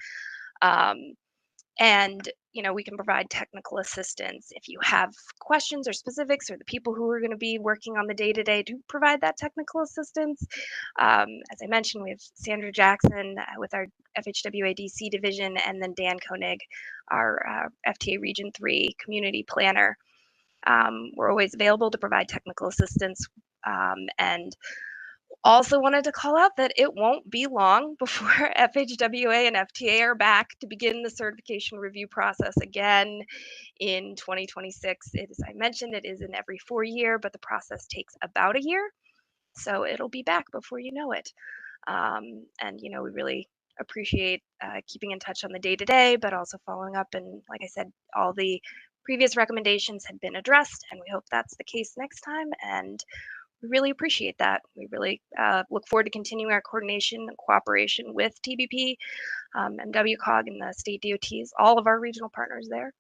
And we can provide technical assistance. If you have questions or specifics, or the people who are going to be working on the day-to-day do provide that technical assistance. As I mentioned, we have Sandra Jackson with our FHWA DC division, and then Dan Koenig, our FTA Region 3 community planner. We're always available to provide technical assistance, and also wanted to call out that it won't be long before FHWA and FTA are back to begin the certification review process again in 2026. As I mentioned, it is in every 4 year, but the process takes about a year. So it'll be back before you know it. And we really appreciate keeping in touch on the day-to-day, but also following up. And like I said, all the previous recommendations had been addressed, and we hope that's the case next time. And we really appreciate that. We really look forward to continuing our coordination and cooperation with TBP, MWCOG, and the state DOTs, all of our regional partners there.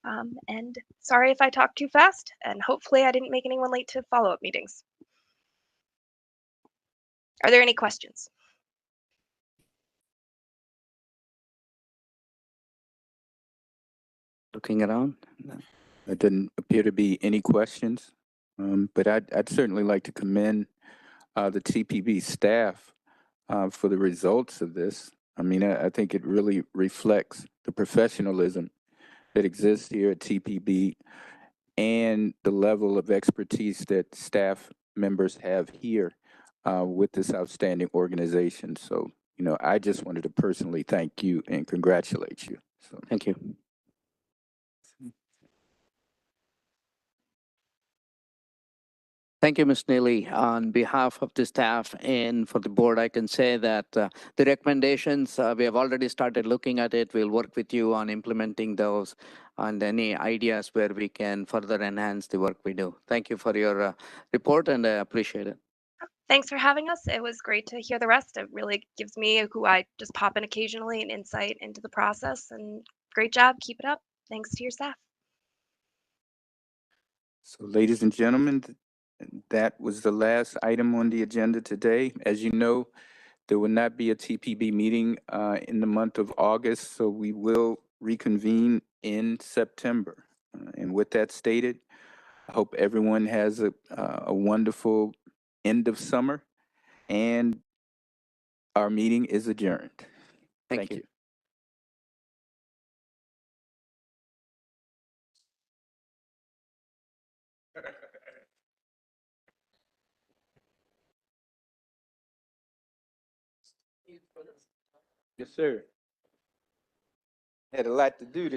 And sorry if I talked too fast, and hopefully I didn't make anyone late to follow-up meetings. Are there any questions? Looking around. There doesn't appear to be any questions, but I'd certainly like to commend the TPB staff for the results of this. I mean, I think it really reflects the professionalism that exists here at TPB and the level of expertise that staff members have here with this outstanding organization. So, I just wanted to personally thank you and congratulate you. So, thank you. Thank you, Ms. Neely. On behalf of the staff and for the board, I can say that the recommendations, we have already started looking at it. We'll work with you on implementing those and any ideas where we can further enhance the work we do. Thank you for your report, and I appreciate it. Thanks for having us. It was great to hear the rest. It really gives me, who I just pop in occasionally, an insight into the process. And great job. Keep it up. Thanks to your staff. So, ladies and gentlemen, that was the last item on the agenda today. As you know, there will not be a TPB meeting in the month of August, so we will reconvene in September. And with that stated, I hope everyone has a wonderful end of summer, and our meeting is adjourned. Thank you. Yes, sir. Had a lot to do today.